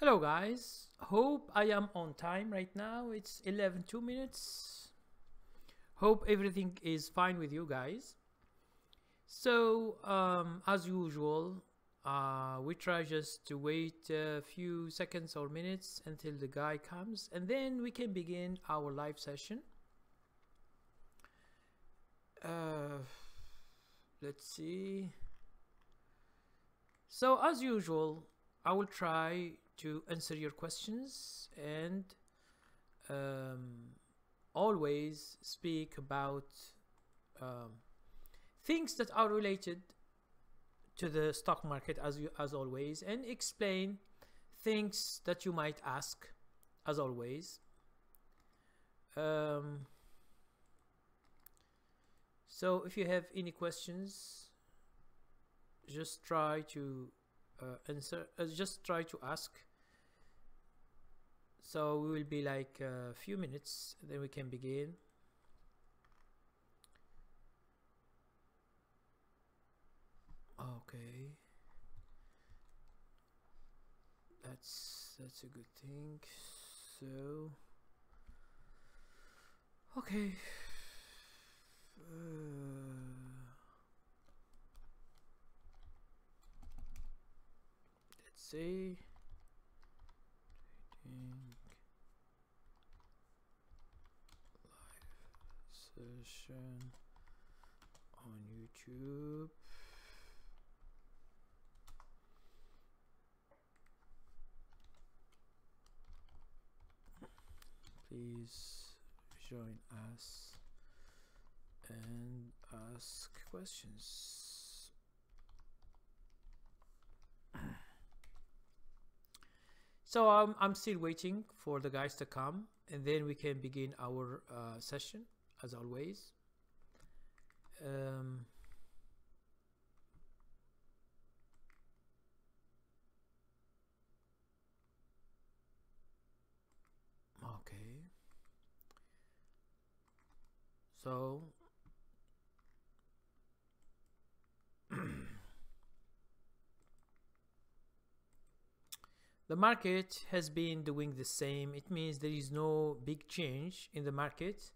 Hello guys, hope I am on time right now. It's 11:02 minutes. Hope everything is fine with you guys. So as usual, we try just to wait a few seconds or minutes until the guy comes, and then we can begin our live session. Let's see. So as usual, I will try to answer your questions and always speak about things that are related to the stock market as always, and explain things that you might ask as always. So if you have any questions, just try to answer, just try to ask. So we will be like a few minutes, then we can begin. Okay, that's a good thing. So okay, let's see. Live session on YouTube. Please join us and ask questions. So I'm still waiting for the guys to come, and then we can begin our session as always. Okay. So the market has been doing the same. It means there is no big change in the market.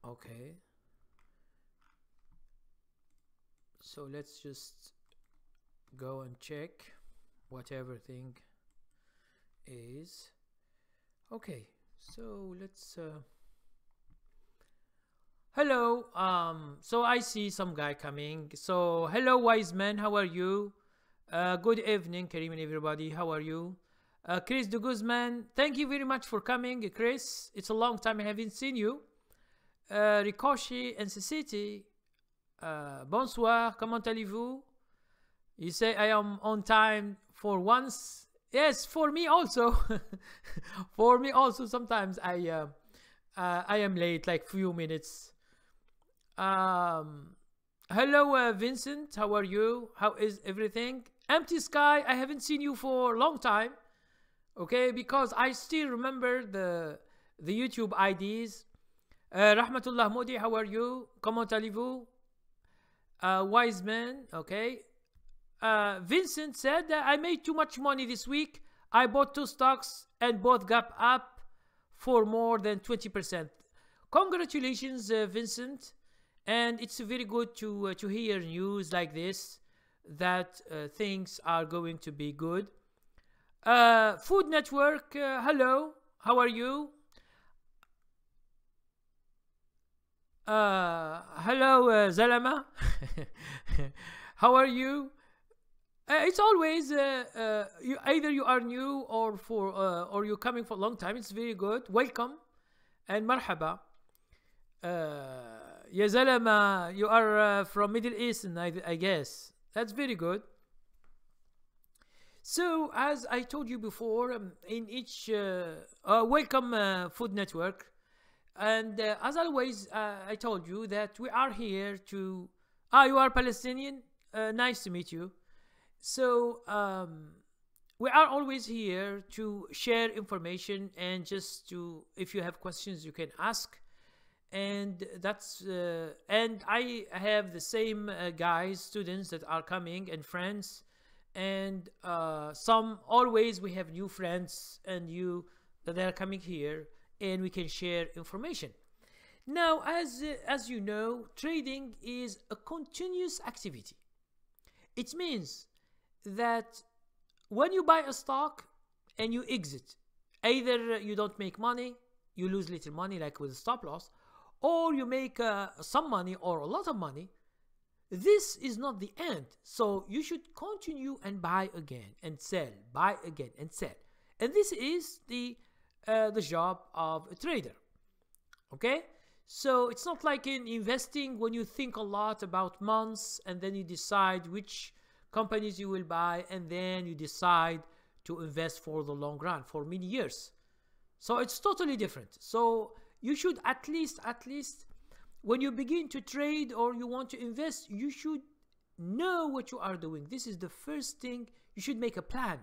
Okay. So let's just go and check what everything is. Okay, so let's hello. So I see some guy coming. So hello wise man, how are you? Good evening Karim and everybody, how are you? Chris de Guzman, thank you very much for coming. Chris, it's a long time I haven't seen you. Ricochet and Cecity, bonsoir, comment allez-vous? You say I am on time for once. Yes, for me also. For me also, sometimes I am late, like few minutes. Hello Vincent, how are you? How is everything? Empty Sky, I haven't seen you for a long time. Okay, because I still remember the YouTube IDs. Rahmatullah Modi, how are you? Comment allez-vous? Wise man, okay. Vincent said that I made too much money this week. I bought 2 stocks and both got up for more than 20%. Congratulations, Vincent. And it's very good to hear news like this, that things are going to be good. Food Network, hello, how are you? Hello, Zalama. How are you? It's always either you are new or you're coming for a long time. It's very good. Welcome and marhaba. Ya Zalama, you are from Middle East, I guess. That's very good. So as I told you before, in each welcome Food Network. And as always, I told you that we are here to... you are Palestinian? Nice to meet you. So we are always here to share information, and just to, if you have questions, you can ask. and that's and I have the same guys, students that are coming, and friends, and some always we have new friends and you that are coming here, and we can share information. Now, as you know, trading is a continuous activity. It means that when you buy a stock and you exit, either you don't make money, you lose little money like with a stop loss, or you make some money or a lot of money. This is not the end. So you should continue and buy again and sell, buy again and sell. And this is the job of a trader. Okay? So it's not like in investing when you think a lot about months and then you decide which companies you will buy, and then you decide to invest for the long run for many years. So it's totally different. So you should at least when you begin to trade or you want to invest, you should know what you are doing. This is the first thing. You should make a plan.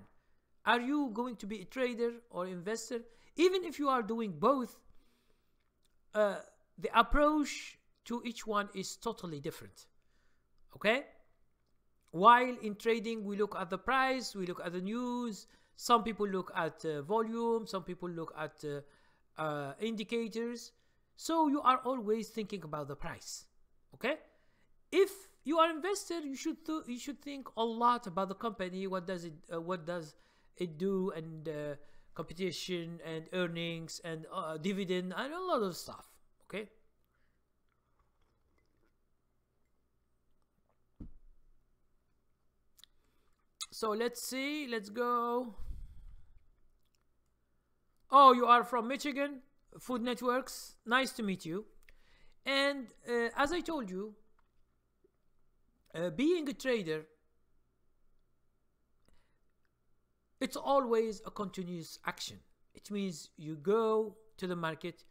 Are you going to be a trader or investor? Even if you are doing both, the approach to each one is totally different. Okay? While in trading, we look at the price, we look at the news. Some people look at volume, some people look at indicators. So you are always thinking about the price. Okay? If you are an investor, you should think a lot about the company. What does it do, and competition and earnings and dividend and a lot of stuff. Okay? So let's see. Let's go. Oh, you are from Michigan? Food Networks. Nice to meet you. And as I told you, being a trader, it's always a continuous action. It means you go to the market.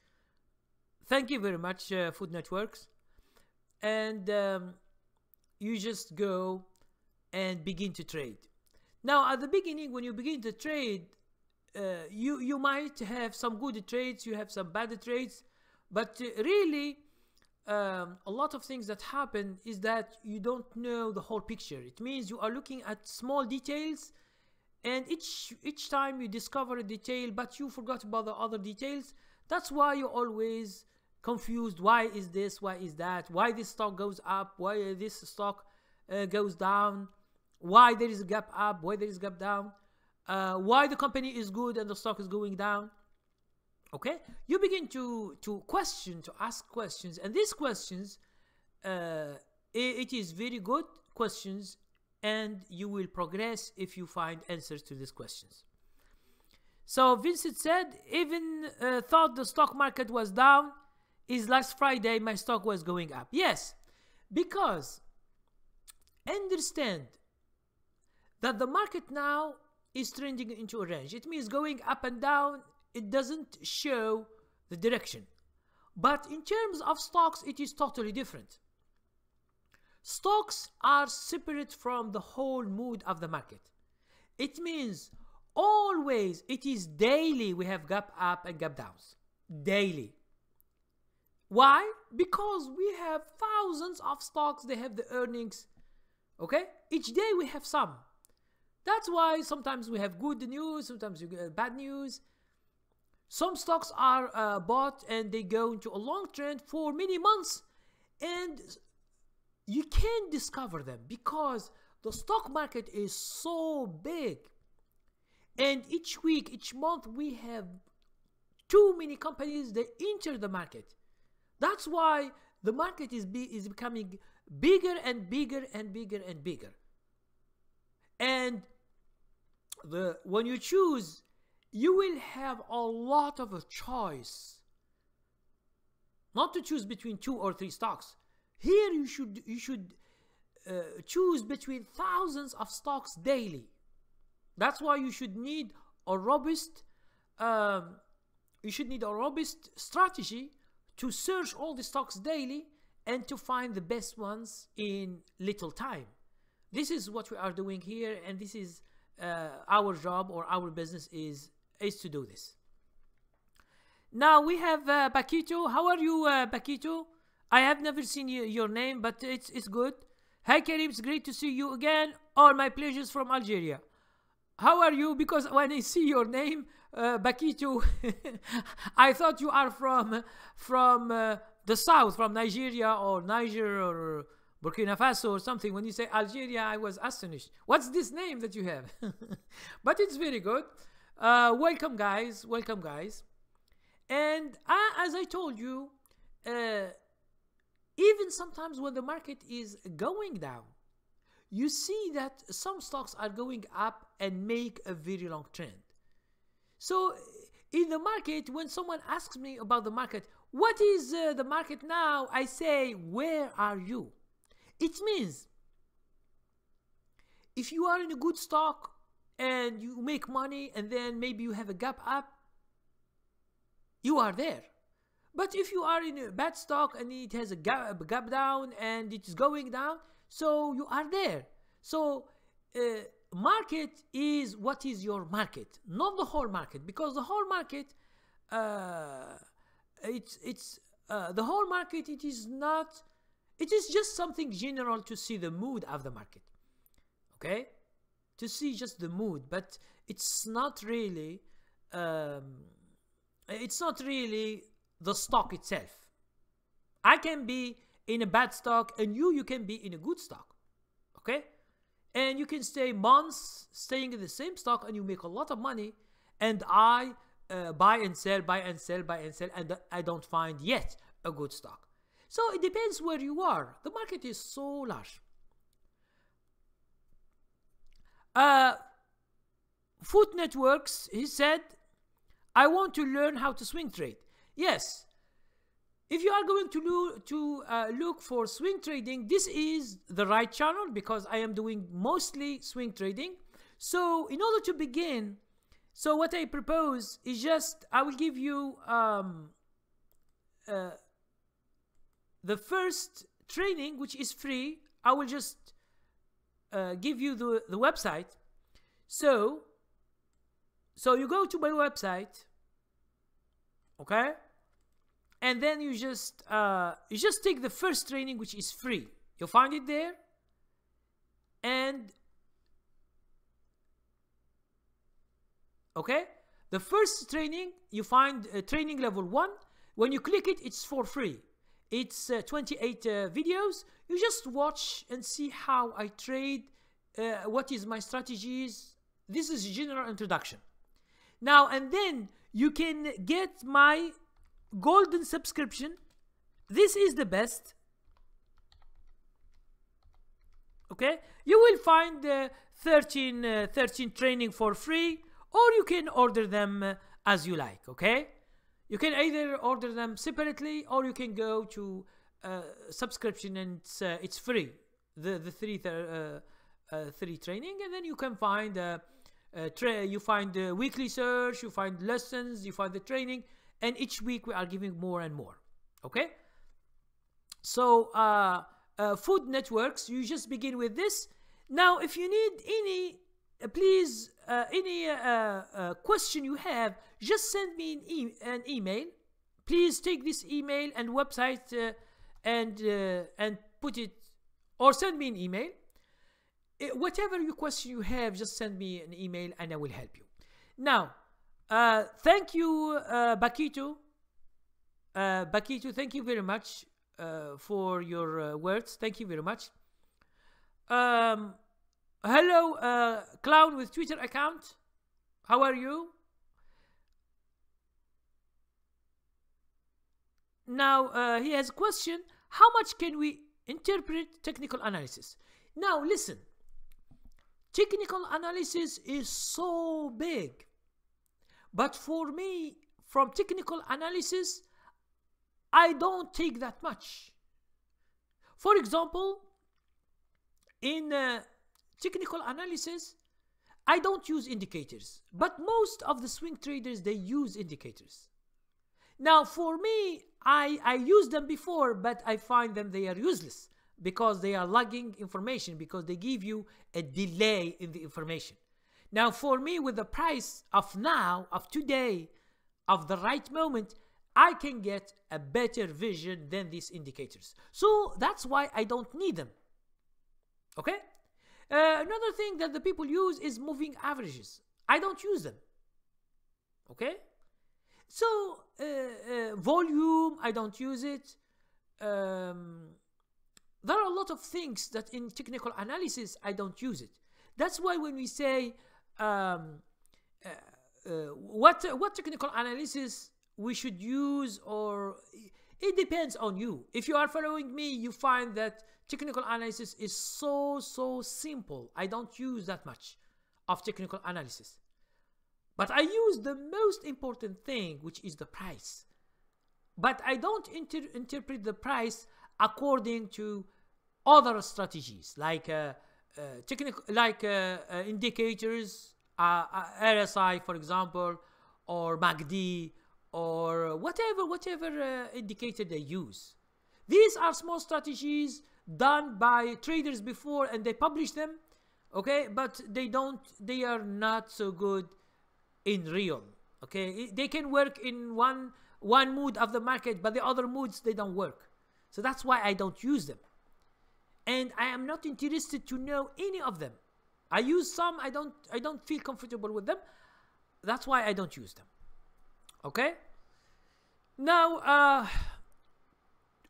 Thank you very much, Food Networks. And you just go and begin to trade. Now, at the beginning, when you begin to trade, you might have some good trades, you have some bad trades, but really, a lot of things that happen is that you don't know the whole picture. It means you are looking at small details, and each time you discover a detail, but you forgot about the other details. That's why you're always confused. Why is this? Why is that? Why this stock goes up? Why this stock goes down? Why there is a gap up? Why there is a gap down? Why the company is good and the stock is going down? Okay, you begin to ask questions, and these questions, it is very good questions, and you will progress if you find answers to these questions. So Vincent said, even thought the stock market was down. Is last Friday my stock was going up? Yes, because understand that the market now is trending into a range. It means going up and down. It doesn't show the direction. But in terms of stocks, it is totally different. Stocks are separate from the whole mood of the market. It means always it is daily we have gap up and gap downs. Daily. Why? Because we have thousands of stocks, they have the earnings. Okay? Each day we have some. That's why sometimes we have good news, sometimes you get bad news. Some stocks are bought and they go into a long trend for many months, and you can't discover them because the stock market is so big. And each week, each month, we have too many companies that enter the market. That's why the market is becoming bigger and bigger and bigger and bigger. And when you choose, you will have a lot of a choice. Not to choose between 2 or 3 stocks. Here you should choose between thousands of stocks daily. That's why you should need a robust strategy to search all the stocks daily and to find the best ones in little time. This is what we are doing here, and this is our job or our business is to do this. Now we have Paquito. How are you, Paquito? I have never seen your name, but it's good. Hi, Karim. It's great to see you again. All my pleasures from Algeria. How are you? Because when I see your name, Paquito, I thought you are from the south, from Nigeria or Niger or Burkina Faso or something. When you say Algeria, I was astonished. What's this name that you have? But it's very good. Welcome, guys. Welcome, guys. And as I told you, even sometimes when the market is going down, you see that some stocks are going up and make a very long trend. So in the market, when someone asks me about the market, what is the market now? I say, where are you? It means if you are in a good stock and you make money and then maybe you have a gap up, you are there. But if you are in a bad stock and it has a gap down and it is going down, so you are there. So market is what is your market, not the whole market, because the whole market, the whole market, it is not. It is just something general to see the mood of the market, okay? To see just the mood, but it's not really. It's not really the stock itself. I can be in a bad stock and you can be in a good stock, okay? And you can stay months staying in the same stock and you make a lot of money, and I buy and sell, buy and sell, buy and sell, and I don't find yet a good stock. So it depends where you are. The market is so large. Food Networks, he said, I want to learn how to swing trade. Yes. If you are going to look for swing trading, this is the right channel because I am doing mostly swing trading. So in order to begin, so what I propose is just, I will give you the first training, which is free. I will just give you the website. So you go to my website, okay? And then you just take the first training, which is free. You'll find it there. And okay, the first training, you find training level 1. When you click it, it's for free. It's 28 videos. You just watch and see how I trade, what is my strategies. This is a general introduction. Now, and then you can get my golden subscription. This is the best. Okay, you will find 13 training for free, or you can order them as you like. Okay, you can either order them separately or you can go to subscription and it's free, the three training, and then you can find you find the weekly search, you find lessons, you find the training, and each week we are giving more and more. Okay, so Food Networks, you just begin with this. Now if you need any please any question you have, just send me an email. Please take this email and website and put it, or send me an email. Whatever your question you have, just send me an email and I will help you. Now, thank you, Paquito. Paquito, thank you very much for your words. Thank you very much. Hello, Clown with Twitter account. How are you? Now, he has a question. How much can we interpret technical analysis? Now, listen. Technical analysis is so big. But for me, from technical analysis, I don't take that much. For example, in technical analysis, I don't use indicators. But most of the swing traders, they use indicators. Now, for me, I used them before, but I find them they are useless because they are lagging information, because they give you a delay in the information. Now, for me, with the price of now, of today, of the right moment, I can get a better vision than these indicators. So that's why I don't need them. Okay? Another thing that the people use is moving averages. I don't use them. Okay? So, volume, I don't use it. There are a lot of things that in technical analysis, I don't use it. That's why when we say what technical analysis we should use, or it depends on you. If you are following me, you find that technical analysis is so simple. I don't use that much of technical analysis. But I use the most important thing, which is the price. But I don't interpret the price according to other strategies like indicators, RSI, for example, or MACD, or whatever indicator they use. These are small strategies done by traders before, and they publish them, okay? But they are not so good in real, okay? They can work in one mood of the market, but the other moods, they don't work. So that's why I don't use them. And I am not interested to know any of them. I use some, I don't feel comfortable with them. That's why I don't use them. Okay? Now,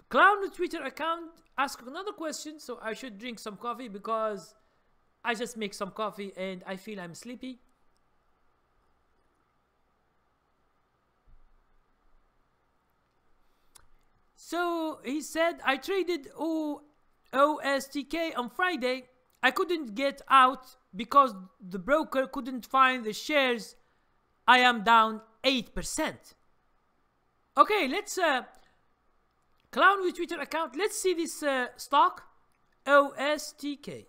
Clown with Twitter account asked another question, so I should drink some coffee because I just make some coffee and I feel I'm sleepy. So he said, I traded OSTK on Friday. I couldn't get out because the broker couldn't find the shares. I am down 8%. Okay, let's Clown with Twitter account. Let's see this stock, OSTK.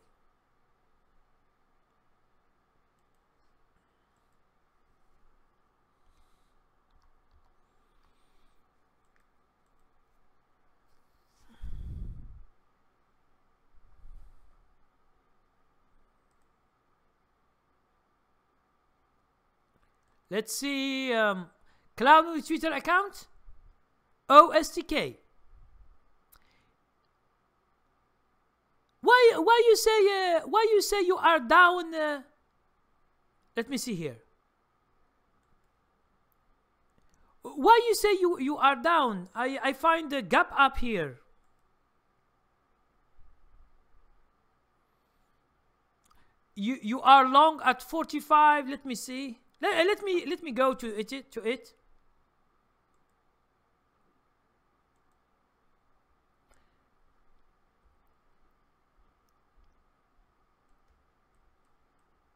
Let's see, Clown with Twitter account, OSTK. Why you say you are down? Let me see here. Why you say you are down? I find the gap up here. You are long at 45. Let me see. Let me go to it.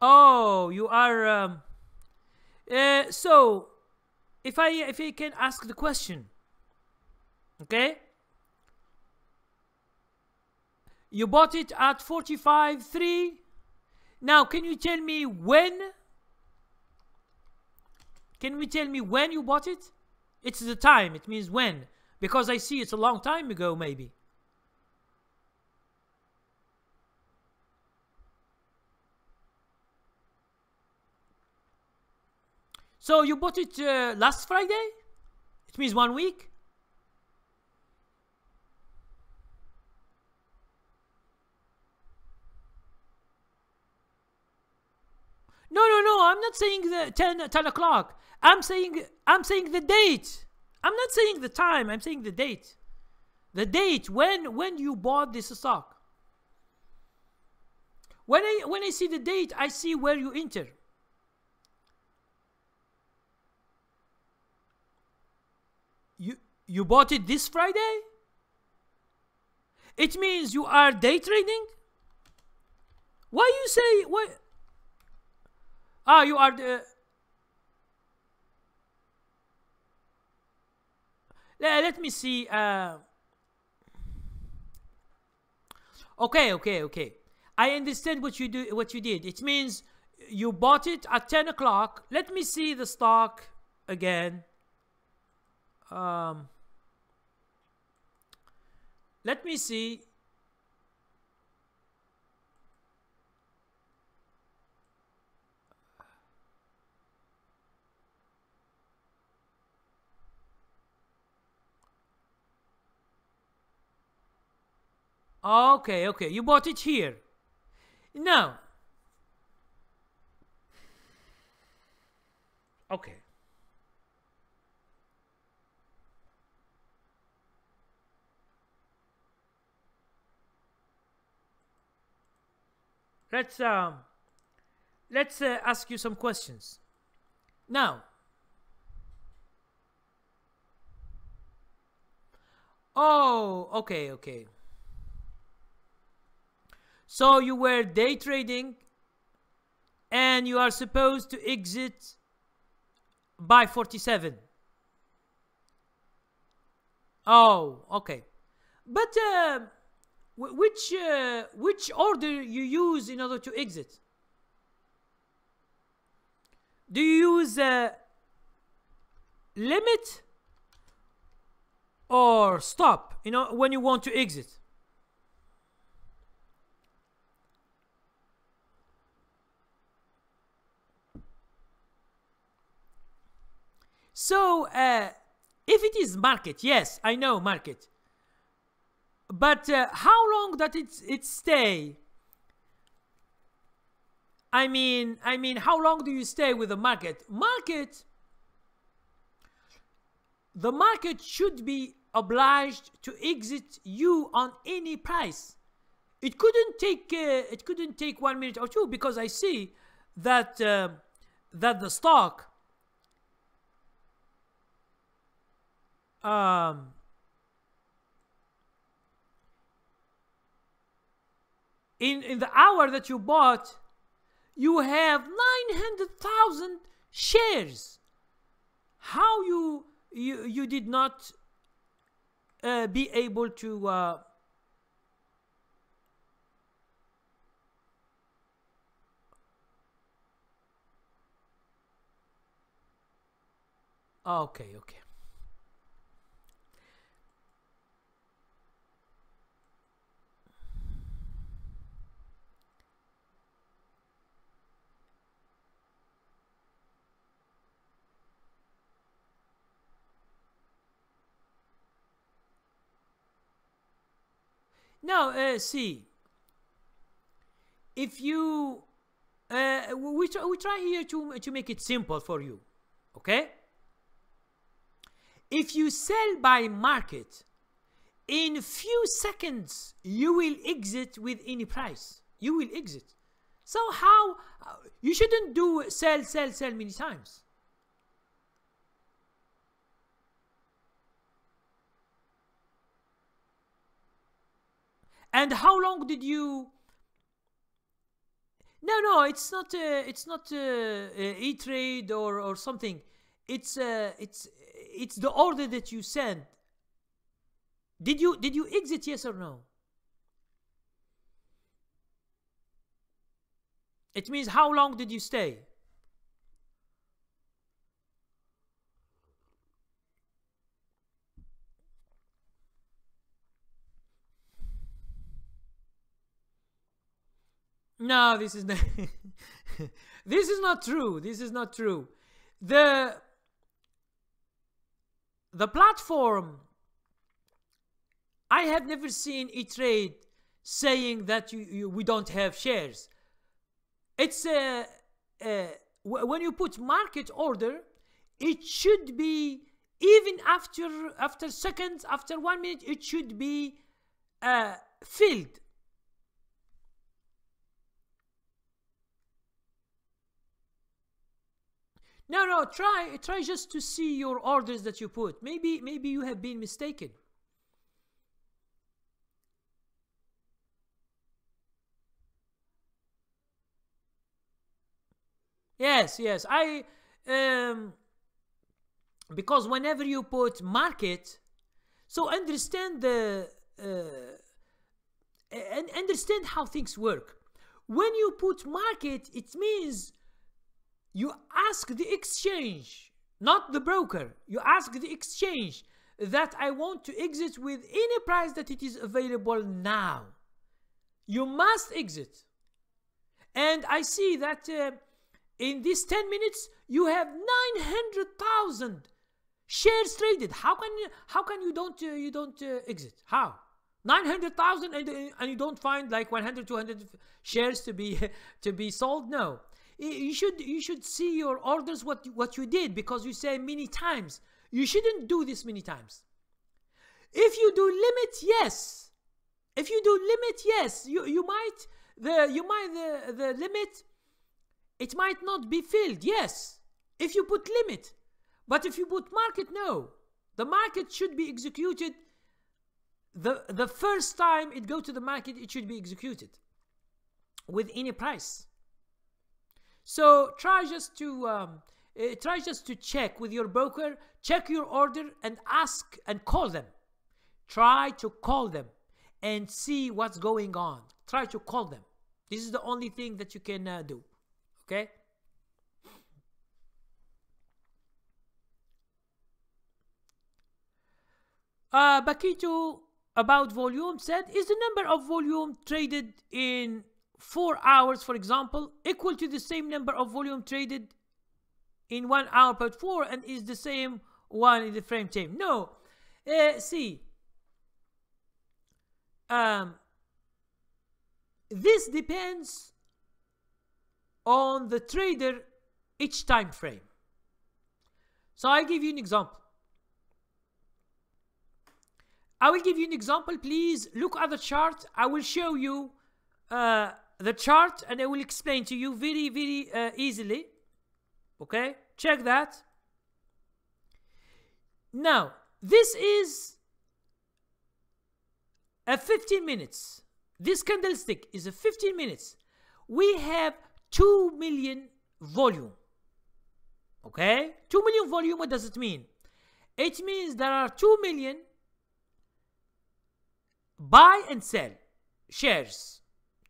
Oh, you are. So, if I can ask the question, okay? You bought it at 45.3. Now, can you tell me when? Can we tell me when you bought it? It's the time. It means when. Because I see it's a long time ago, maybe. So you bought it last Friday? It means 1 week? No. I'm not saying the 10 o'clock. I'm saying the date. I'm not saying the time. I'm saying the date. The date when you bought this stock. When I see the date, I see where you enter. You bought it this Friday? It means you are day trading? Why you say what? Ah, you are the. Let me see. Okay. I understand what you do. What you did. It means you bought it at 10 o'clock. Let me see the stock again. Let me see. Okay, okay. You bought it here. Now, okay. Let's ask you some questions. Now, oh, okay, okay. So you were day trading and you are supposed to exit by 47. Oh, okay. But which order you use in order to exit? Do you use limit or stop, when you want to exit? So if it is market, yes, I know market. But how long does it stay? I mean, how long do you stay with the market? The market should be obliged to exit you on any price. It couldn't take 1 minute or two, because I see that that the stock in the hour that you bought, you have 900,000 shares. How you did not be able to okay, okay. Now, see, if you we try here to make it simple for you, okay? If you sell by market, in few seconds you will exit with any price. You will exit. So how you shouldn't do sell many times. And how long did you? No, it's not. It's not E-Trade or something. It's the order that you send. Did you exit? Yes or no? It means how long did you stay? No, this is not. This is not true. This is not true. The platform. I have never seen E-Trade saying that we don't have shares. It's when you put market order, it should be even after seconds, after 1 minute, it should be filled. No, try just to see your orders that you put. Maybe you have been mistaken. Yes, I because whenever you put market, so understand understand how things work. When you put market, it means you ask the exchange, not the broker. You ask the exchange that I want to exit with any price that it is available now. You must exit. And I see that in these 10 minutes, you have 900,000 shares traded. How can you don't exit? How? 900,000 and you don't find like 100, 200 shares to be to be sold. No, you should see your orders, what you did, because you say many times. You shouldn't do this many times. If you do limit, yes. If you do limit, yes, you might the limit, it might not be filled. Yes, if you put limit, but if you put market, no. The market should be executed. The first time it go to the market, it should be executed with any price. So try just to check with your broker, check your order, and ask and call them. Try to call them and see what's going on. Try to call them. This is the only thing that you can do. Okay. Bakito about volume said, is the number of volume traded in 4 hours, for example, equal to the same number of volume traded in 1 hour per 4, and is the same one in the frame time? No. See, this depends on the trader each time frame. So I'll give you an example. I will give you an example. Please look at the chart. I will show you the chart and I will explain to you very, very easily. Okay, check that. Now, this is a 15 minutes. This candlestick is a 15 minutes. We have 2 million volume. Okay, 2 million volume. What does it mean? It means there are 2 million buy and sell shares.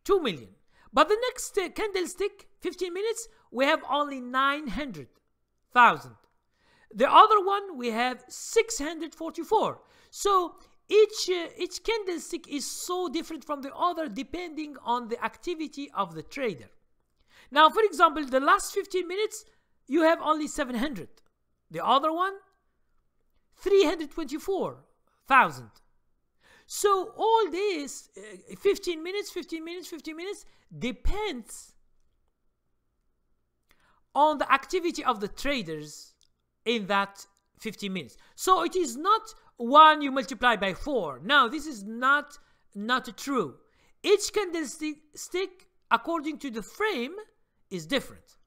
2 million. But the next candlestick, 15 minutes, we have only 900,000. The other one, we have 644. So each candlestick is so different from the other depending on the activity of the trader. Now, for example, the last 15 minutes, you have only 700. The other one, 324,000. So all this 15 minutes, 15 minutes, 15 minutes depends on the activity of the traders in that 15 minutes. So it is not 1 you multiply by 4. No, this is not true. Each candlestick according to the frame is different.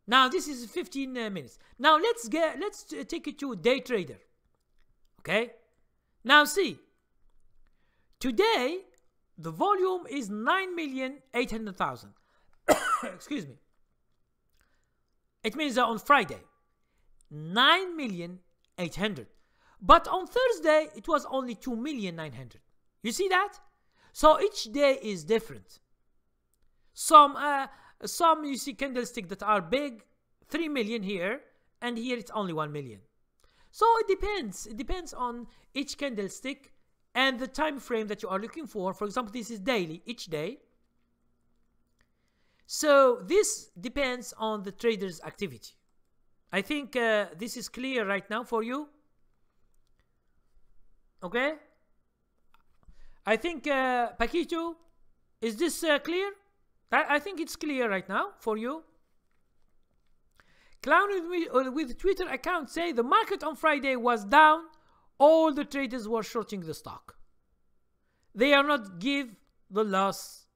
Now this is 15 minutes. Now let's take it to a day trader. Okay? Now see. Today, the volume is 9,800,000. Excuse me. It means that on Friday, 9,800,000. But on Thursday, it was only 2,900,000. You see that? So each day is different. Some you see candlesticks that are big, 3 million here, and here it's only 1 million. So it depends. It depends on each candlestick and the time frame that you are looking for. For example, this is daily, each day. So this depends on the trader's activity. I think this is clear right now for you. Okay? I think, Paquito, is this clear? I think it's clear right now for you. Clown with Twitter account say the market on Friday was down. All the traders were shorting the stock. They are not give the loss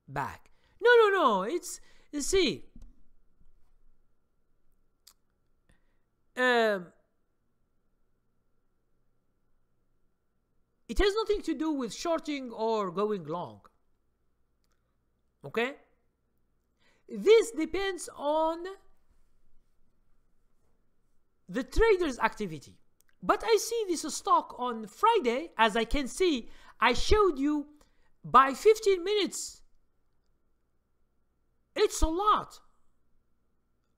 back. No. It's, you see, it has nothing to do with shorting or going long. Okay? This depends on the trader's activity. But I see this stock on Friday, as I can see, I showed you by 15 minutes. It's a lot.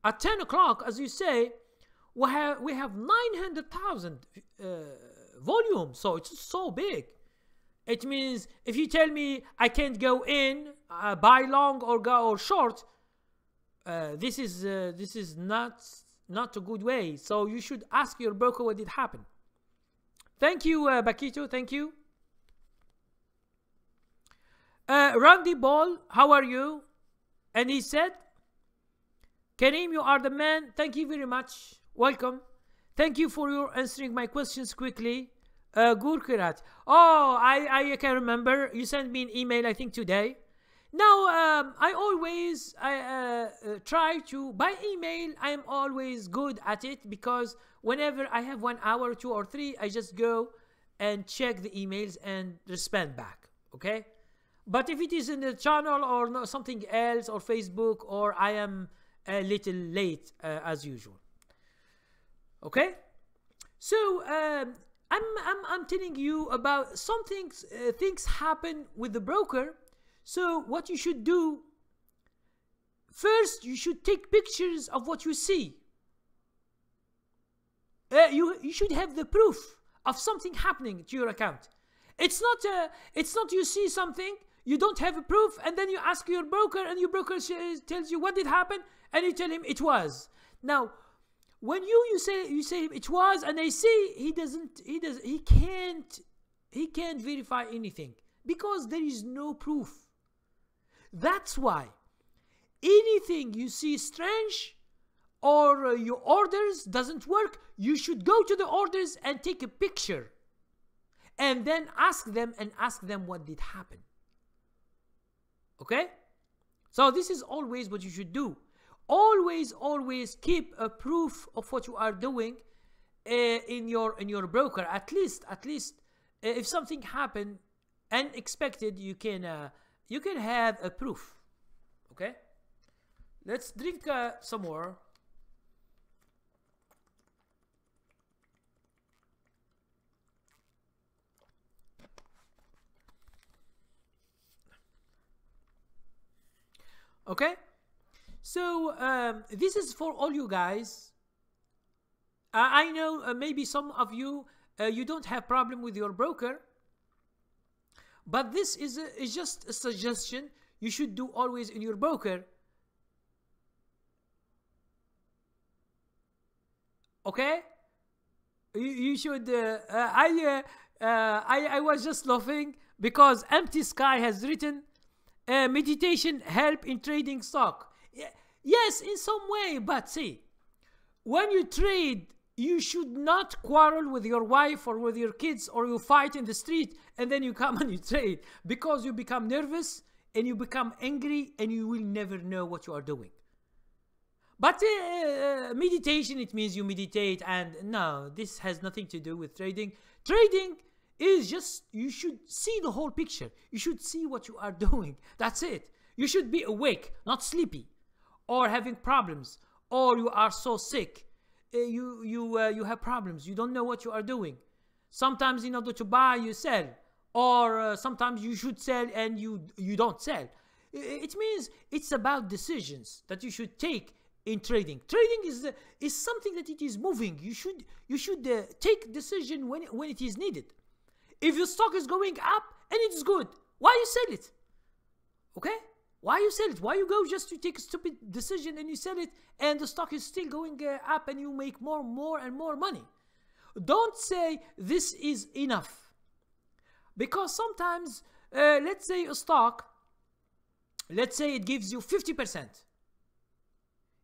At 10 o'clock, as you say, we have 900,000 volume, so it's so big. It means if you tell me I can't go in, buy long or go or short, this is not a good way. So you should ask your broker what did happen. Thank you, Bakito. Thank you. Randy Ball, how are you? And he said, Kareem, you are the man. Thank you very much. Welcome. Thank you for your answering my questions quickly. Gurkirat. Oh, I can remember. You sent me an email, I think, today. Now, I always try to, by email, I am always good at it because whenever I have 1 hour, 2 or 3, I just go and check the emails and respond back. Okay? But if it is in the channel or no, something else or Facebook, or I am a little late as usual. Okay? So, I'm telling you about some things, things happen with the broker. So what you should do, first you should take pictures of what you see. You should have the proof of something happening to your account. It's not you see something, you don't have a proof, and then you ask your broker, and your broker tells you what did happen, and you tell him it was. Now, when you say it was, and they see, he can't verify anything because there is no proof. That's why anything you see strange or your orders doesn't work, you should go to the orders and take a picture and then ask them what did happen. Okay? So this is always what you should do. Always keep a proof of what you are doing in your broker. At least if something happened unexpected, you can have a proof. Okay? Let's drink some more. Okay? So, this is for all you guys. I know maybe some of you, you don't have problem with your broker. But this is just a suggestion you should do always in your broker. Okay? You should. I was just laughing because Empty Sky has written, meditation help in trading stock. Yes, in some way, but see, when you trade, you should not quarrel with your wife or with your kids, or you fight in the street and then you come and you trade, because you become nervous and you become angry and you will never know what you are doing. But meditation, it means you meditate, and no, this has nothing to do with trading. Trading is just, you should see the whole picture. You should see what you are doing. That's it. You should be awake, not sleepy, or having problems, or you are so sick. You have problems. You don't know what you are doing. Sometimes in order to buy, you sell, or sometimes you should sell and you don't sell. It means it's about decisions that you should take in trading. Trading is something that it is moving. You should take decision when it is needed. If your stock is going up and it is good, why you sell it? Okay? Why you sell it? Why you go just to take a stupid decision and you sell it, and the stock is still going up and you make more and more money? Don't say this is enough, because sometimes let's say a stock, let's say it gives you 50%,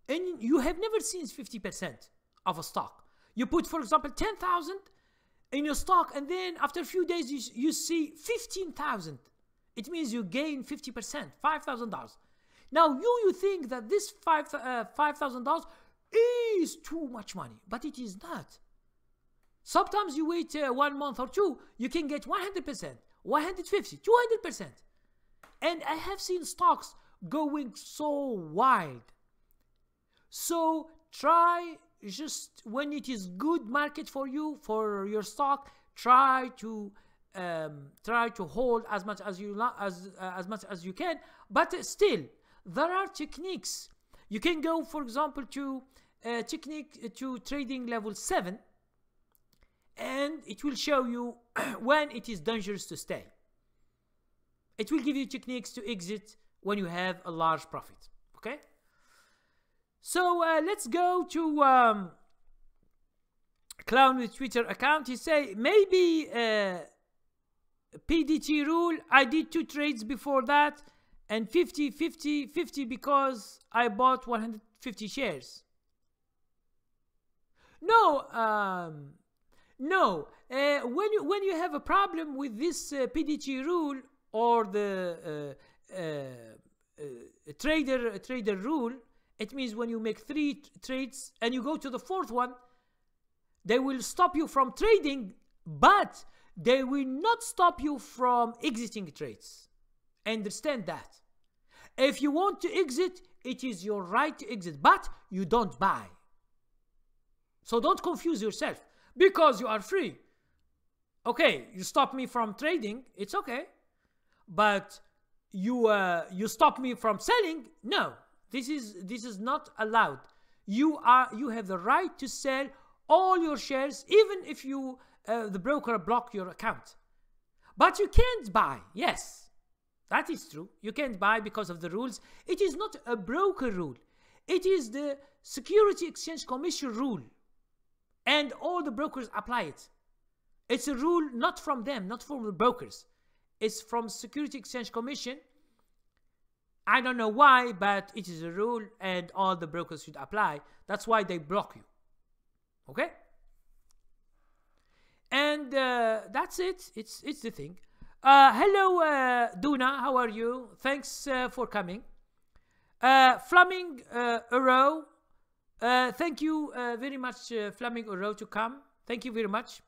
and you have never seen 50% of a stock. You put, for example, 10,000 in your stock, and then after a few days you see 15,000. It means you gain 50%, $5,000. Now you think that this $5,000 is too much money, but it is not. Sometimes you wait 1 month or two, you can get 100%, 150, 200%. And I have seen stocks going so wild. So try, just when it is good market for you, for your stock, try to hold as much as you can. But still, there are techniques. You can go, for example, to technique to trading level 7, and it will show you when it is dangerous to stay. It will give you techniques to exit when you have a large profit. Okay? So let's go to Clown with Twitter account. He say maybe PDT rule. I did 2 trades before that, and 50, 50, 50 because I bought 150 shares. No, no. When you have a problem with this PDT rule or the trader rule, it means when you make 3 trades and you go to the 4th one, they will stop you from trading, but they will not stop you from exiting trades. Understand that. If you want to exit, it is your right to exit, but you don't buy. So don't confuse yourself because you are free. Okay, you stop me from trading, it's okay. But you stop me from selling? No. This is not allowed. You have the right to sell all your shares, even if the broker block your account. But you can't buy. Yes, that is true. You can't buy because of the rules. It is not a broker rule. It is the Security Exchange Commission rule. And all the brokers apply it. It's a rule not from them, not from the brokers. It's from Security Exchange Commission. I don't know why, but it is a rule and all the brokers should apply. That's why they block you. Okay? And that's it. It's the thing. Hello, Duna. How are you? Thanks for coming. Flaming Euro. Thank you very much, Flaming Euro, to come. Thank you very much.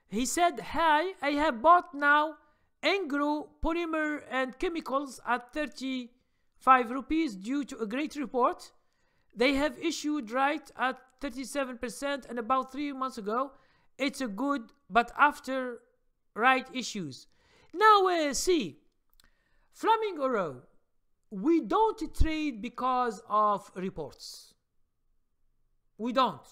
He said, hi, I have bought now Engro polymer and chemicals at 35 rupees due to a great report. They have issued right at 37% and about 3 months ago. It's a good, but after right issues. Now, see, Flaming Euro, we don't trade because of reports. We don't.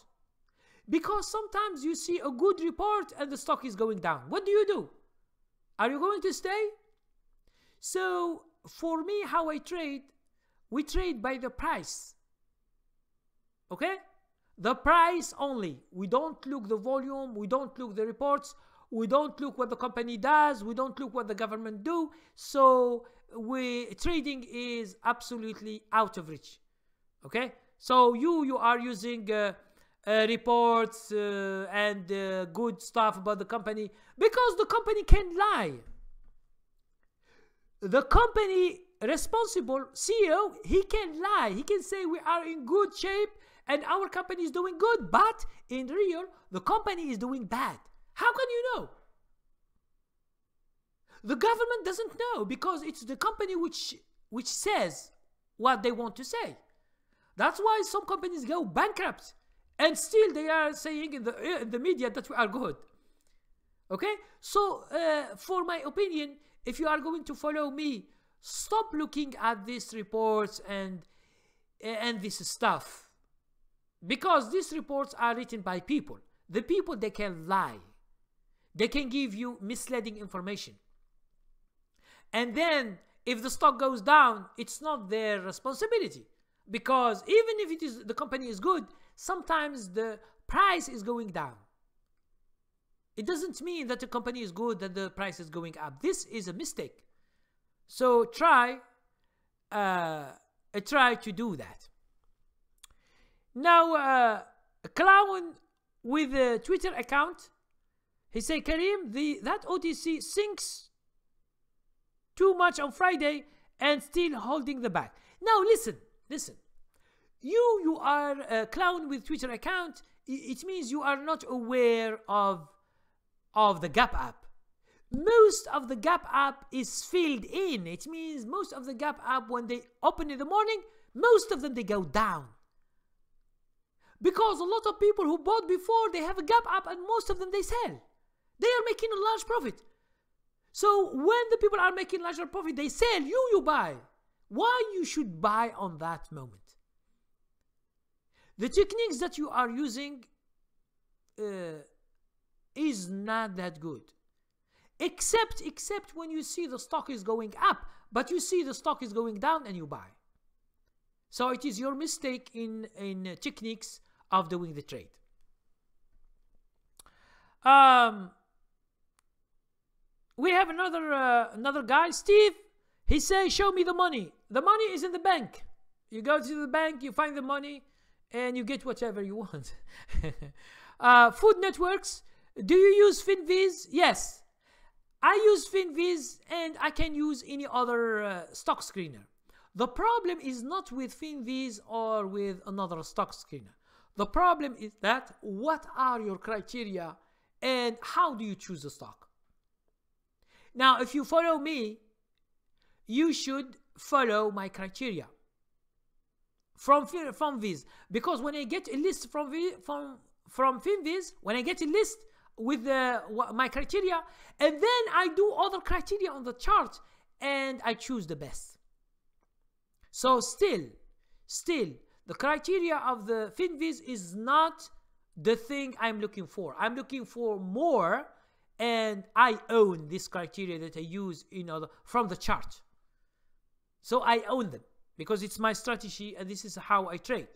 Because sometimes you see a good report and the stock is going down. What do? Are you going to stay? So for me, how I trade, we trade by the price. Okay? The price only. We don't look the volume. We don't look the reports. We don't look what the company does. We don't look what the government do. So trading is absolutely out of reach. Okay? So you are using reports and good stuff about the company because the company can lie. The company responsible CEO, he can lie. He can say we are in good shape and our company is doing good, but in real, the company is doing bad. How can you know? The government doesn't know because it's the company which says what they want to say. That's why some companies go bankrupt and still they are saying in the media that we are good. Okay? So, for my opinion, if you are going to follow me, stop looking at these reports and this stuff. Because these reports are written by people. The people, they can lie. They can give you misleading information. And then, if the stock goes down, it's not their responsibility. Because even if the company is good, sometimes the price is going down. It doesn't mean that the company is good that the price is going up. This is a mistake. So try to do that. Now, a clown with a Twitter account, he say, Karim, that OTC sinks too much on Friday and still holding the bag. Now listen. You are a clown with Twitter account. It means you are not aware of the Gap app. Most of the Gap app is filled in. It means most of the Gap app, when they open in the morning, most of them, they go down. Because a lot of people who bought before, they have a Gap app and most of them, they sell. They are making a large profit. So when the people are making larger profit, they sell, you buy. Why you should buy on that moment? The techniques that you are using is not that good. Except when you see the stock is going up, but you see the stock is going down and you buy. So it is your mistake in techniques of doing the trade. we have another guy, Steve. He says, show me the money. The money is in the bank. You go to the bank, you find the money, and you get whatever you want. Food networks. Do you use FinViz? Yes. I use FinViz, and I can use any other stock screener. The problem is not with FinViz or with another stock screener. The problem is that what are your criteria and how do you choose the stock? Now, if you follow me, you should follow my criteria from FinViz, because when I get a list from FinViz, when I get a list with my criteria, and then I do other criteria on the chart, and I choose the best. So still, the criteria of the FinViz is not the thing I'm looking for. I'm looking for more, and I own this criteria that I use from the chart. So I own them because it's my strategy and this is how I trade.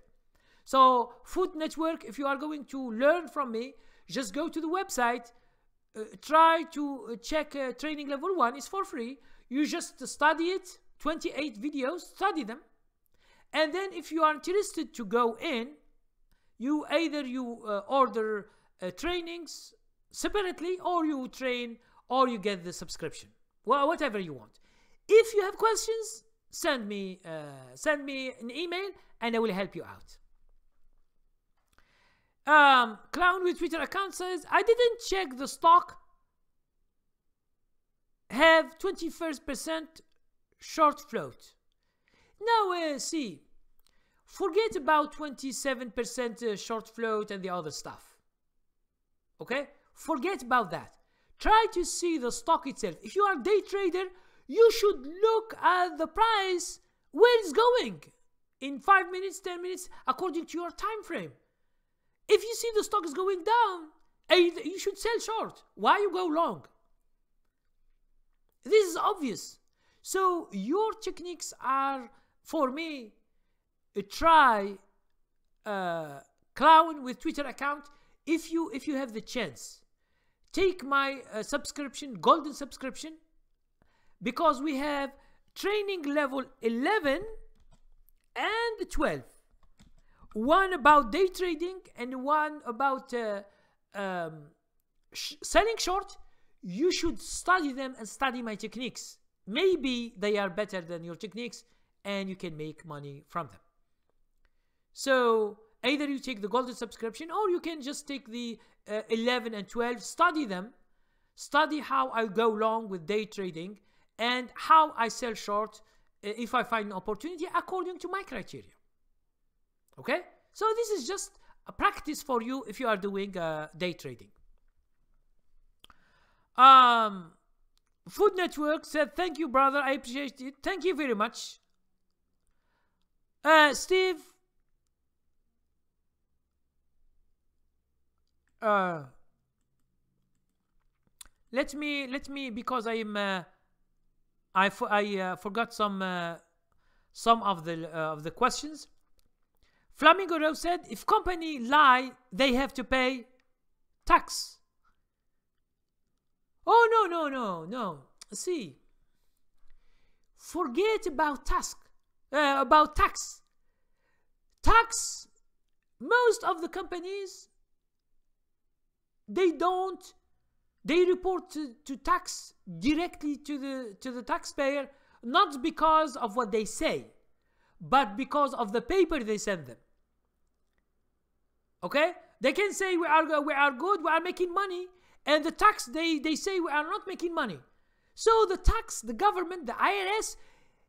So Food Network, if you are going to learn from me, just go to the website, try to check training level 1. It's for free. You just study it, 28 videos, study them. And then if you are interested to go in, you either order trainings separately, or you train, or you get the subscription. Well, whatever you want. If you have questions, send me an email and I will help you out. Clown with Twitter account says, I didn't check the stock have 21% short float. Now see, forget about 27% short float and the other stuff. Okay, forget about that. Try to see the stock itself. If you are a day trader, you should look at the price, where it's going in 5 minutes, 10 minutes, according to your time frame. If you see the stock is going down, you should sell short. Why you go long? This is obvious. So your techniques are, for me, try Clown with Twitter account. If you have the chance, take my subscription, golden subscription, because we have training level 11 and 12. One about day trading and one about selling short. You should study them and study my techniques. Maybe they are better than your techniques and you can make money from them. So either you take the golden subscription or you can just take the 11 and 12, study them, study how I go long with day trading and how I sell short if I find an opportunity according to my criteria. Okay? So this is just a practice for you if you are doing day trading. Food Network said, thank you, brother. I appreciate it. Thank you very much. Steve. Let me because I forgot some of the questions. Flamingo Rose said, if company lie, they have to pay tax. Oh, no. See, forget about tax. Tax, most of the companies, they report to tax directly to the taxpayer, not because of what they say, but because of the paper they send them. Okay? They can say we are good, we are making money, and the tax they say we are not making money. So the tax, the government, the IRS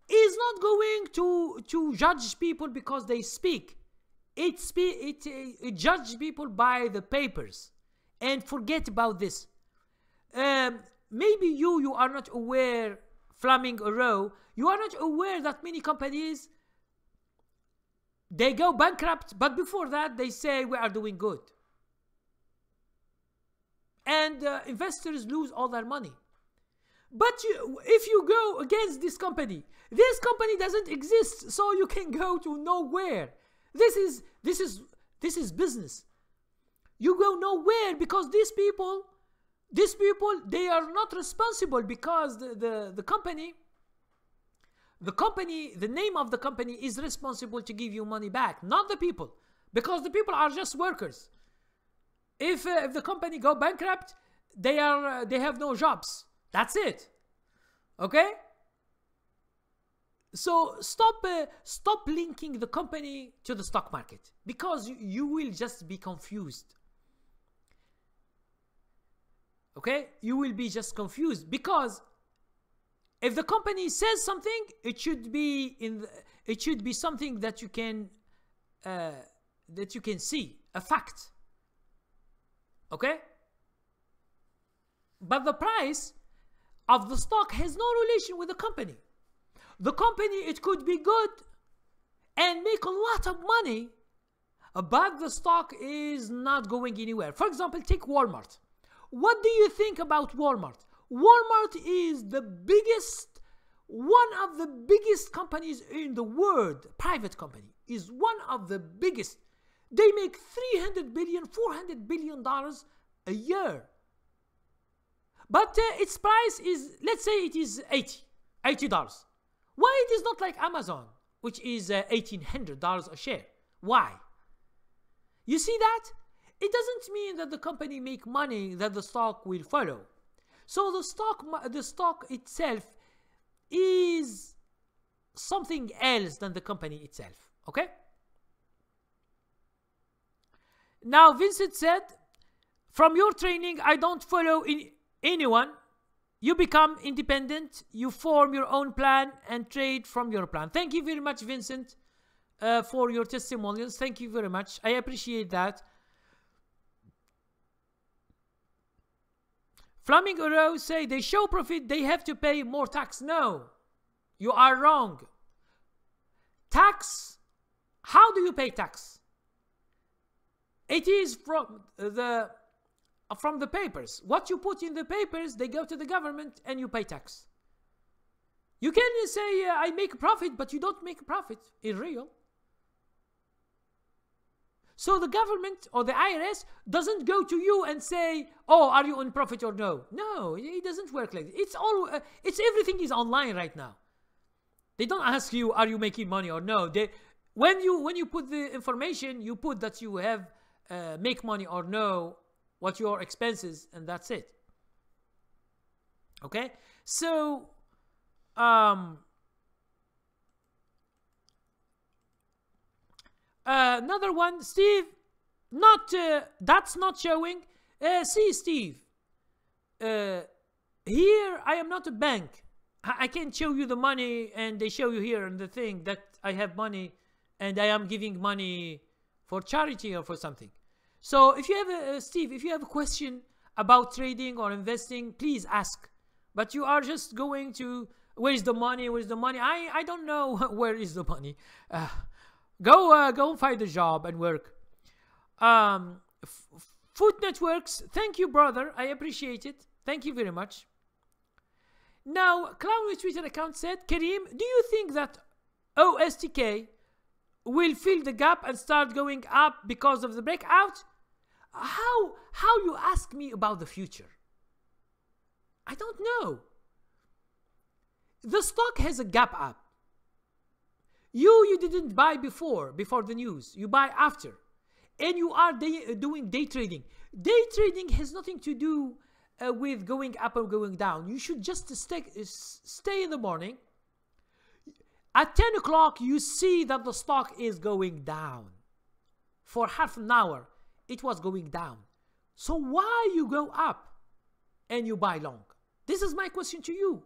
is not going to judge people because they speak. It judges people by the papers. And forget about this. Maybe you are not aware, Flaming Row, you are not aware that many companies, they go bankrupt, but before that they say we are doing good. And investors lose all their money. But if you go against this company doesn't exist, so you can go to nowhere. This is business. You go nowhere because these people These people, they are not responsible because the company, the name of the company is responsible to give you money back, not the people, because the people are just workers. If the company go bankrupt, they have no jobs. That's it. Okay? So stop linking the company to the stock market, because you will just be confused. Okay? You will be just confused, because if the company says something, it should be something that you can see, a fact. Okay? But the price of the stock has no relation with the company. The company, it could be good and make a lot of money, but the stock is not going anywhere. For example, take Walmart. What do you think about Walmart? Walmart is one of the biggest companies in the world. Private company is one of the biggest. They make $300 billion, $400 billion a year. But its price is, let's say it is $80. Why it is not like Amazon, which is $1,800 a share? Why? You see that? It doesn't mean that the company make money that the stock will follow. So the stock itself is something else than the company itself. Okay? Now Vincent said, from your training, I don't follow anyone. You become independent. You form your own plan and trade from your plan. Thank you very much, Vincent, for your testimonials. Thank you very much. I appreciate that. Flamingo Rose say they show profit, they have to pay more tax. No, you are wrong. Tax, how do you pay tax? It is from the papers. What you put in the papers, they go to the government and you pay tax. You can say, I make a profit, but you don't make a profit in real. So the government or the IRS doesn't go to you and say, oh, are you in profit or no? No, it doesn't work like that. Everything is online right now. They don't ask you, are you making money or no? When you put the information, you put that you have make money or no, what your expenses, and that's it. Okay? So another one, Steve, that's not showing. See, Steve, here I am not a bank. I can't show you the money and they show you here in the thing that I have money and I am giving money for charity or for something. So if you have Steve, if you have a question about trading or investing, please ask. But you are just going to, where's the money? Where's the money? I don't know where is the money. Go find a job and work. Food Networks, thank you, brother. I appreciate it. Thank you very much. Now, Clown with Twitter account said, Kareem, do you think that OSTK will fill the gap and start going up because of the breakout? How you ask me about the future? I don't know. The stock has a gap up. You didn't buy before the news. You buy after. And you are doing day trading. Day trading has nothing to do with going up or going down. You should just stay in the morning. At 10 o'clock, you see that the stock is going down. For half an hour, it was going down. So why you go up and you buy long? This is my question to you.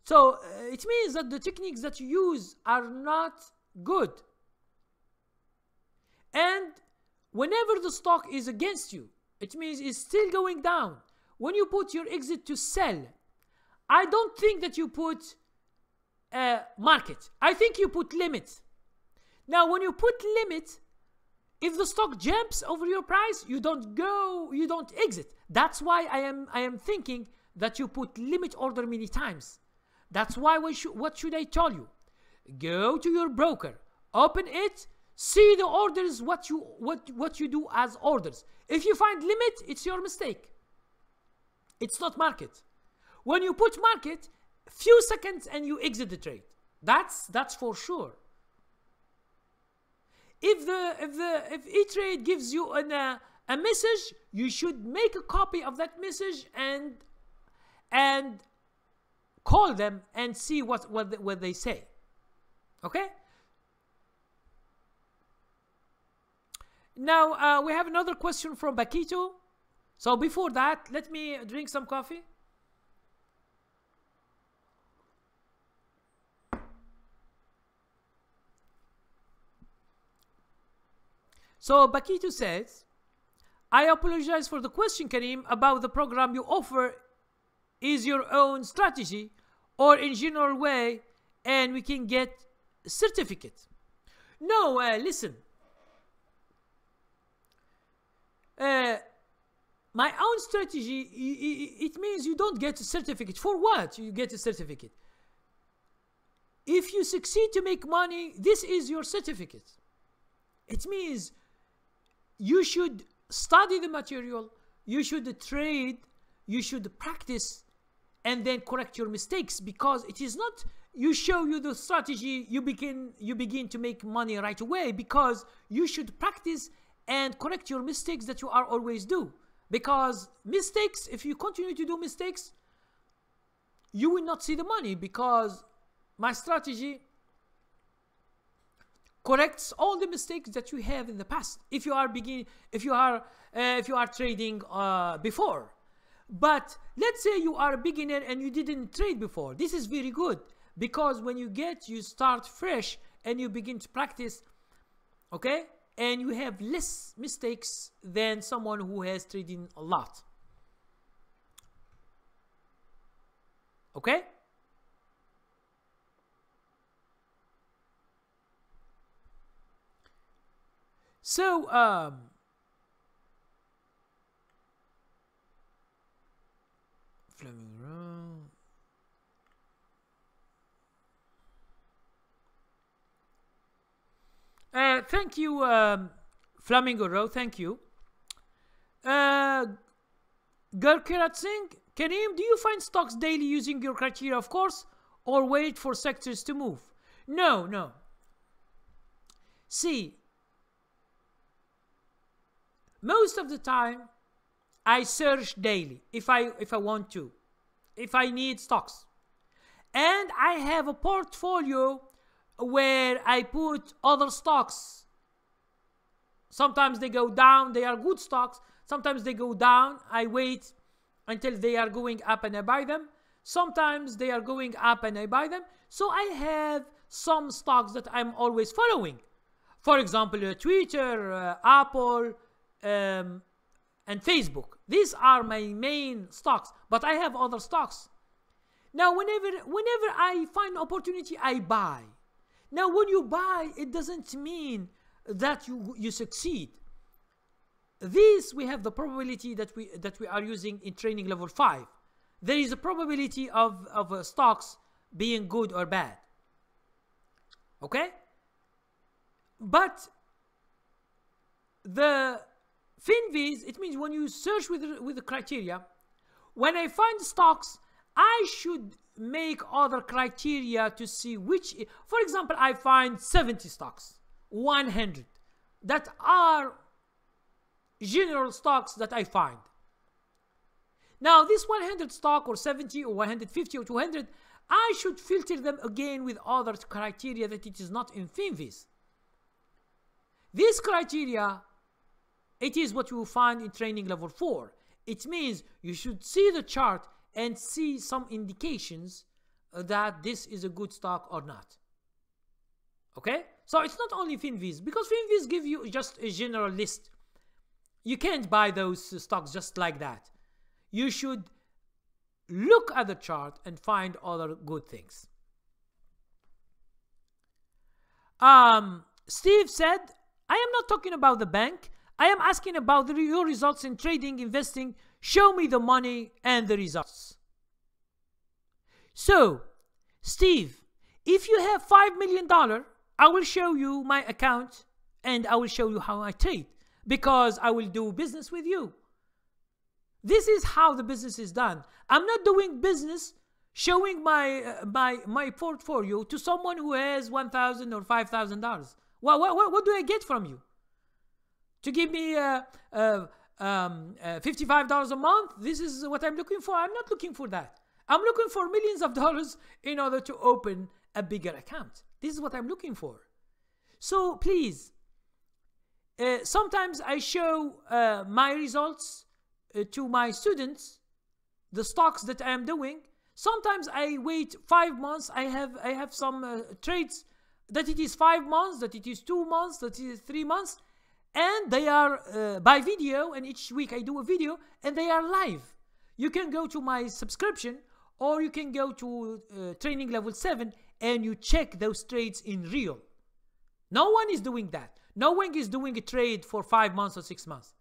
So it means that the techniques that you use are not good. And whenever the stock is against you, it means it's still going down. When you put your exit to sell, I don't think that you put market. I think you put limit. Now, when you put limit, if the stock jumps over your price, you don't exit. That's why I am thinking that you put limit order many times. That's why what should I tell you? Go to your broker, open it, See the orders, what you do as orders. If you find limit, it's your mistake. It's not market. When you put market, few seconds and you exit the trade. That's for sure. If E-Trade gives you a message, you should make a copy of that message and call them and see what they say. Okay? Now we have another question from Bakito. So before that, let me drink some coffee. So Bakito says, I apologize for the question, Karim, about the program you offer is your own strategy or in general way and we can get a certificate. No, listen. My own strategy, it means you don't get a certificate. For what you get a certificate? If you succeed to make money, this is your certificate. It means you should study the material, you should trade, you should practice, and then correct your mistakes, because it is not you show you the strategy, you begin to make money right away, because you should practice and correct your mistakes that you are always do. Because mistakes, if you continue to do mistakes, you will not see the money, because my strategy corrects all the mistakes that you have in the past if you are trading before. But let's say you are a beginner and you didn't trade before. This is very good, because when you start fresh and you begin to practice, okay, and you have less mistakes than someone who has traded a lot. Okay? So, thank you, Flamingo Row, thank you. Gurkirat Singh, Kareem, do you find stocks daily using your criteria, of course, or wait for sectors to move? No. See, most of the time, I search daily if I want to, if I need stocks. And I have a portfolio where I put other stocks. Sometimes they go down, they are good stocks. Sometimes they go down, I wait until they are going up and I buy them. Sometimes they are going up and I buy them. So I have some stocks that I'm always following. For example, Twitter, Apple, and Facebook. These are my main stocks, but I have other stocks. Now, whenever I find opportunity, I buy. Now, when you buy, it doesn't mean that you succeed. This we have the probability that we are using in training level 5. There is a probability of stocks being good or bad. Okay? But the FinViz, it means when you search with the criteria, when I find stocks, I should make other criteria to see which, for example, I find 70 stocks, 100, that are general stocks that I find. Now, this 100 stock or 70 or 150 or 200, I should filter them again with other criteria that it is not in FinViz. This criteria, it is what you will find in training level 4. It means you should see the chart and see some indications that this is a good stock or not. Okay? So it's not only FinViz, because FinViz gives you just a general list. You can't buy those stocks just like that. You should look at the chart and find other good things. Steve said, I am not talking about the bank. I am asking about your results in trading, investing. Show me the money and the results. So, Steve, if you have $5 million, I will show you my account and I will show you how I trade, because I will do business with you. This is how the business is done. I'm not doing business showing my portfolio to someone who has $1,000 or $5,000. What do I get from you? To give me $55 a month? This is what I'm looking for. I'm not looking for that. I'm looking for millions of dollars in order to open a bigger account. This is what I'm looking for. So please, sometimes I show my results to my students, the stocks that I am doing. Sometimes I wait 5 months. I have some trades that it is 5 months, that it is 2 months, that it is 3 months, and they are by video, and each week I do a video, and they are live. You can go to my subscription, or you can go to training level 7 and you check those trades in real. No one is doing that. No one is doing a trade for 5 months or 6 months,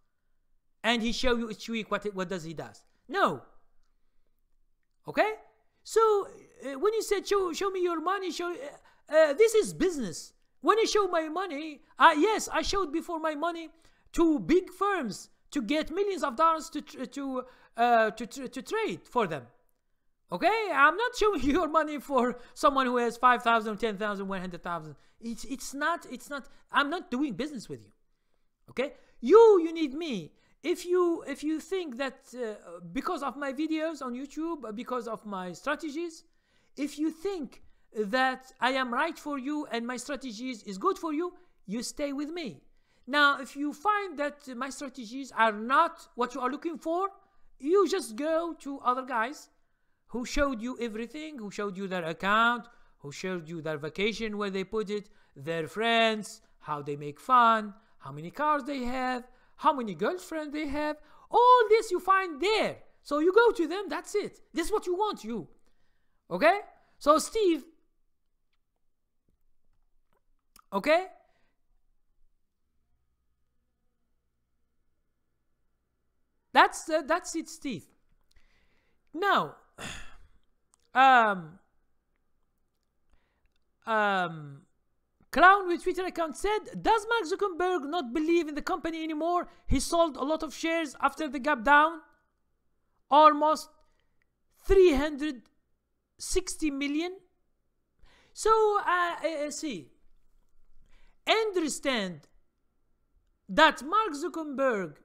and he show you each week what does he does. No. Okay? So when you said show me your money, this is business. When I show my money, yes, I showed before my money to big firms to get millions of dollars to trade for them. Okay, I'm not showing your money for someone who has 5,000, 10,000, 100,000. It's not. I'm not doing business with you. Okay, you need me. If you think that because of my videos on YouTube, because of my strategies, if you think that I am right for you and my strategies is good for you, you stay with me. Now, if you find that my strategies are not what you are looking for, you just go to other guys who showed you everything, who showed you their account, who showed you their vacation, where they put it, their friends, how they make fun, how many cars they have, how many girlfriends they have. All this you find there. So you go to them, that's it. This is what you want, you. Okay? So Steve, okay? That's it, Steve. Now, Clown with Twitter account said, does Mark Zuckerberg not believe in the company anymore? He sold a lot of shares after the gap down. Almost 360 million. So, see. Understand that Mark Zuckerberg,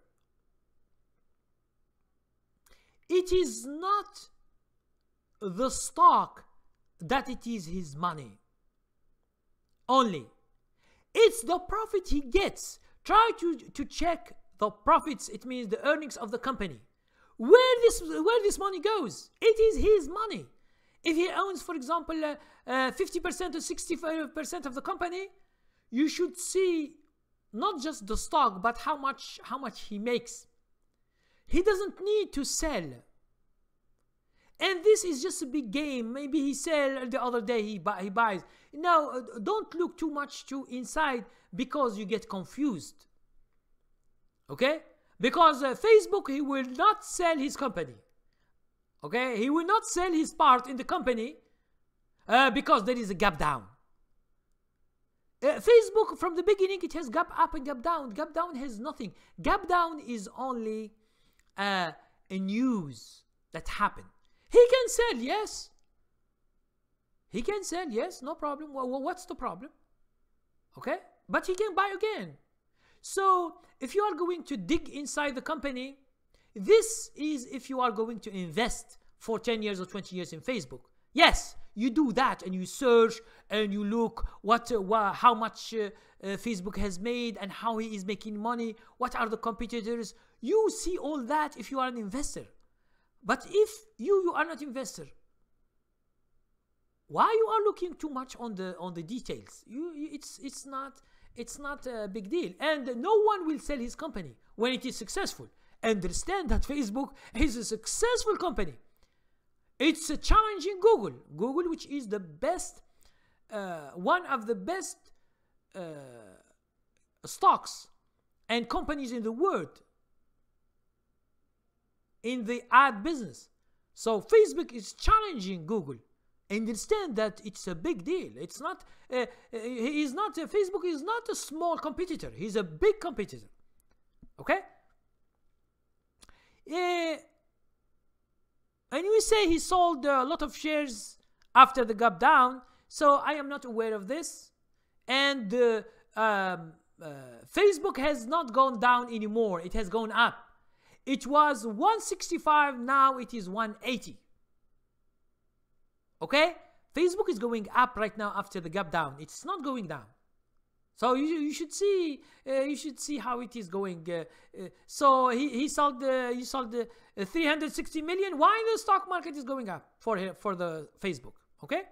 it is not the stock that it is his money only. It's the profit he gets. Try to check the profits. It means the earnings of the company. Where this money goes, it is his money. If he owns, for example, 50% or 65% of the company, you should see not just the stock, but how much he makes. He doesn't need to sell. And this is just a big game. Maybe he sell the other day, he buys. No, don't look too much inside, because you get confused. Okay? Because Facebook, he will not sell his company. Okay? He will not sell his part in the company because there is a gap down. Facebook, from the beginning, it has gap up and gap down. Gap down has nothing. Gap down is only a news that happened. He can sell, yes. He can sell, yes, no problem. Well, what's the problem? Okay? But he can buy again. So, if you are going to dig inside the company, this is if you are going to invest for 10 years or 20 years in Facebook. Yes, you do that, and you search and you look how much Facebook has made and how he is making money. What are the competitors? You see all that if you are an investor. But if you are not investor, why you are looking too much on the details? It's not a big deal, and no one will sell his company when it is successful. Understand that Facebook is a successful company. It's challenging Google, which is the best, one of the best stocks and companies in the world in the ad business. So Facebook is challenging Google understand that it's a big deal. It's not, he's not, Facebook is not a small competitor. He's a big competitor. Okay? And we say he sold a lot of shares after the gap down. So I am not aware of this. And Facebook has not gone down anymore. It has gone up. It was 165. Now it is 180. Okay? Facebook is going up right now after the gap down. It's not going down. So you should see how it is going. So he sold the 360 million. Why the stock market is going up for the Facebook? Okay.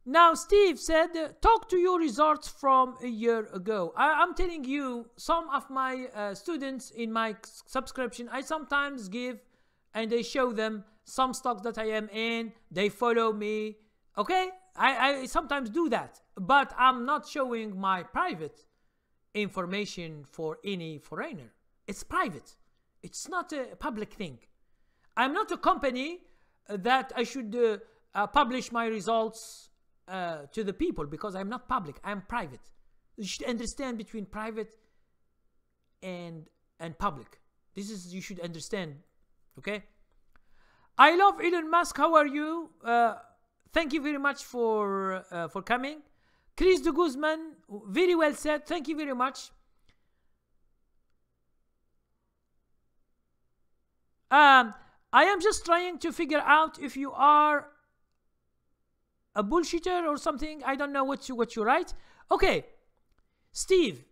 Now Steve said, talk to your results from a year ago. I'm telling you, some of my students in my subscription, I sometimes give and they show them some stocks that I am in. They follow me. Okay. I sometimes do that, but I'm not showing my private information for any foreigner. It's private. It's not a public thing. I'm not a company that I should publish my results to the people, because I'm not public. I'm private. You should understand between private and public. This is, you should understand. Okay. I love Elon Musk. How are you? Thank you very much for coming. Chris de Guzman, very well said. Thank you very much. I am just trying to figure out if you are a bullshitter or something. I don't know what you write. Okay, Steve,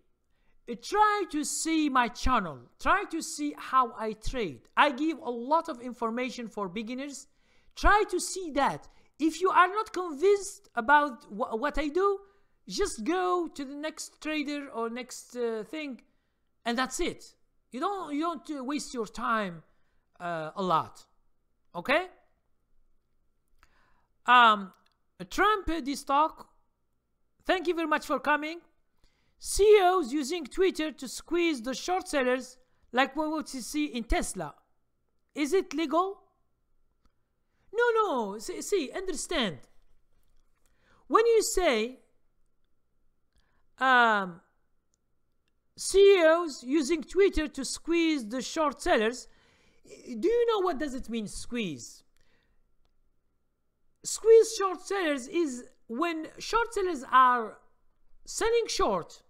try to see my channel. Try to see how I trade. I give a lot of information for beginners. Try to see that. If you are not convinced about what I do, just go to the next trader or next thing, and that's it. You don't waste your time a lot. Okay? Trump, this talk. Thank you very much for coming. CEOs using Twitter to squeeze the short sellers, like what you see in Tesla. Is it legal? No. See, understand. When you say CEOs using Twitter to squeeze the short sellers, do you know what does it mean, squeeze? Squeeze short sellers is when short sellers are selling short.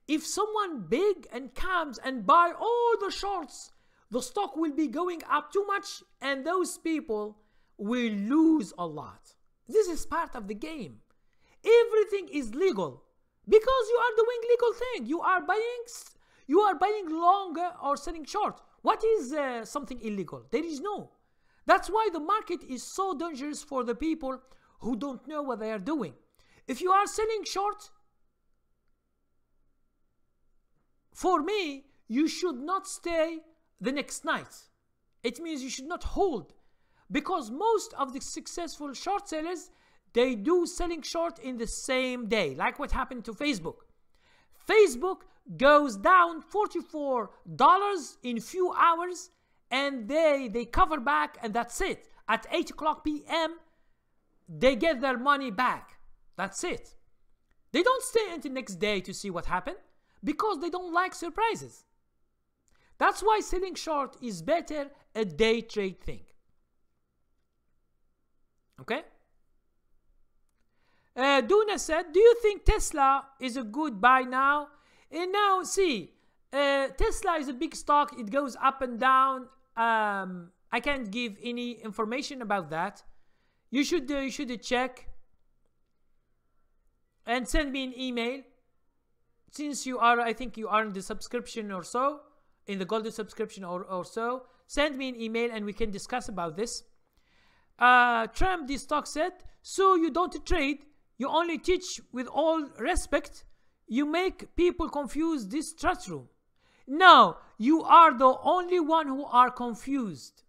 If someone big and comes and buy all the shorts, the stock will be going up too much and those people will lose a lot. This is part of the game. Everything is legal because you are doing legal thing. You are buying long or selling short. What is something illegal? There is no. That's why the market is so dangerous for the people who don't know what they are doing. If you are selling short, for me, you should not stay the next night. It means you should not hold, because most of the successful short sellers, they do selling short in the same day, like what happened to Facebook. Facebook goes down $44 in few hours and they cover back, and that's it. At 8 o'clock p.m. they get their money back. That's it. They don't stay until next day to see what happened because they don't like surprises. That's why selling short is better a day trade thing. Okay? Duna said, do you think Tesla is a good buy now? And now, see, Tesla is a big stock. It goes up and down. I can't give any information about that. You should check and send me an email. Since you are, I think you are in the subscription or so, in the golden subscription or so, send me an email and we can discuss about this. Trump, this talk said, so you don't trade, you only teach. With all respect, you make people confuse this chat room. No, you are the only one who are confused.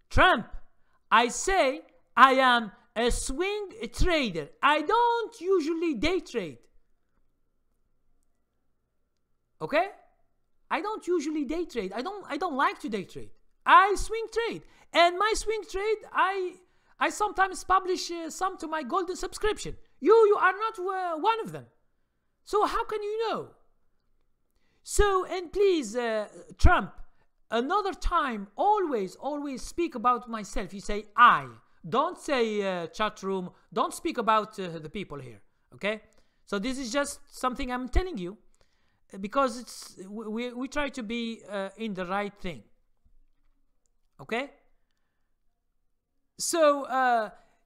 Trump, I say I am a swing trader. I don't usually day trade. Okay? I don't usually day trade. I don't like to day trade. I swing trade, and my swing trade, I sometimes publish some to my golden subscription. You are not one of them. So how can you know? So, and please, Trump, another time, always speak about myself. You say I. Don't say chat room. Don't speak about the people here. Okay? So this is just something I'm telling you, because it's we try to be in the right thing. Okay? So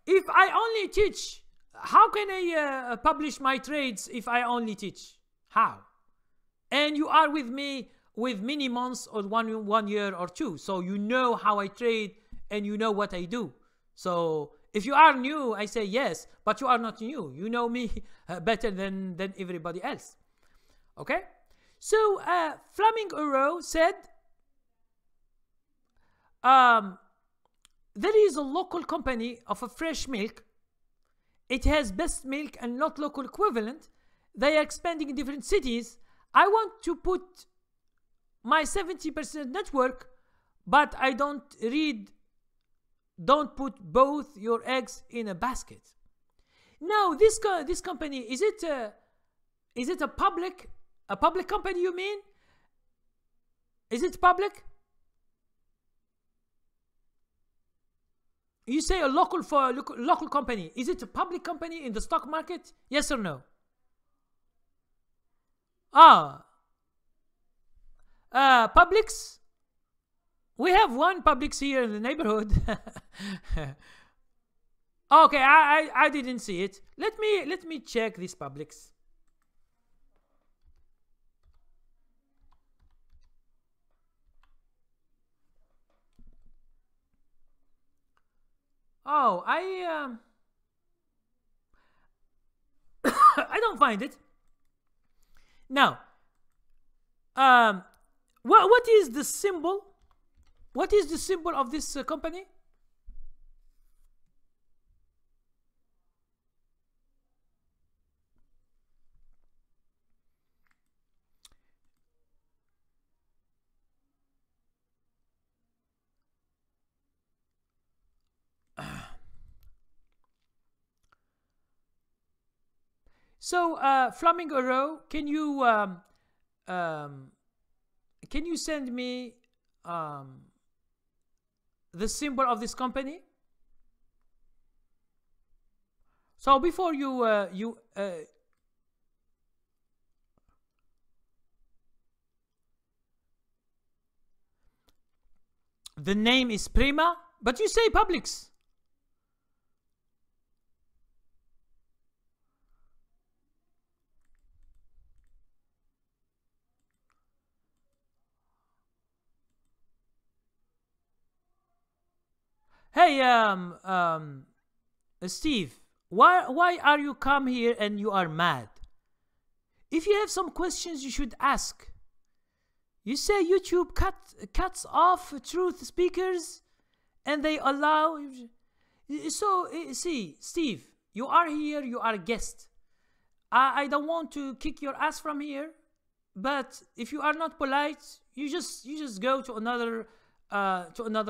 if I only teach, how can I publish my trades if I only teach? How? And you are with me with many months or one year or two, so you know how I trade and you know what I do. So if you are new, I say yes, but you are not new. You know me better than everybody else. Okay? So Flaming Arrow said, there is a local company of a fresh milk. It has best milk and not local equivalent. They are expanding in different cities. I want to put my 70% network, but I don't put both your eggs in a basket. No, this company, is it a public company, you mean? Is it public? You say a local company. Is it a public company in the stock market? Yes or no? Publix? We have one Publix here in the neighborhood. Okay, I didn't see it. Let me check this Publix. Oh, I don't find it. Now, what is the symbol? What is the symbol of this company? So, Flaming Arrow, can you send me the symbol of this company? So before the name is Prima, but you say Publix. Hey, Steve, why are you come here and you are mad? If you have some questions, you should ask. You say YouTube cuts off truth speakers, and they allow. So see, Steve, you are here. You are a guest. I don't want to kick your ass from here, but if you are not polite, you just go to another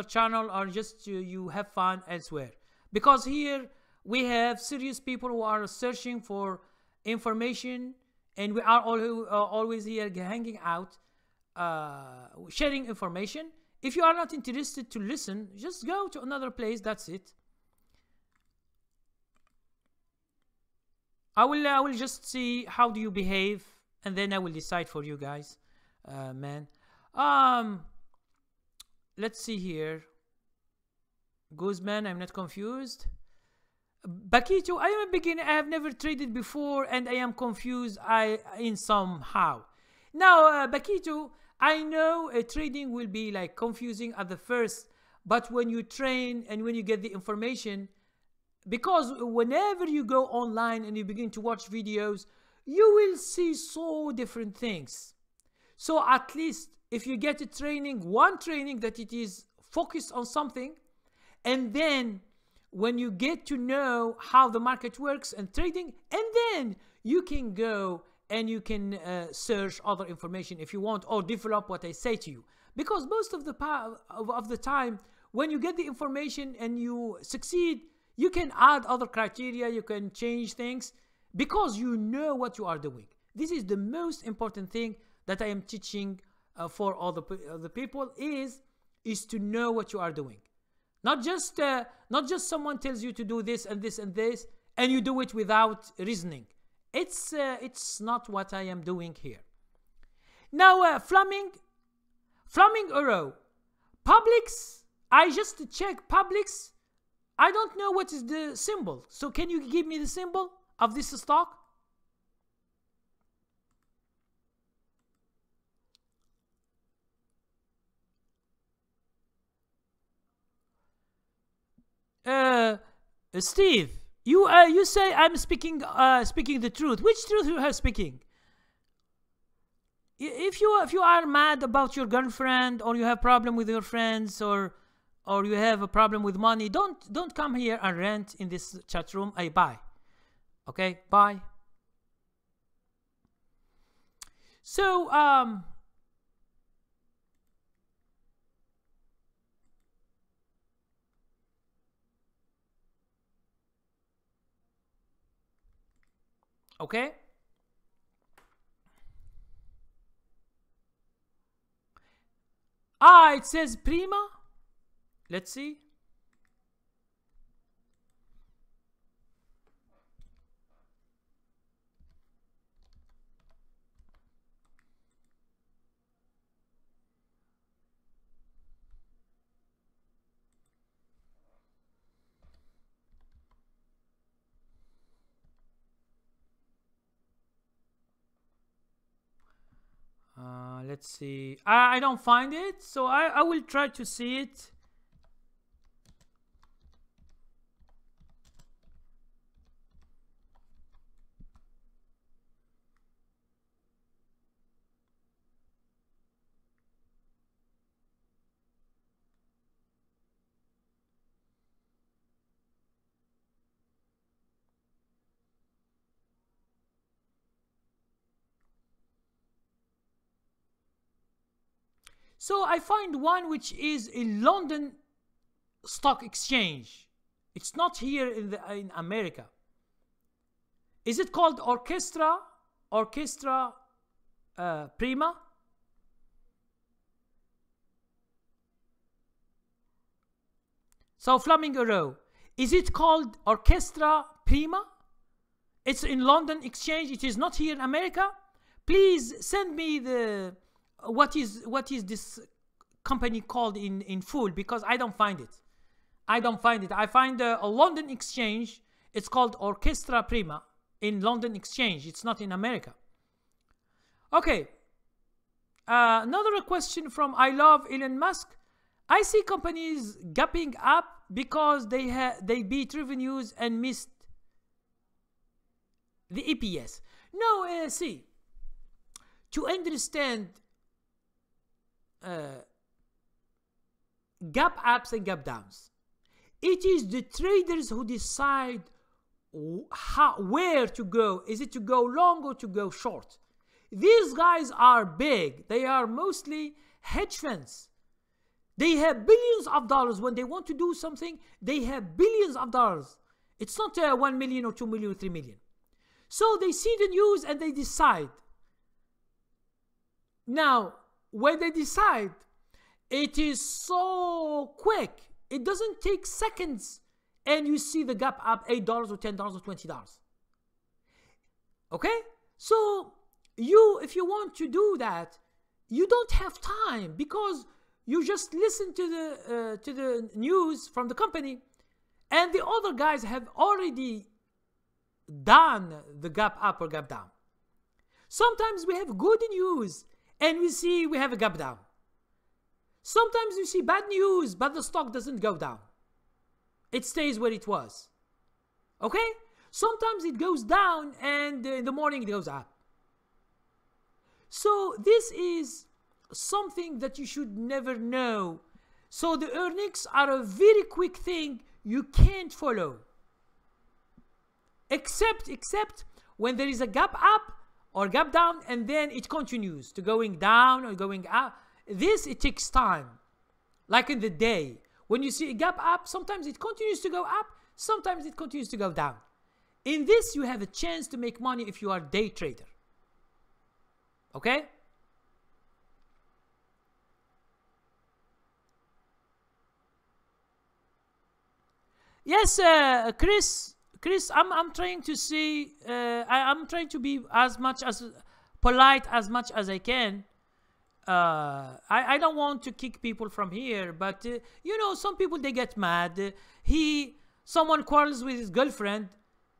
channel, or just you have fun elsewhere, because here we have serious people who are searching for information, and we are always here hanging out, sharing information. If you are not interested to listen, just go to another place. That's it. I will just see how do you behave, and then I will decide for you guys, man. Let's see here. Guzman, I'm not confused. Bakito, I am a beginner. I have never traded before, and I am confused in somehow. Now, Bakito, I know trading will be like confusing at the first, but when you train and when you get the information, because whenever you go online and you begin to watch videos, you will see so different things. So at least if you get one training that it is focused on something, and then when you get to know how the market works and trading, and then you can go and you can search other information if you want, or develop what I say to you. Because most of the time, when you get the information and you succeed, you can add other criteria, you can change things because you know what you are doing. This is the most important thing that I am teaching for all the people is to know what you are doing. Not just someone tells you to do this and this and this, and you do it without reasoning. It's not what I am doing here. Now, Flaming Euro. Publix, I just checked Publix. I don't know what is the symbol. So can you give me the symbol of this stock? Steve, you say I'm speaking the truth. Which truth you are speaking? If you are mad about your girlfriend, or you have problem with your friends, or you have a problem with money, don't come here and rant in this chat room. Bye. Okay, bye. So okay. It says Prima. Let's see. Let's see. I don't find it, so I will try to see it. So I find one which is in London Stock Exchange. It's not here in America. Is it called Orchestra Prima? So Flamingo Row, is it called Orchestra Prima? It's in London Exchange. It is not here in America. Please send me the what is this company called in full, because I don't find it. I find a London Exchange. It's called Orchestra Prima in London Exchange. It's not in America. Okay. Another question from I Love Elon Musk. I see companies gapping up because they beat revenues and missed the EPS. No, see, to understand gap ups and gap downs, it is the traders who decide where to go. Is it to go long or to go short? These guys are big. They are mostly hedge funds. They have billions of dollars. When they want to do something, they have billions of dollars. It's not 1 million or 2 million or 3 million. So they see the news and they decide. Now, when they decide, it is so quick. It doesn't take seconds. And you see the gap up $8 or $10 or $20. Okay? So if you want to do that, you don't have time, because you just listen to the news from the company, and the other guys have already done the gap up or gap down. Sometimes we have good news and we have a gap down. Sometimes you see bad news, but the stock doesn't go down. It stays where it was. Okay? Sometimes it goes down and in the morning it goes up. So this is something that you should never know. So the earnings are a very quick thing you can't follow. Except when there is a gap up or gap down, and then it continues to going down or going up. This, it takes time. Like in the day, when you see a gap up, sometimes it continues to go up, sometimes it continues to go down. In this, you have a chance to make money if you are a day trader. Okay? Yes, Chris, I'm trying to see, I'm trying to be as much as polite as much as I can. I don't want to kick people from here, but you know, some people, they get mad. Someone quarrels with his girlfriend,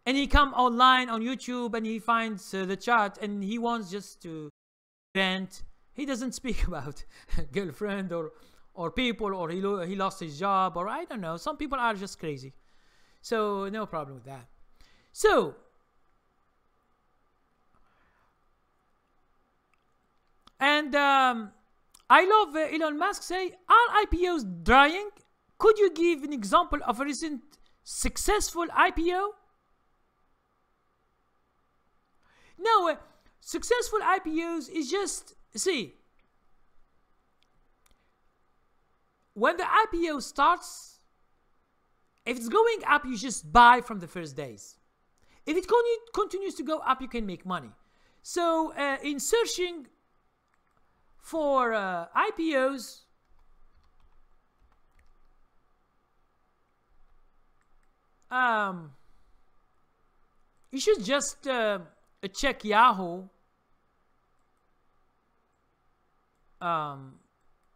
and he come online on YouTube and he finds the chat and he wants just to rant. He doesn't speak about girlfriend or people, or he lost his job, or I don't know. Some people are just crazy, so no problem with that. So and I love Elon Musk say, are IPOs dying? Could you give an example of a recent successful IPO? No, successful IPOs is just, see, when the IPO starts, if it's going up, you just buy from the first days. If it continues to go up, you can make money. So in searching for IPOs, you should just check Yahoo.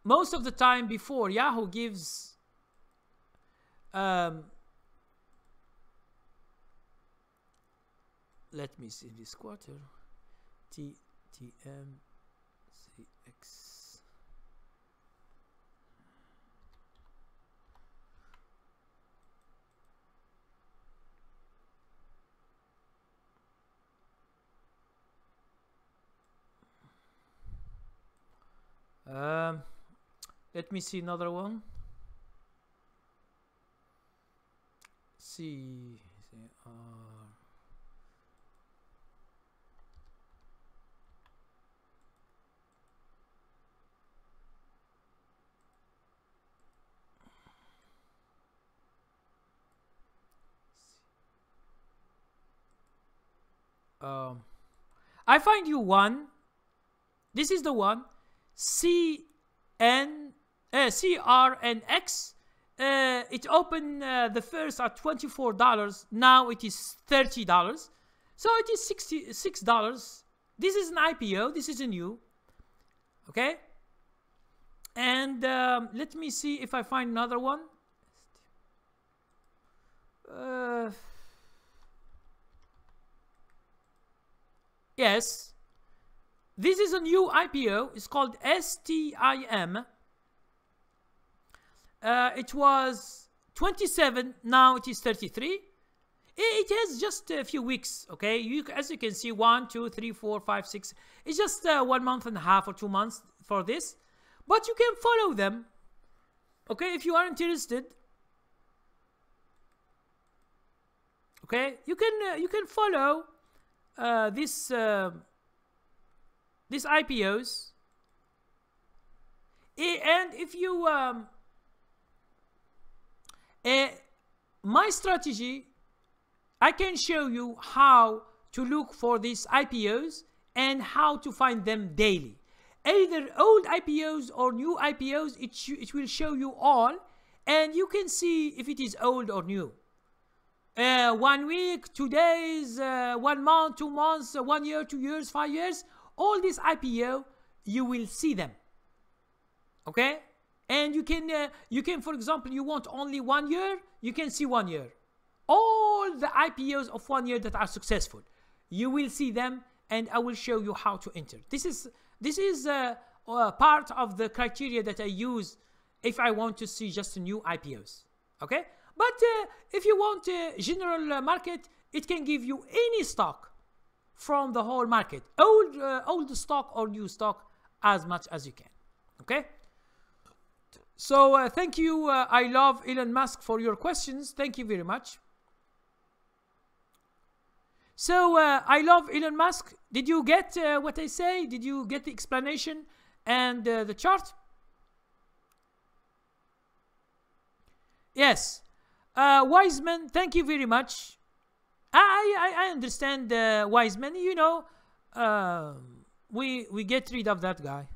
Most of the time before, Yahoo gives let me see this quarter. TMCX. Let me see another one. I find you one. This is the one. CRNX. It opened the first at $24. Now it is $30. So it is $66. This is an IPO. This is a new. Okay. And let me see if I find another one. Yes. This is a new IPO. It's called STIM. It was 27. Now it is 33. It has just a few weeks. Okay. As you can see, 1, 2, 3, 4, 5, 6. It's just 1 month and a half or 2 months for this. But you can follow them. Okay. If you are interested. Okay. You can follow these IPOs, and if you my strategy, I can show you how to look for these IPOs and how to find them daily, either old IPOs or new IPOs. It will show you all, and you can see if it is old or new. 1 week, 2 days, 1 month, 2 months, 1 year, 2 years, 5 years. All these IPO, you will see them. Okay, and you can, for example, you want only 1 year, you can see 1 year. All the IPOs of 1 year that are successful, you will see them, and I will show you how to enter. This is part of the criteria that I use if I want to see just new IPOs. Okay, but if you want a general market, it can give you any stock from the whole market, old stock or new stock, as much as you can. Okay, so thank you. I love Elon Musk for your questions. Thank you very much. So I love Elon Musk. Did you get what I say? Did you get the explanation and the chart? Yes. Wiseman, thank you very much. I understand, Wiseman. You know, we get rid of that guy.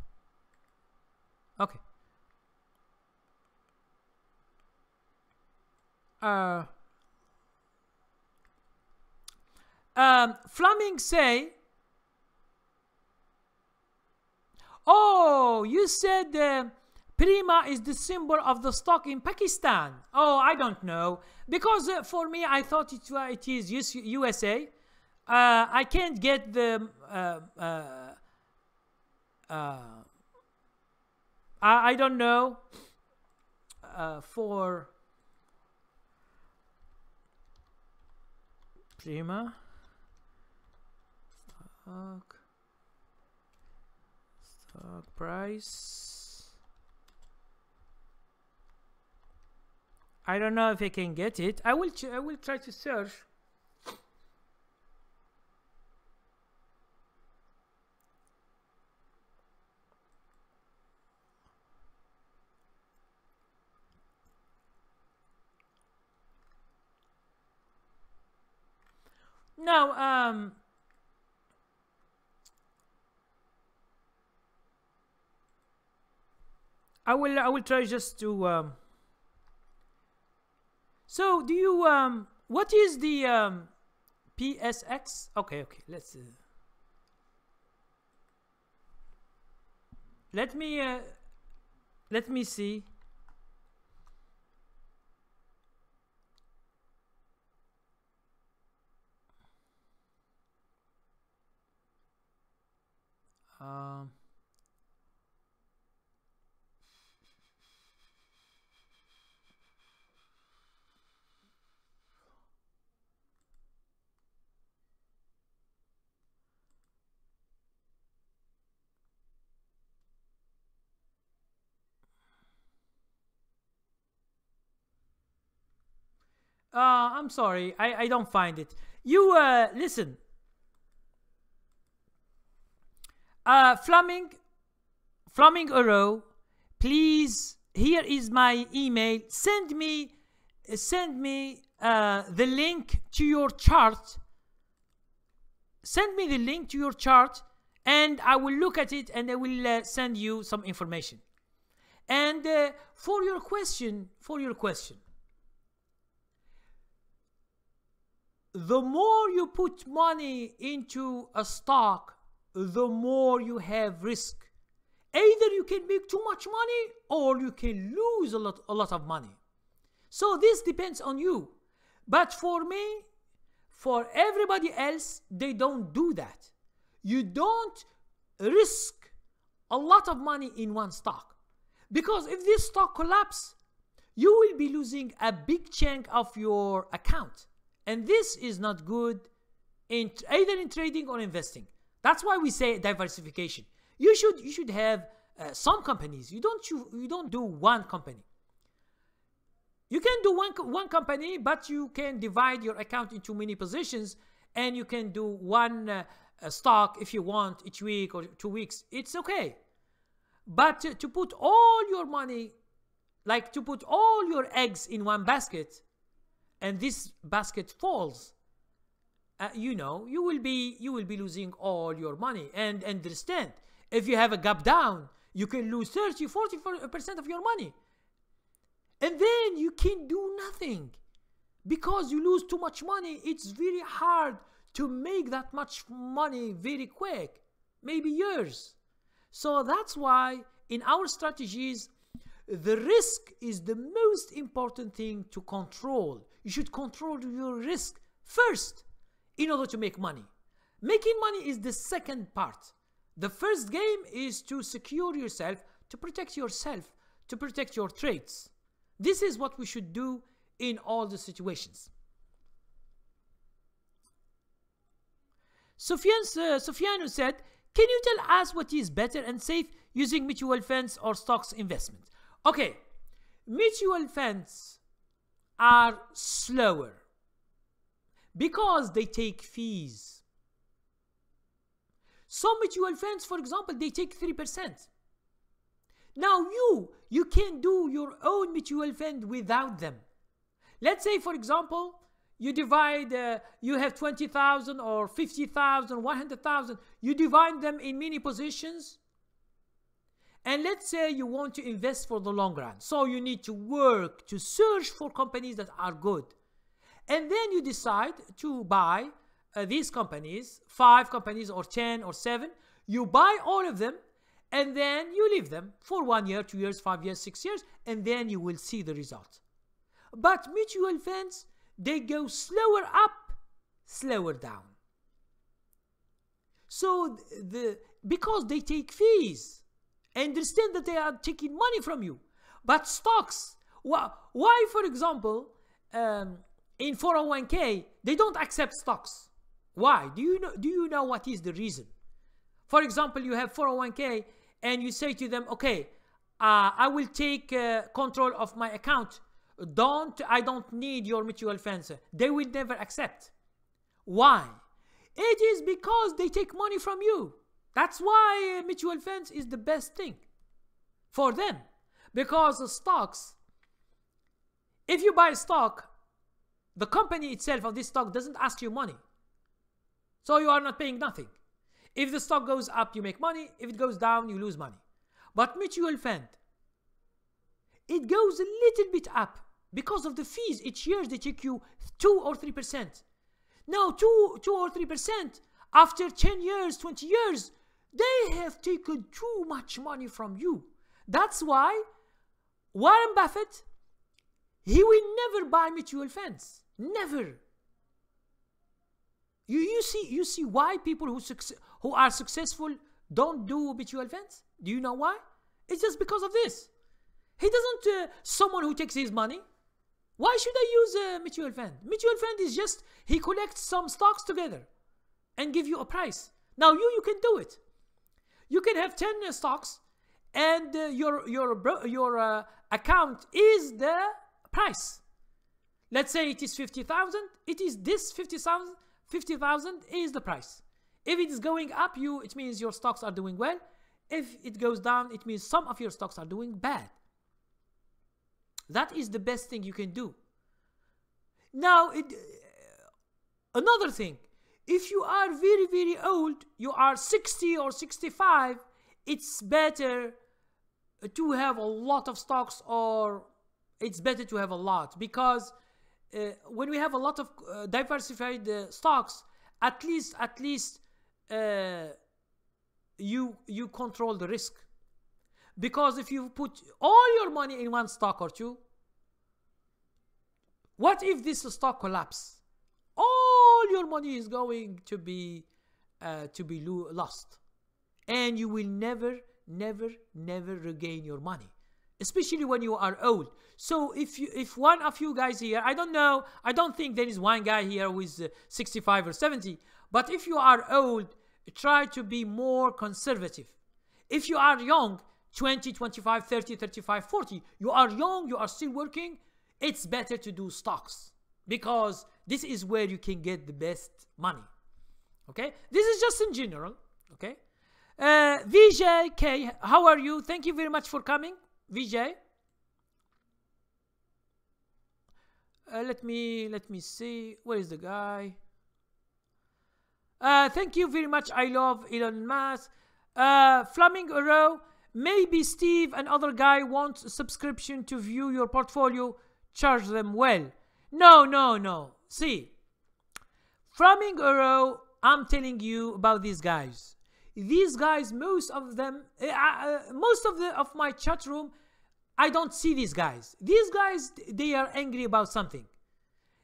Okay. Fleming say, oh, you said Prima is the symbol of the stock in Pakistan. Oh, I don't know. Because for me, I thought it is USA. I can't get the... I don't know. For Prima stock price. I don't know if I can get it. I will try to search. Now, I will try just to. So, do you what is the PSX? Okay, let's. Let me see. I'm sorry, I don't find it. You listen. Fleming Oro, please. Here is my email. Send me the link to your chart. Send me the link to your chart, and I will look at it, and I will send you some information. And for your question, the more you put money into a stock, the more you have risk. Either you can make too much money or you can lose a lot of money. So this depends on you. But for me, for everybody else, they don't do that. You don't risk a lot of money in one stock. Because if this stock collapses, you will be losing a big chunk of your account. And this is not good either in trading or investing. That's why we say diversification. You should have some companies. You don't do one company. You can do one company, but you can divide your account into many positions, and you can do one stock if you want each week or 2 weeks. It's okay. But to put all your money, like to put all your eggs in one basket, and this basket falls, you will be losing all your money. And understand, if you have a gap down, you can lose 30-40% of your money, and then you can do nothing because you lose too much money. It's very hard to make that much money very quick, maybe years. So that's why in our strategies, the risk is the most important thing to control. You should control your risk first in order to make money. Making money is the second part. The first game is to secure yourself, to protect your trades. This is what we should do in all the situations. Sofiano said, can you tell us what is better and safe using mutual funds or stocks investment? Okay, mutual funds are slower because they take fees. Some mutual funds, for example, they take 3%. Now you can do your own mutual fund without them. Let's say, for example, you divide, you have 20,000 or 50,000, 100,000. You divide them in many positions. And let's say you want to invest for the long run. So you need to work to search for companies that are good. And then you decide to buy these companies, 5 companies or 10 or 7. You buy all of them and then you leave them for 1 year, 2 years, 5 years, 6 years, and then you will see the result. But mutual funds, they go slower up, slower down. So because they take fees, understand that they are taking money from you. But stocks, why, for example, in 401k, they don't accept stocks? Why? Do you know what is the reason? For example, you have 401k and you say to them, okay, I will take control of my account. I don't need your mutual funds. They will never accept. Why? It is because they take money from you. That's why mutual funds is the best thing for them. Because the stocks, if you buy a stock, the company itself of this stock doesn't ask you money. So you are not paying nothing. If the stock goes up, you make money. If it goes down, you lose money. But mutual fund, it goes a little bit up because of the fees. Each year they take you 2 or 3%. Now 2 or 3%, after 10 years, 20 years, they have taken too much money from you. That's why Warren Buffett, he will never buy mutual funds. Never. You see why people who are successful don't do mutual funds? Do you know why? It's just because of this. He doesn't, someone who takes his money, why should I use a mutual fund? Mutual fund is just, he collects some stocks together and give you a price. Now you can do it. You can have 10 stocks and your account is the price. Let's say it is 50,000. It is this 50,000 is the price. If it is going up, it means your stocks are doing well. If it goes down, it means some of your stocks are doing bad. That is the best thing you can do. Now, another thing, if you are very, very old, you are 60 or 65, it's better to have a lot of stocks, or it's better to have a lot, because when we have a lot of diversified stocks, at least you control the risk. Because if you put all your money in one stock or two, what if this stock collapses? All your money is going to be lost, and you will never regain your money, especially when you are old. So if one of you guys here, I don't know, I don't think there is one guy here who is 65 or 70, but if you are old, try to be more conservative. If you are young, 20, 25, 30, 35, 40, you are young, you are still working, it's better to do stocks, because this is where you can get the best money. Okay, this is just in general. Okay, VJK, how are you? Thank you very much for coming, VJ. Let me see, where is the guy? Thank you very much. I love Elon Musk. Flaming Arrow, maybe Steve and other guy want a subscription to view your portfolio. Charge them well. No. See, Flaming Arrow, I'm telling you about these guys. These guys, most of them, of my chat room, I don't see these guys. These guys, they are angry about something.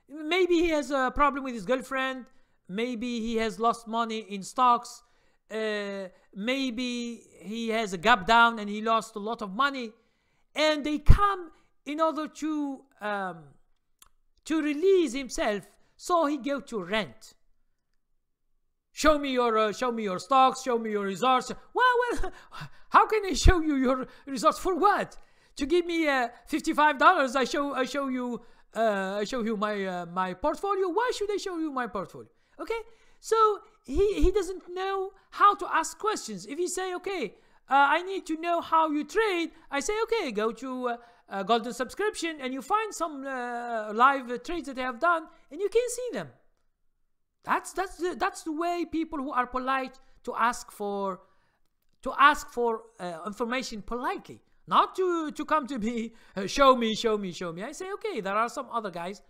Maybe he has a problem with his girlfriend. Maybe he has lost money in stocks. Maybe he has a gap down and he lost a lot of money. And they come in order to release himself. So he go to rent. Show me your stocks. Show me your results. Well, how can I show you your results for what? To give me $55, I show you my portfolio. Why should I show you my portfolio? Okay, so he doesn't know how to ask questions. If you say, okay, I need to know how you trade. I say, okay, go to golden subscription and you find some live trades that I have done and you can see them. That's the way people who are polite to ask for information politely, not to come to me, show me. I say, okay, there are some other guys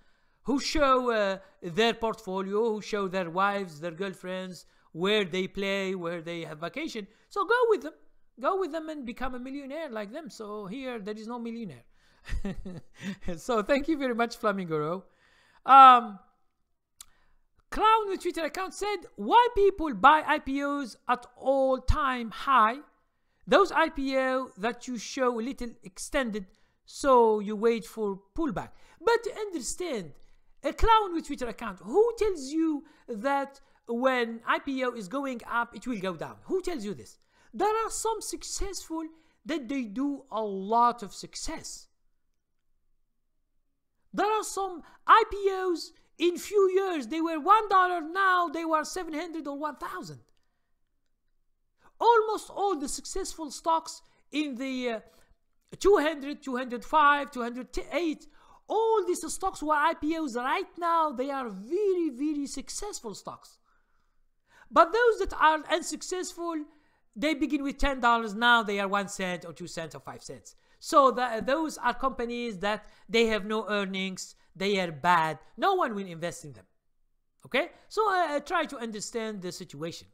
who show their portfolio, who show their wives, their girlfriends, where they play, where they have vacation. So go with them and become a millionaire like them. So here there is no millionaire. So thank you very much, Flamingo. Clown with Twitter account said, why people buy IPOs at all-time high? Those IPO that you show a little extended, so you wait for pullback. But understand, a clown with Twitter account, who tells you that when IPO is going up, it will go down? Who tells you this? There are some successful that they do a lot of success. There are some IPOs in few years, they were $1, now they were 700 or 1,000. Almost all the successful stocks in the 200, 205, 208, all these stocks were IPOs right now. They are very, very successful stocks. But those that are unsuccessful, they begin with $10. Now they are 1 cent or 2 cents or 5 cents. So those are companies that they have no earnings. They are bad. No one will invest in them. Okay? So try to understand the situation.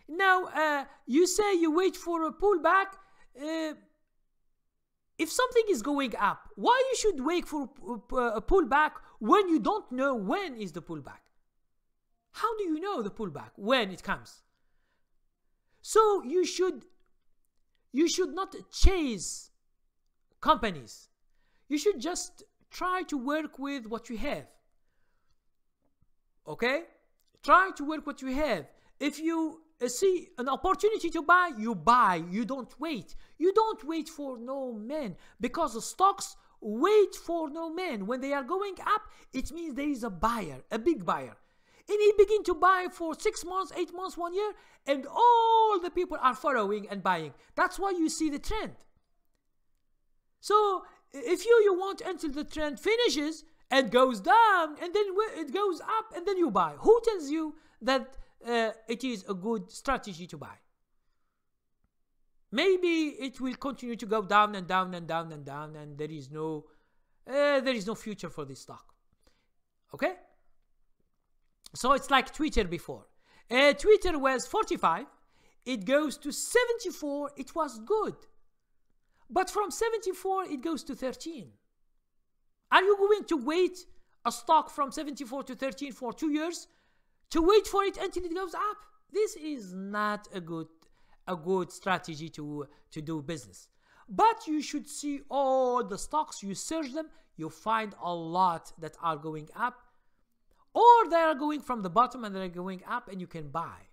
Now, you say you wait for a pullback. If something is going up, why you should wait for a pullback when you don't know when is the pullback? How do you know the pullback when it comes? So you should not chase companies. You should just try to work with what you have. Okay? Try to work what you have. If you see an opportunity to buy, you buy. You don't wait. You don't wait for no man, because the stocks wait for no man. When they are going up, it means there is a buyer, a big buyer. And he begin to buy for 6 months, 8 months, 1 year, and all the people are following and buying. That's why you see the trend. So if you want until the trend finishes and goes down, and then it goes up, and then you buy. Who tells you that it is a good strategy to buy? Maybe it will continue to go down and down and down and down, and there is no future for this stock. Okay? So it's like Twitter before. Twitter was 45, it goes to 74, it was good. But from 74, it goes to 13. Are you going to wait a stock from 74 to 13 for 2 years to wait for it until it goes up? This is not a good strategy to do business. But you should see all the stocks, you search them, you find a lot that are going up, or they are going from the bottom and they're going up, and you can buy.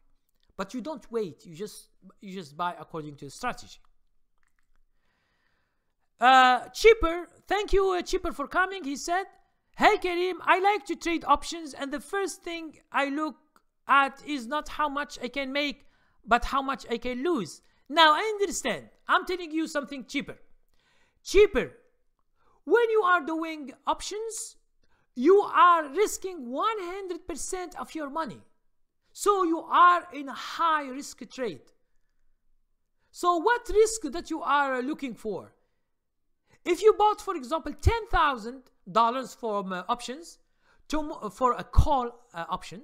But you don't wait, you just buy according to the strategy. Cheaper, thank you Cheaper for coming. He said, hey Karim, I like to trade options, and the first thing I look at is not how much I can make, but how much I can lose. Now I understand. I'm telling you something cheaper. When you are doing options, you are risking 100% of your money. So you are in a high risk trade. So what risk that you are looking for? If you bought, for example, $10,000 from options for a call option,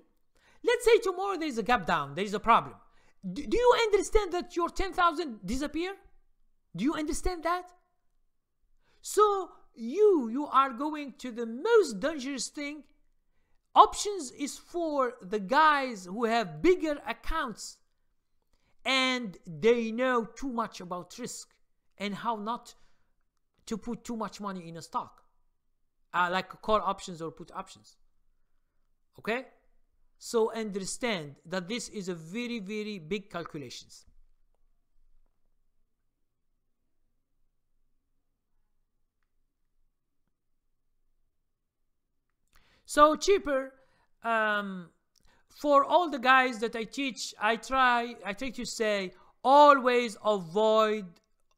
let's say tomorrow there is a gap down, there is a problem. Do you understand that your 10,000 disappear? Do you understand that? So you are going to the most dangerous thing. Options is for the guys who have bigger accounts and they know too much about risk and how not to put too much money in a stock, like call options or put options. Okay? So understand that this is a very, very big calculations. So Cheaper, for all the guys that I teach, I try to say always avoid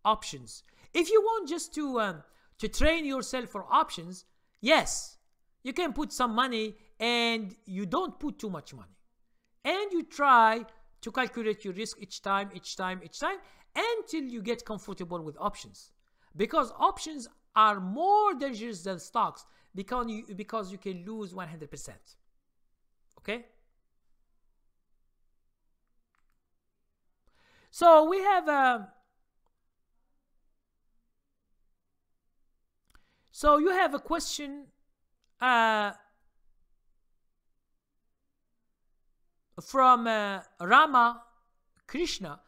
options. If you want just to train yourself for options, yes, you can put some money and you don't put too much money. And you try to calculate your risk each time, until you get comfortable with options. Because options are more dangerous than stocks because you can lose 100%. Okay? So we have so you have a question from Rama Krishna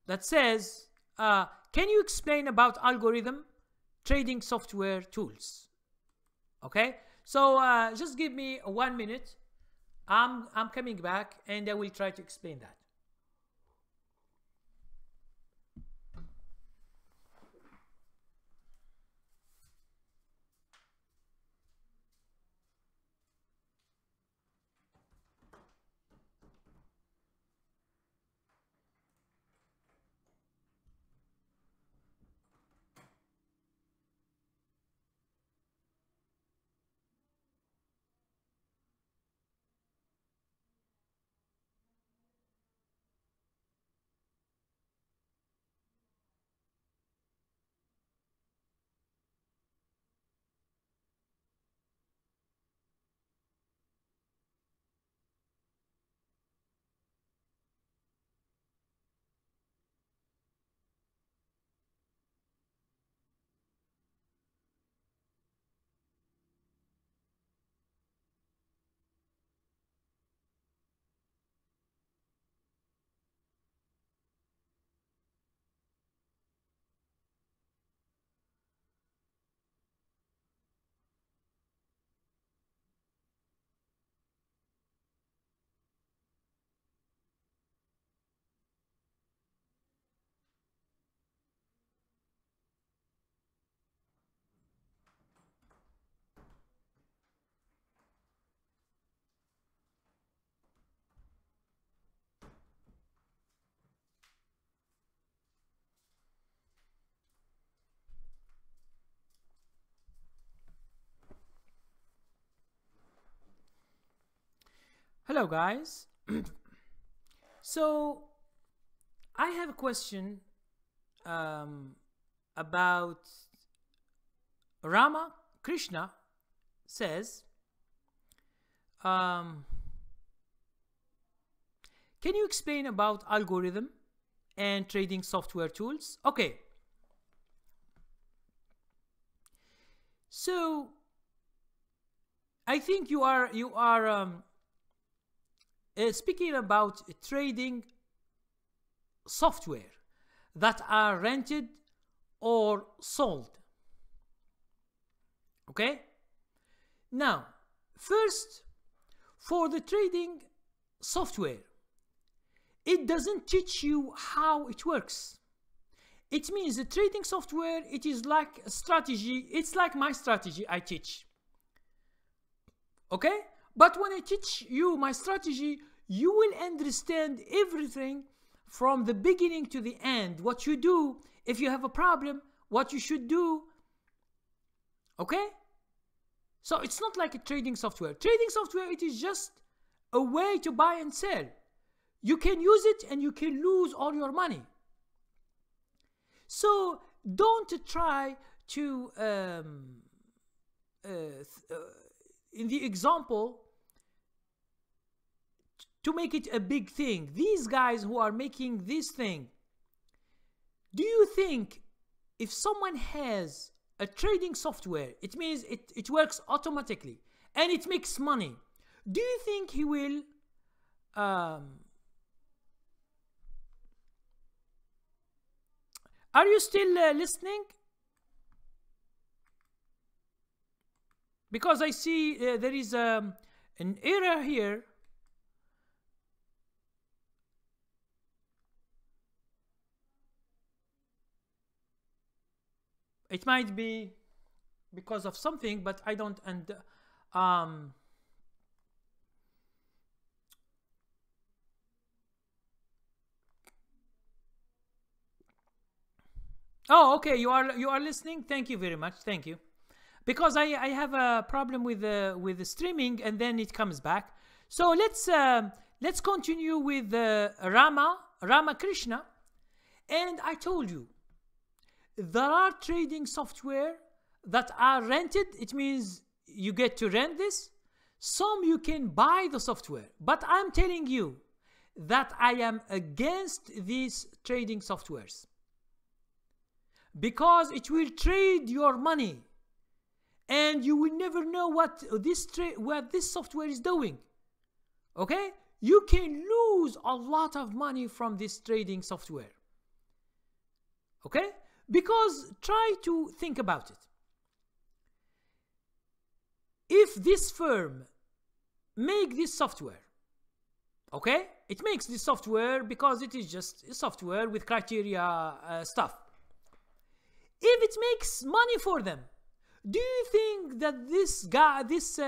that says, can you explain about algorithm trading software tools? Okay, so just give me 1 minute. I'm coming back and I will try to explain that. Hello guys. So I have a question about Rama Krishna says, can you explain about algorithm and trading software tools? Okay, so I think you are speaking about trading software that are rented or sold. Okay? Now, first, for the trading software, it doesn't teach you how it works. It means the trading software, it is like a strategy. It's like my strategy I teach. Okay? But when I teach you my strategy, you will understand everything from the beginning to the end. What you do, if you have a problem, what you should do. Okay? So it's not like a trading software. Trading software, it is just a way to buy and sell. You can use it and you can lose all your money. So don't try to, in the example, to make it a big thing. These guys who are making this thing, do you think if someone has a trading software, it means it works automatically and it makes money, do you think he will are you still listening? Because I see there is an error here. It might be because of something, but I don't. And Oh, okay. You are listening. Thank you very much. Thank you. Because I have a problem with the streaming and then it comes back. So let's continue with Ramakrishna. And I told you there are trading software that are rented. It means you get to rent this. Some you can buy the software, but I'm telling you that I am against these trading softwares because it will trade your money and you will never know what this software is doing. Okay, you can lose a lot of money from this trading software. Okay, because try to think about it. If this firm make this software, okay, it makes this software because it is just a software with criteria stuff. If it makes money for them, do you think that this guy, this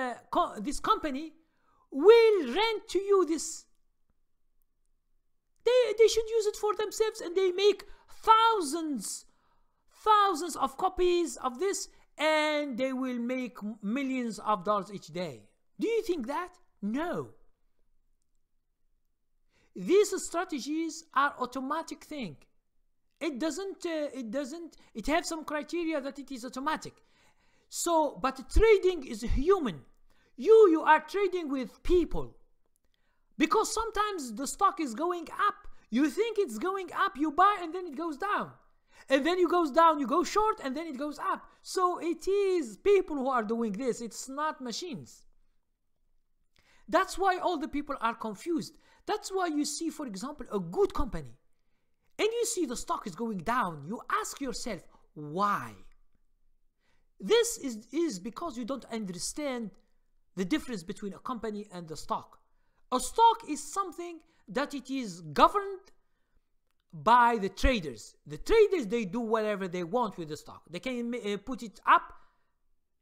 company will rent to you this? They should use it for themselves, and they make thousands of copies of this, and they will make millions of dollars each day. Do you think that? No. These strategies are automatic thing. It has some criteria that it is automatic. So, but trading is human. You are trading with people. Because sometimes the stock is going up. You think it's going up, you buy, and then it goes down. And then it goes down, you go short, and then it goes up. So it is people who are doing this. It's not machines. That's why all the people are confused. That's why you see, for example, a good company, and you see the stock is going down. You ask yourself, why? This is because you don't understand the difference between a company and the stock. A stock is something that it is governed by the traders. The traders, they do whatever they want with the stock. They can put it up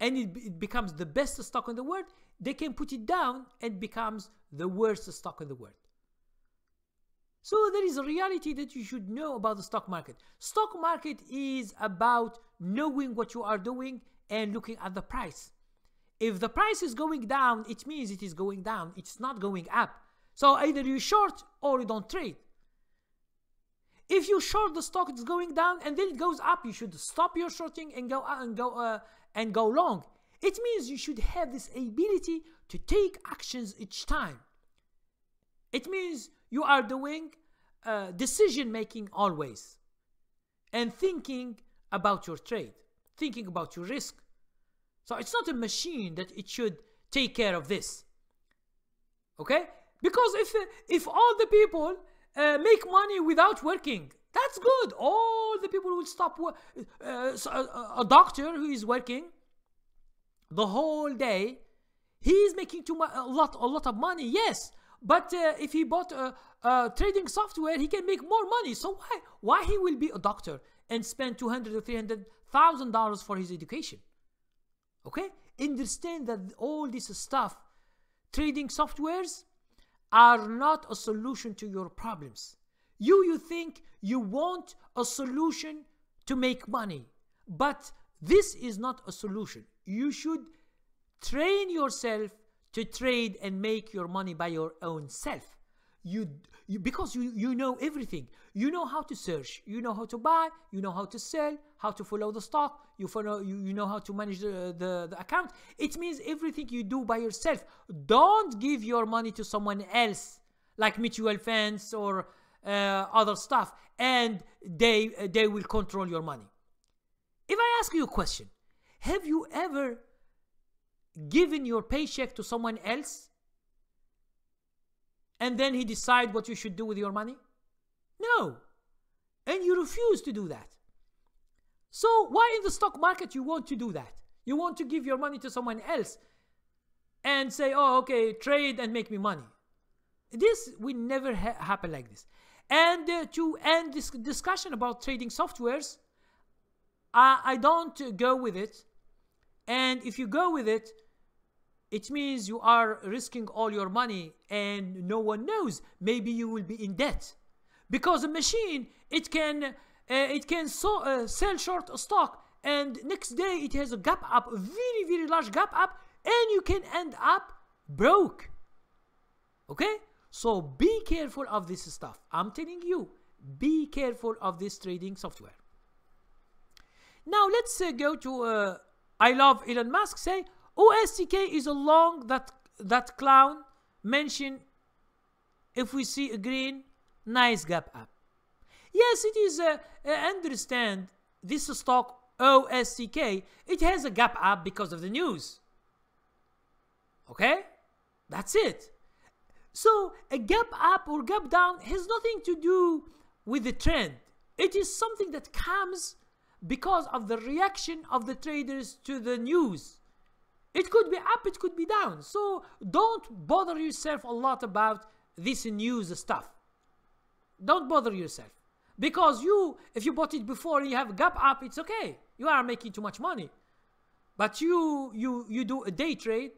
and it becomes the best stock in the world. They can put it down and becomes the worst stock in the world. So there is a reality that you should know about the stock market. Stock market is about knowing what you are doing and looking at the price. If the price is going down, it means it is going down. It's not going up. So either you short or you don't trade. If you short the stock, it's going down and then it goes up, you should stop your shorting and go long. It means you should have this ability to take actions each time. It means you are doing decision making always and thinking about your trade, thinking about your risk. So it's not a machine that it should take care of this. Okay? Because if all the people make money without working, that's good. All the people will stop. A doctor who is working the whole day, he is making a lot of money. Yes, but if he bought a trading software, he can make more money. So why he will be a doctor and spend $200,000 or $300,000 for his education? Okay, understand that all this stuff, trading softwares, are not a solution to your problems. You think you want a solution to make money, but this is not a solution. You should train yourself to trade and make your money by your own self. Because you know everything. You know how to search, you know how to buy, you know how to sell, how to follow the stock, you know how to manage the account. It means everything you do by yourself. Don't give your money to someone else, like mutual funds or other stuff, and they will control your money. If I ask you a question, have you ever given your paycheck to someone else and then he decide what you should do with your money? No. And you refuse to do that. So why in the stock market you want to do that? You want to give your money to someone else and say, oh, okay, trade and make me money. This will never happen like this. And to end this discussion about trading softwares, I don't go with it. And if you go with it, it means you are risking all your money and no one knows. Maybe you will be in debt. Because a machine, it can it can sell short a stock, and next day it has a gap up, a very, very large gap up, and you can end up broke. Okay? So be careful of this stuff. I'm telling you, be careful of this trading software. Now let's go to I love Elon Musk. Say OSTK is along that clown mention. If we see a green, nice gap up. Yes, it is. Understand this stock OSTK. It has a gap up because of the news. Okay, that's it. So a gap up or gap down has nothing to do with the trend. It is something that comes because of the reaction of the traders to the news. It could be up, it could be down. So don't bother yourself a lot about this news stuff. Don't bother yourself. Because if you bought it before and you have a gap up, it's okay. You are making too much money. But you do a day trade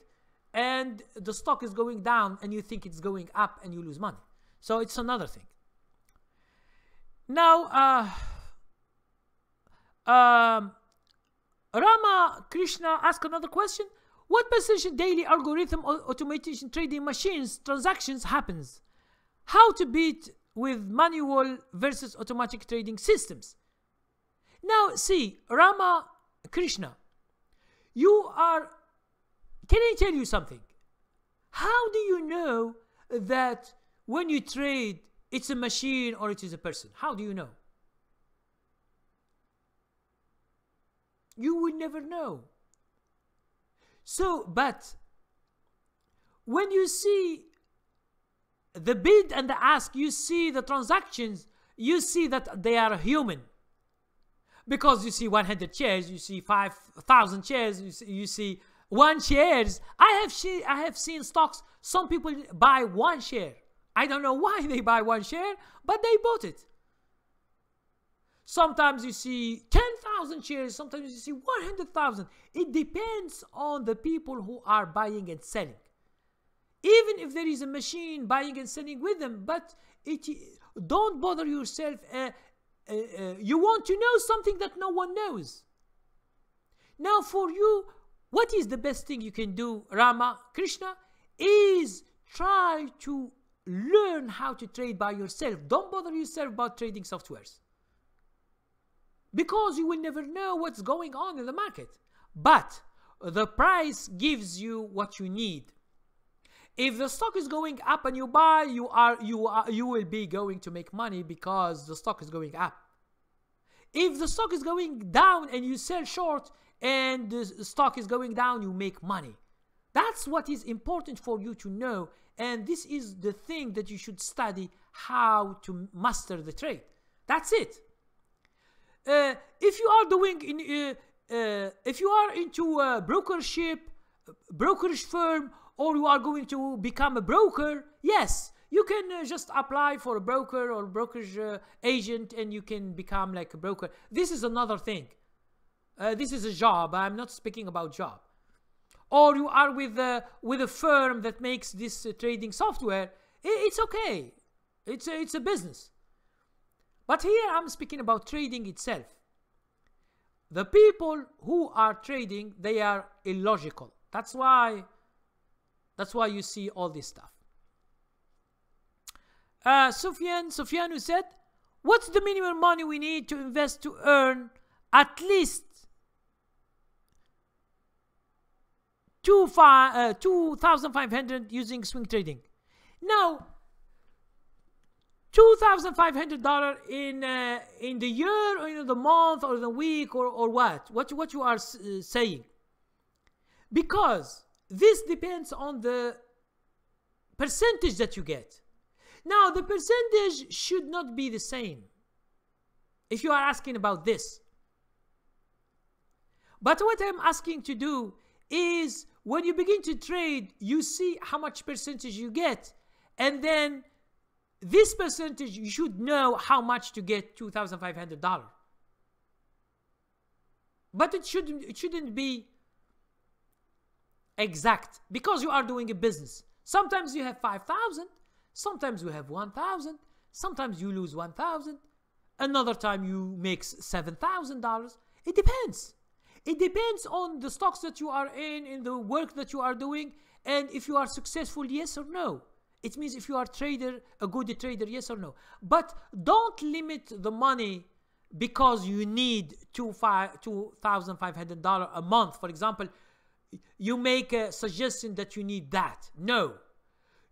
and the stock is going down and you think it's going up and you lose money. So it's another thing. Now, Rama Krishna asked another question. What percentage daily algorithm automation trading machines transactions happens? How to beat with manual versus automatic trading systems? Now see, Rama Krishna, can I tell you something? How do you know that when you trade it's a machine or it is a person? How do you know? You will never know. So, but when you see the bid and the ask, you see the transactions, you see that they are human. Because you see 100 shares, you see 5,000 shares, you see 1 shares. I have seen stocks, some people buy 1 share. I don't know why they buy 1 share, but they bought it. Sometimes you see 10,000 shares, sometimes you see 100,000. It depends on the people who are buying and selling. Even if there is a machine buying and selling with them, but don't bother yourself. You want to know something that no one knows. Now for you, what is the best thing you can do, Rama Krishna, is try to learn how to trade by yourself. Don't bother yourself about trading softwares. Because you will never know what's going on in the market. But the price gives you what you need. If the stock is going up and you buy, you will be going to make money because the stock is going up. If the stock is going down and you sell short and the stock is going down, you make money. That's what is important for you to know. And this is the thing that you should study, how to master the trade. That's it. If you are doing if you are into a brokerage firm, or you are going to become a broker, yes, you can just apply for a broker or brokerage agent and you can become like a broker. This is another thing. This is a job. I'm not speaking about job. Or you are with a firm that makes this trading software. It's okay. It's a business. But here I'm speaking about trading itself. The people who are trading, they are illogical. That's why you see all this stuff. Sufyan who said, what's the minimum money we need to invest to earn at least 2,500 using swing trading? Now, $2,500 in the year, or in the month, or the week, or what you are saying? Because this depends on the percentage that you get. Now, the percentage should not be the same if you are asking about this. But what I'm asking to do is, when you begin to trade, you see how much percentage you get, and then this percentage, you should know how much to get $2,500. But it shouldn't be exact, because you are doing a business. Sometimes you have 5,000, sometimes you have 1,000, sometimes you lose 1,000. Another time you make $7,000. It depends. It depends on the stocks that you are in the work that you are doing, and if you are successful, yes or no. It means if you are a good trader, yes or no. But don't limit the money because you need $2,500 a month. For example, you make a suggestion that you need that. No.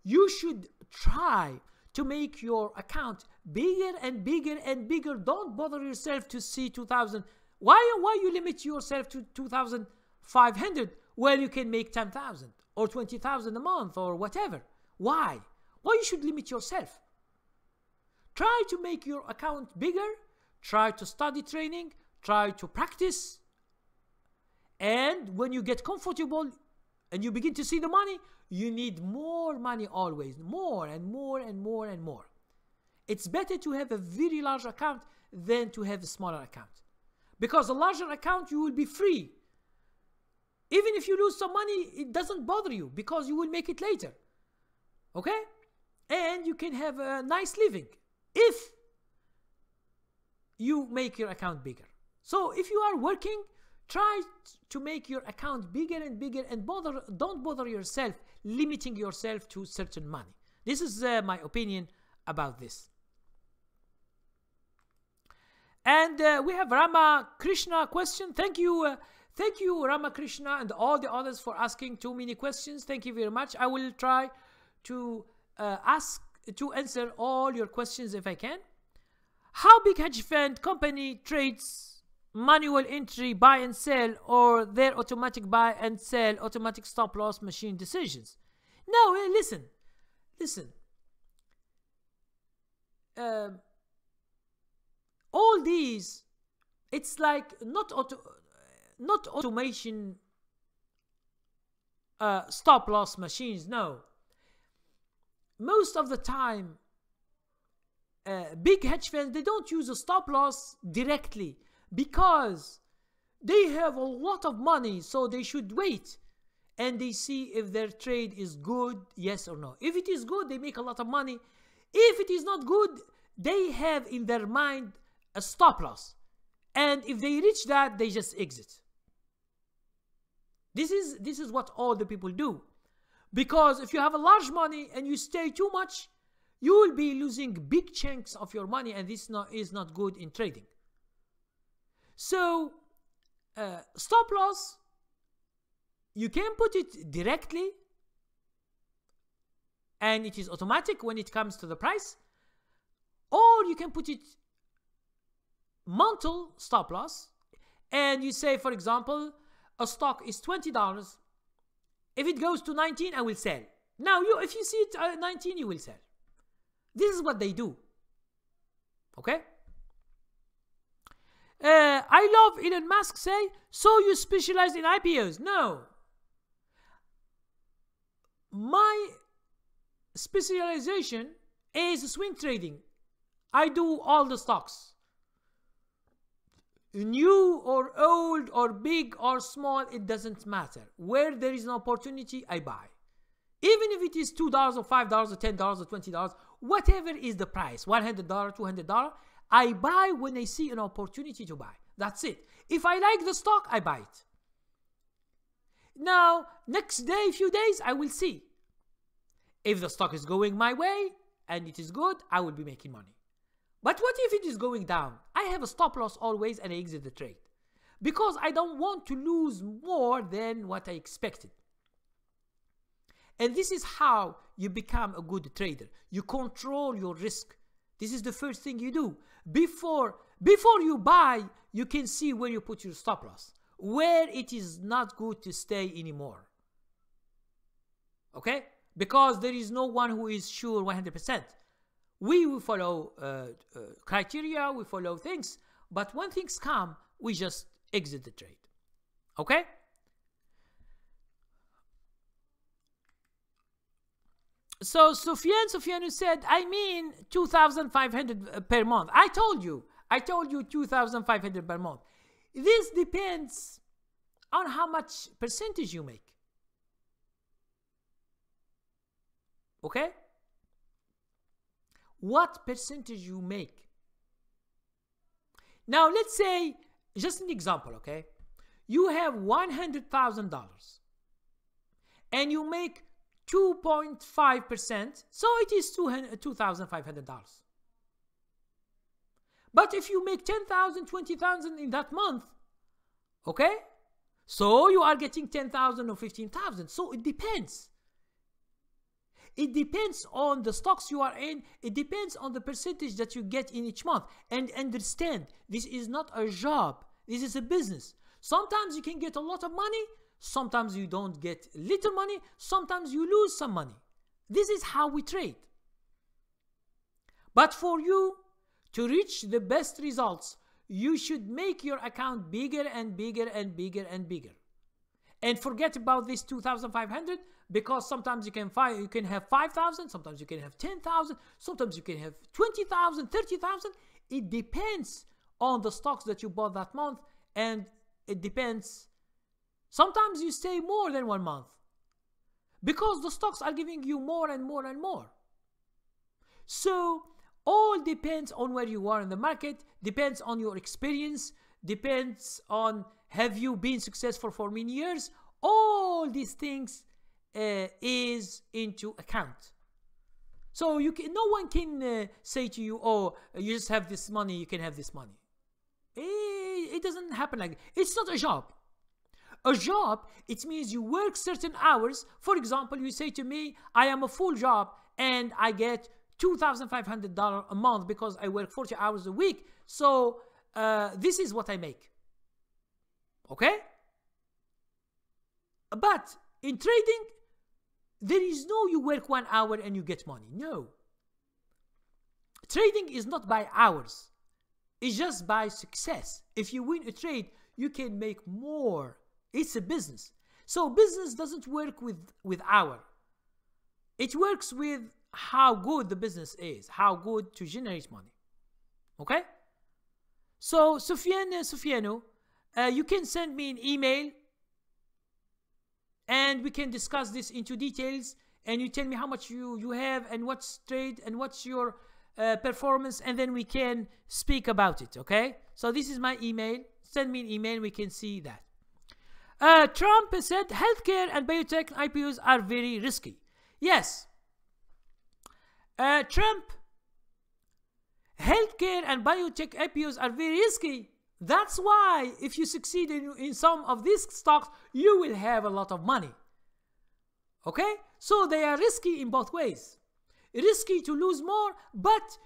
You should try to make your account bigger and bigger and bigger. Don't bother yourself to see 2,000. Why you limit yourself to 2,500 where you can make 10,000 or 20,000 a month or whatever? Why you should limit yourself? Try to make your account bigger. Try to study training. Try to practice. And when you get comfortable and you begin to see the money, you need more money always. More and more and more and more. It's better to have a very large account than to have a smaller account. Because a larger account, you will be free. Even if you lose some money, it doesn't bother you because you will make it later. Okay? And you can have a nice living if you make your account bigger. So if you are working, try to make your account bigger and bigger, and don't bother yourself limiting yourself to certain money. This is my opinion about this. And we have Rama Krishna question. Thank you Rama Krishna and all the others for asking too many questions. Thank you very much. I will try to answer all your questions if I can. How big hedge fund company trades manual entry, buy and sell, or their automatic buy and sell, automatic stop loss machine decisions? No, listen. All these, it's like not automation stop loss machines. No. Most of the time, big hedge funds, they don't use a stop loss directly because they have a lot of money, so they should wait and they see if their trade is good, yes or no. If it is good, they make a lot of money. If it is not good, they have in their mind a stop loss, and if they reach that, they just exit. This is what all the people do, because if you have a large money and you stay too much, you will be losing big chunks of your money, and this is not good in trading. So stop loss, you can put it directly and it is automatic when it comes to the price, or you can put it monthly stop loss, and you say, for example, a stock is $20. If it goes to 19, I will sell. Now, if you see it at 19, you will sell. This is what they do. Okay? I love Elon Musk say, so you specialize in IPOs? No. My specialization is swing trading. I do all the stocks. New or old or big or small, it doesn't matter. Where there is an opportunity, I buy. Even if it is $2 or $5 or $10 or $20, whatever is the price, $100, $200, I buy when I see an opportunity to buy. That's it. If I like the stock, I buy it. Now, next day, few days, I will see. If the stock is going my way and it is good, I will be making money. But what if it is going down? I have a stop loss always and I exit the trade, because I don't want to lose more than what I expected. And this is how you become a good trader. You control your risk. This is the first thing you do. Before you buy, you can see where you put your stop loss, where it is not good to stay anymore. Okay? Because there is no one who is sure 100%. We will follow criteria, we follow things, but when things come, we just exit the trade. Okay? So Sufyan said, I mean 2,500 per month. I told you 2,500 per month. This depends on how much percentage you make. Okay? What percentage you make Now, let's say, just an example, okay? You have $100,000 and you make 2.5%, so it is $2,500. But if you make 10,000, 20,000 in that month, okay? So you are getting 10,000 or 15,000. So it depends. It depends on the stocks you are in. It depends on the percentage that you get in each month. And understand, this is not a job. This is a business. Sometimes you can get a lot of money. Sometimes you don't get little money. Sometimes you lose some money. This is how we trade. But for you to reach the best results, you should make your account bigger and bigger and bigger and bigger. And forget about this 2,500, because sometimes you can have 5,000, sometimes you can have 10,000, sometimes you can have 20,000, 30,000. It depends on the stocks that you bought that month, and it depends. Sometimes you stay more than 1 month because the stocks are giving you more and more and more. So all depends on where you are in the market, depends on your experience, depends on have you been successful for many years. All these things is into account. So no one can say to you, oh, you just have this money, you can have this money. It doesn't happen like that. It's not a job. A job, it means you work certain hours. For example, you say to me, I am a full job and I get $2,500 a month because I work 40 hours a week. So this is what I make. Okay? But in trading, there is no you work 1 hour and you get money. No. Trading is not by hours. It's just by success. If you win a trade, you can make more. It's a business. So business doesn't work with hour. It works with how good the business is, how good to generate money. Okay? So Sofiano, you can send me an email and we can discuss this into details, and you tell me how much you have and what's trade and what's your performance, and then we can speak about it. Okay? So this is my email. Send me an email, we can see that. Trump said healthcare and biotech IPOs are very risky. Yes. Trump, healthcare and biotech IPOs are very risky. That's why if you succeed in some of these stocks, you will have a lot of money. Okay? So they are risky in both ways. Risky to lose more, but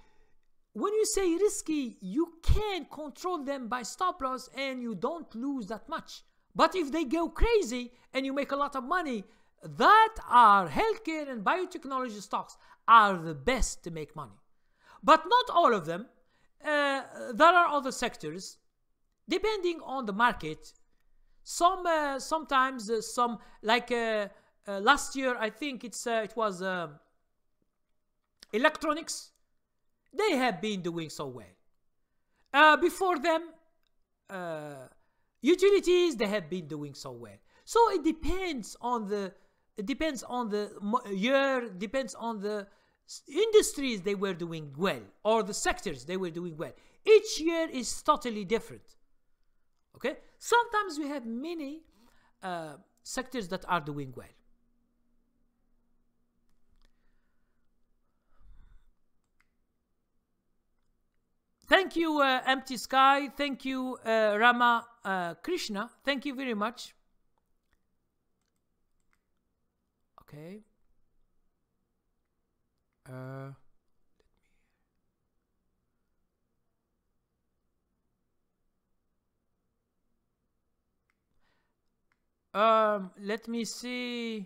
when you say risky, you can control them by stop loss and you don't lose that much. But if they go crazy and you make a lot of money, that are healthcare and biotechnology stocks are the best to make money. But not all of them. There are other sectors, depending on the market. Sometimes some, like last year, I think it was electronics. They have been doing so well. Before them, utilities, they have been doing so well. So it depends on the year, depends on the industries they were doing well, or the sectors they were doing well. Each year is totally different. Okay? Sometimes we have many sectors that are doing well. Thank you, Empty Sky. Thank you, Rama Krishna. Thank you very much. Okay. Let me see.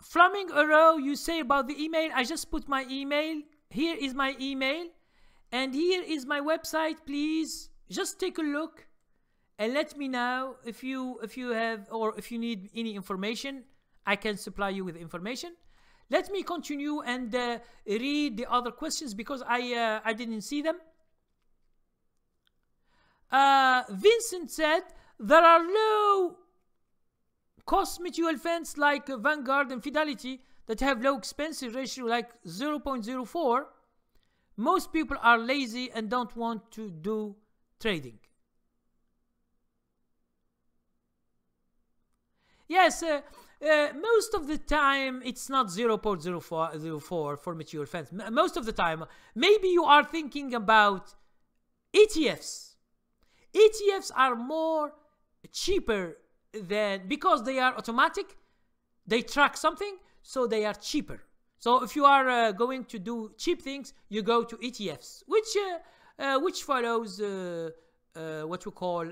Flaming Arrow, you say about the email. I just put my email. Here is my email, and here is my website. Please just take a look and let me know if you have, or if you need any information. I can supply you with information. Let me continue and read the other questions because I didn't see them. Vincent said there are low cost mutual funds like Vanguard and Fidelity that have low expense ratio like 0.04, Most people are lazy and don't want to do trading. Yes, most of the time it's not 0.04 for mature fans. Most of the time, maybe you are thinking about ETFs. ETFs are more cheaper than, because they are automatic, they track something, so they are cheaper. So if you are going to do cheap things, you go to ETFs, which follows what we call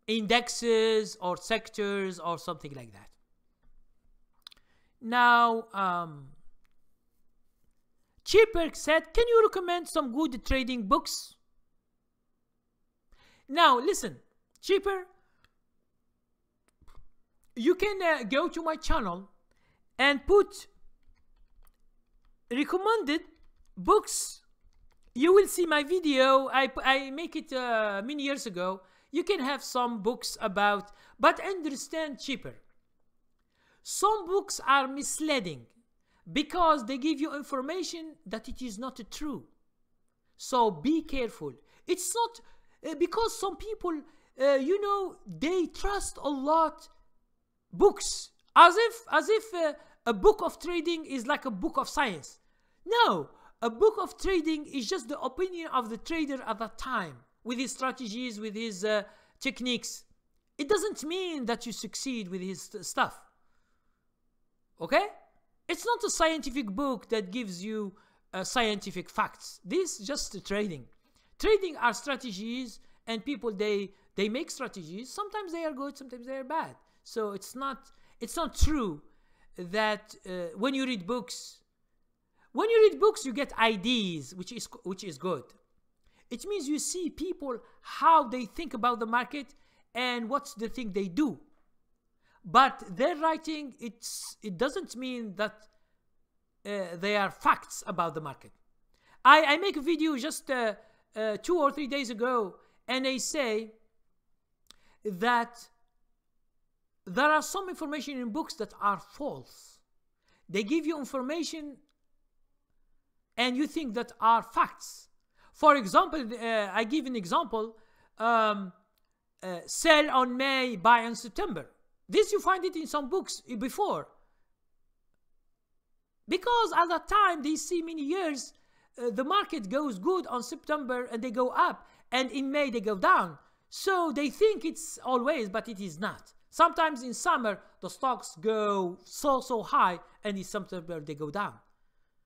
indexes or sectors or something like that. Now, Cheaper said, can you recommend some good trading books? Now, listen, Cheaper, you can go to my channel and put recommended books. You will see my video. I make it many years ago. You can have some books about, but understand, Cheaper, some books are misleading because they give you information that it is not true. So be careful. It's not because some people, you know, they trust a lot books as if a book of trading is like a book of science. No, a book of trading is just the opinion of the trader at that time, with his strategies, with his techniques. It doesn't mean that you succeed with his stuff. Okay? It's not a scientific book that gives you scientific facts. This is just trading. Trading are strategies, and people, they make strategies. Sometimes they are good, sometimes they are bad. So it's not true that when you read books, you get ideas, which is good. It means you see people, how they think about the market and what's the thing they do. But their writing, it doesn't mean that they are facts about the market. I make a video just 2 or 3 days ago, and I say that there are some information in books that are false. They give you information and you think that are facts. For example, I give an example, sell on May, buy in September. This you find it in some books before. Because at that time, they see many years, the market goes good on September and they go up, and in May they go down. So they think it's always, but it is not. Sometimes in summer, the stocks go so high, and in September they go down.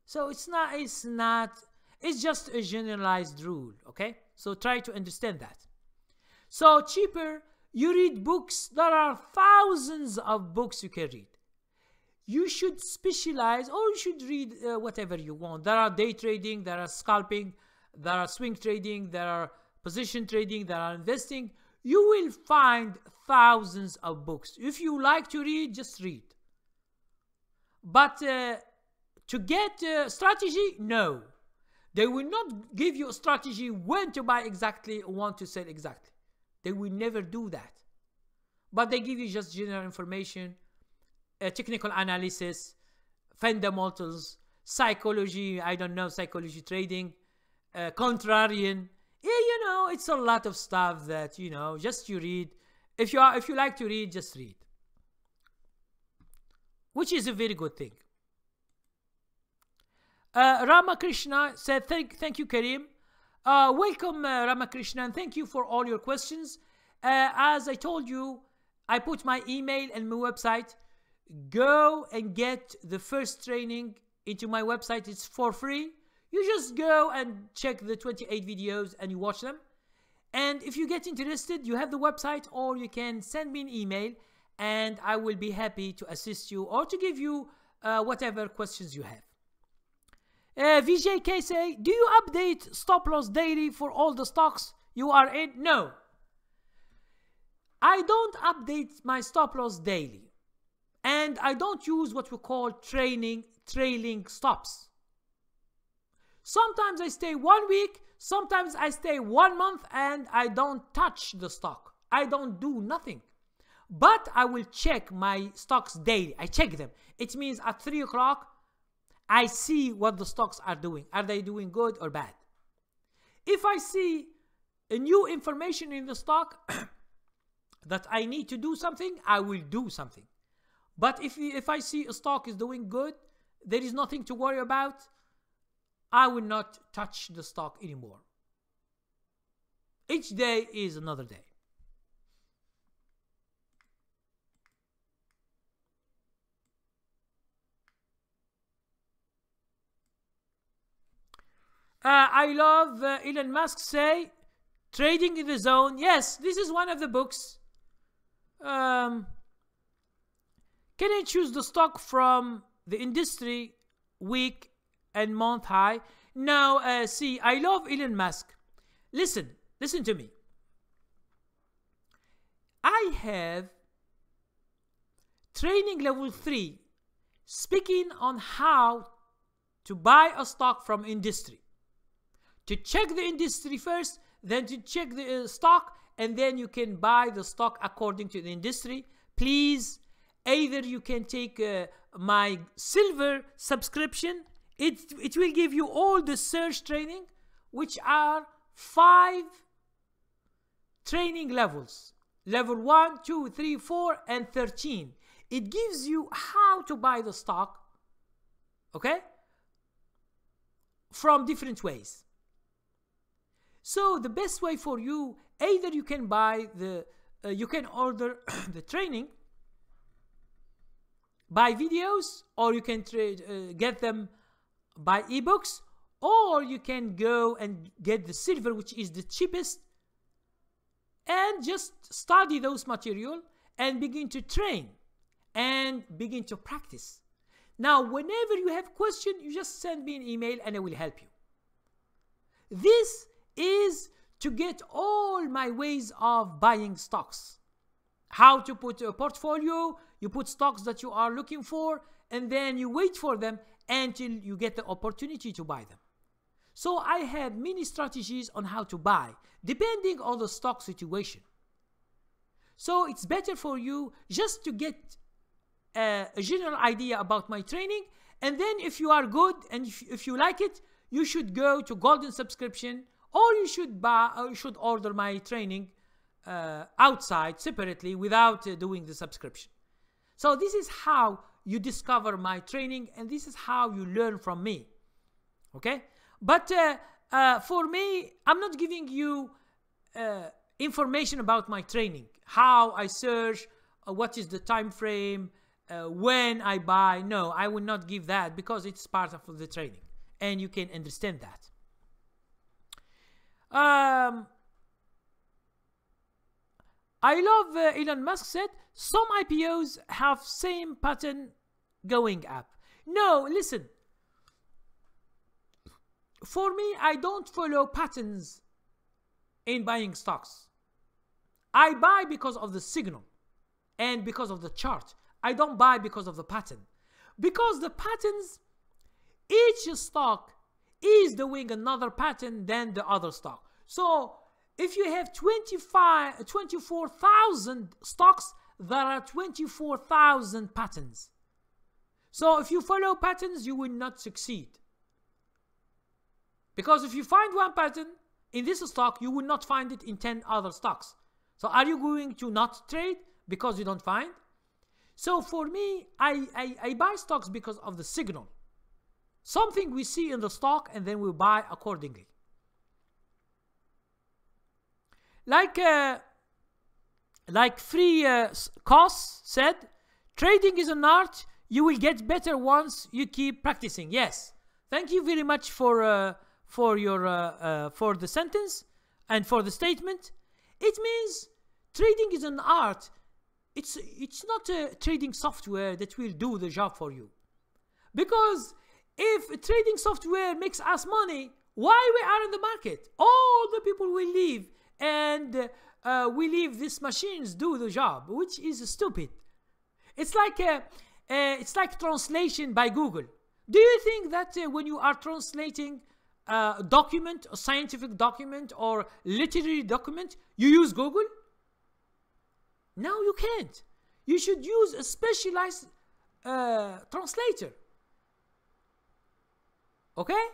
So it's just a generalized rule, okay? So try to understand that. So Cheaper, you read books. There are thousands of books you can read. You should specialize, or you should read whatever you want. There are day trading, there are scalping, there are swing trading, there are position trading, there are investing. You will find thousands of books. If you like to read, just read. But to get strategy, no. They will not give you a strategy when to buy exactly, when to sell exactly. They will never do that. But they give you just general information, technical analysis, fundamentals, psychology, I don't know, psychology trading, contrarian. Yeah, you know, it's a lot of stuff that, you know, just you read. If you like to read, just read. Which is a very good thing. Ramakrishna said, thank you, Karim. Welcome, Ramakrishna, and thank you for all your questions. As I told you, I put my email and my website. Go and get the first training into my website. It's for free. You just go and check the 28 videos and you watch them. And if you get interested, you have the website, or you can send me an email and I will be happy to assist you or to give you whatever questions you have. VJK say, do you update stop loss daily for all the stocks you are in? No. I don't update my stop loss daily. And I don't use what we call trailing stops. Sometimes I stay 1 week, sometimes I stay 1 month, and I don't touch the stock. I don't do nothing. But I will check my stocks daily. I check them. It means at 3 o'clock, I see what the stocks are doing. Are they doing good or bad? If I see a new information in the stock that I need to do something, I will do something. But if I see a stock is doing good, there is nothing to worry about, I will not touch the stock anymore. Each day is another day. I love Elon Musk say, trading in the zone. Yes, this is one of the books. Can I choose the stock from the industry week and month high? No, see, I love Elon Musk. Listen to me. I have training level 3 speaking on how to buy a stock from industry. To check the industry first, then to check the stock, and then you can buy the stock according to the industry. Please, either you can take my silver subscription. It will give you all the search training, which are 5 training levels. Level 1, 2, 3, 4, and 13. It gives you how to buy the stock, okay, from different ways. So the best way for you, either you can buy you can order the training by videos, or you can get them by ebooks, or you can go and get the silver, which is the cheapest, and just study those material and begin to train and begin to practice. Now, whenever you have question, you just send me an email and I will help you. This is to get all my ways of buying stocks. How to put a portfolio, you put stocks that you are looking for, and then you wait for them until you get the opportunity to buy them. So I have many strategies on how to buy, depending on the stock situation. So it's better for you just to get a general idea about my training, and then if you are good and if you like it, you should go to golden subscription, or you should order my training outside separately without doing the subscription. So this is how you discover my training, and this is how you learn from me. Okay? But for me, I'm not giving you information about my training, how I search, what is the time frame, when I buy. No, I will not give that, because it's part of the training and you can understand that. I love Elon Musk said some IPOs have same pattern going up. No, listen. For me, I don't follow patterns in buying stocks. I buy because of the signal and because of the chart. I don't buy because of the pattern. Because the patterns, each stock is doing another pattern than the other stock. So if you have 24,000 stocks, there are 24,000 patterns. So if you follow patterns, you will not succeed. Because if you find one pattern in this stock, you will not find it in 10 other stocks. So are you going to not trade because you don't find? So for me, I buy stocks because of the signal. Something we see in the stock, and then we buy accordingly. Like Free Costs said, trading is an art. You will get better once you keep practicing. Yes. Thank you very much for the sentence and for the statement. It means trading is an art. It's not a trading software that will do the job for you. Because if trading software makes us money, why we are in the market? All the people will leave, and we leave these machines do the job, which is stupid. It's like translation by Google. Do you think that when you are translating a document, a scientific document or literary document, you use Google? No, you can't. You should use a specialized translator. Okay?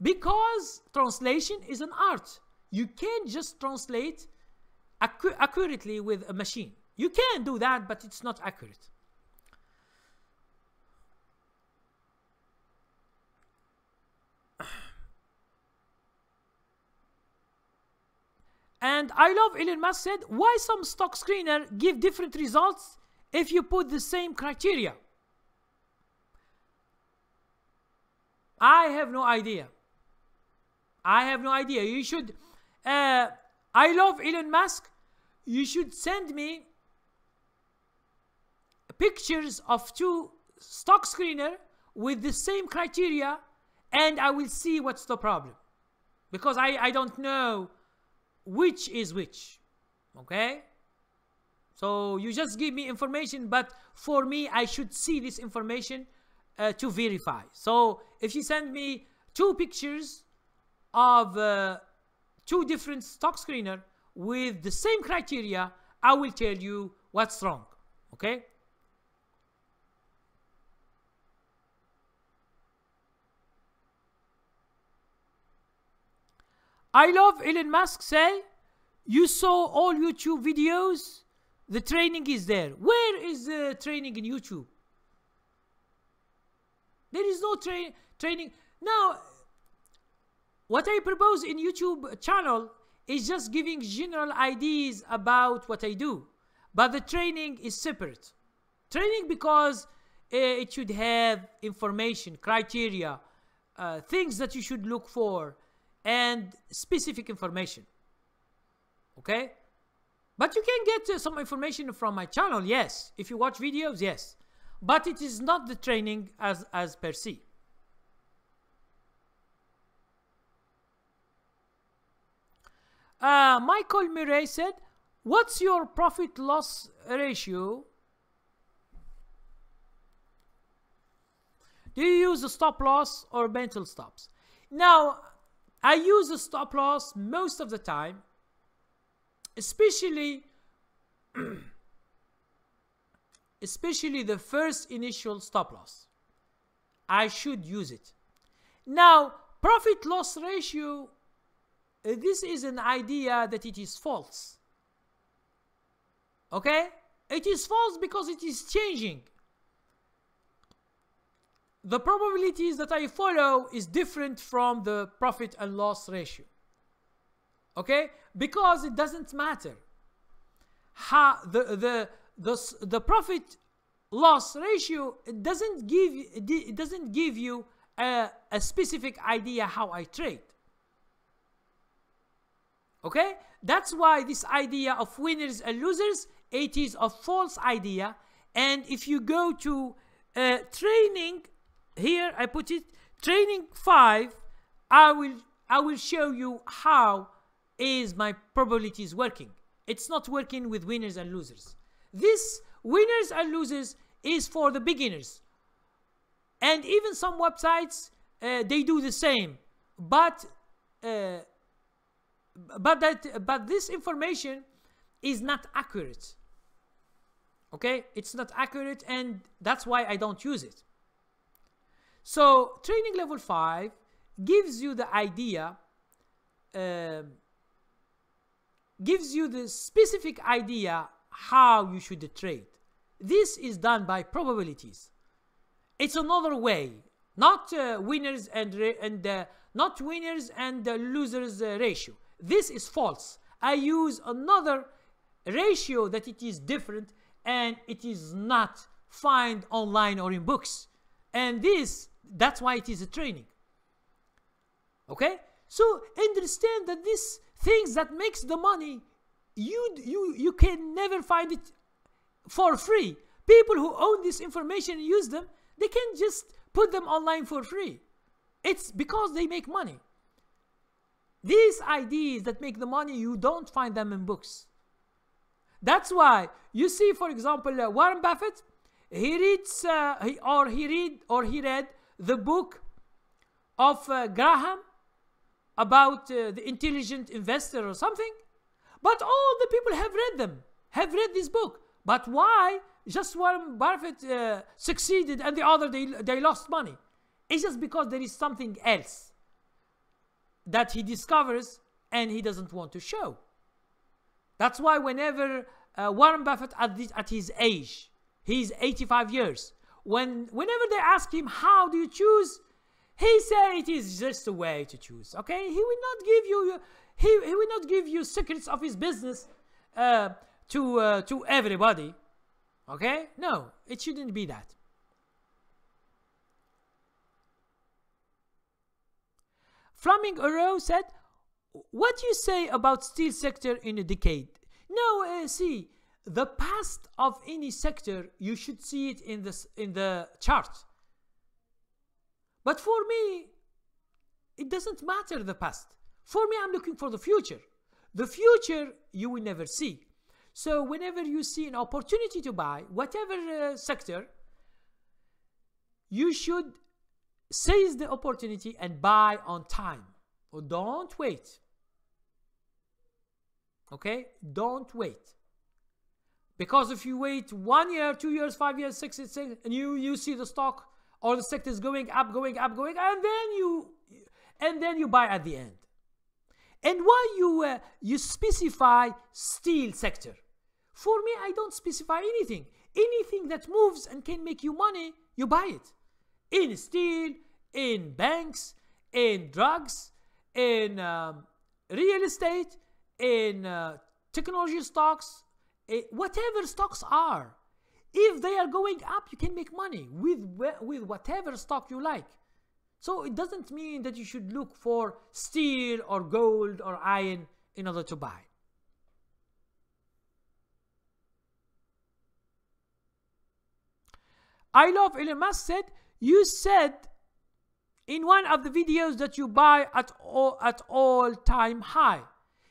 Because translation is an art. You can't just translate accurately with a machine. You can do that, but it's not accurate. And I love Elon Musk said, why some stock screener give different results if you put the same criteria? I have no idea. I have no idea. You should, I love Elon Musk. You should send me pictures of 2 stock screener with the same criteria, and I will see what's the problem. Because I don't know which is which. Okay? So you just give me information, but for me, I should see this information to verify. So if you send me 2 pictures of 2 different stock screener with the same criteria, I will tell you what's wrong. Okay? I love Elon Musk say, you saw all YouTube videos, the training is there. Where is the training in YouTube? There is no training. Now, what I propose in YouTube channel is just giving general ideas about what I do. But the training is separate. Training because it should have information, criteria, things that you should look for, and specific information. Okay? But you can get some information from my channel, yes. If you watch videos, yes. But it is not the training as per se. Michael Murray said, what's your profit loss ratio? Do you use a stop loss or mental stops? Now, I use a stop loss most of the time, especially the first initial stop loss. I should use it. Now, profit loss ratio, this is an idea that it is false. Okay? It is false because it is changing. The probabilities that I follow is different from the profit and loss ratio. Okay? Because it doesn't matter. How the profit loss ratio, it doesn't give you a specific idea how I trade. Okay? That's why this idea of winners and losers, it is a false idea. And if you go to training, here I put it, training 5, I will show you how is my probabilities working. It's not working with winners and losers. This winners and losers is for the beginners. And even some websites, they do the same. But this information is not accurate. Okay? It's not accurate, and that's why I don't use it. So training level 5 gives you the idea, gives you the specific idea how you should trade. This is done by probabilities. It's another way, not winners and not winners and losers ratio. This is false. I use another ratio that it is different, and it is not found online or in books. And that's why it is a training. Okay? So understand that these things that makes the money, you can never find it for free. People who own this information and use them, they can just put them online for free. It's because they make money. These ideas that make the money, you don't find them in books. That's why you see, for example, Warren Buffett, he reads he read the book of Graham about the intelligent investor or something, but all the people have read them. have read this book. But why just Warren Buffett succeeded and the other they lost money? It's just because there is something else that he discovers and he doesn't want to show. That's why whenever Warren Buffett at his age, he's 85 years, whenever they ask him how do you choose, he said it is just a way to choose. Okay, he will not give you he will not give you secrets of his business to everybody. Okay, no, it shouldn't be that. Flaming Arrow said, what do you say about steel sector in a decade? No, see, the past of any sector, you should see it in the chart. But for me, it doesn't matter the past. For me, I'm looking for the future. The future you will never see. So whenever you see an opportunity to buy whatever sector, you should seize the opportunity and buy on time. Or don't wait. Okay? Don't wait. Because if you wait 1 year, 2 years, 5 years, 6 years, and you see the stock or the sector is going up, and then you buy at the end. And why you specify steel sector? For me, I don't specify anything. Anything that moves and can make you money, you buy it. In steel, in banks, in drugs, in real estate, in technology stocks, whatever stocks are. If they are going up, you can make money with whatever stock you like. So it doesn't mean that you should look for steel or gold or iron in order to buy. I love Elon Musk said, you said in one of the videos that you buy at all-time high.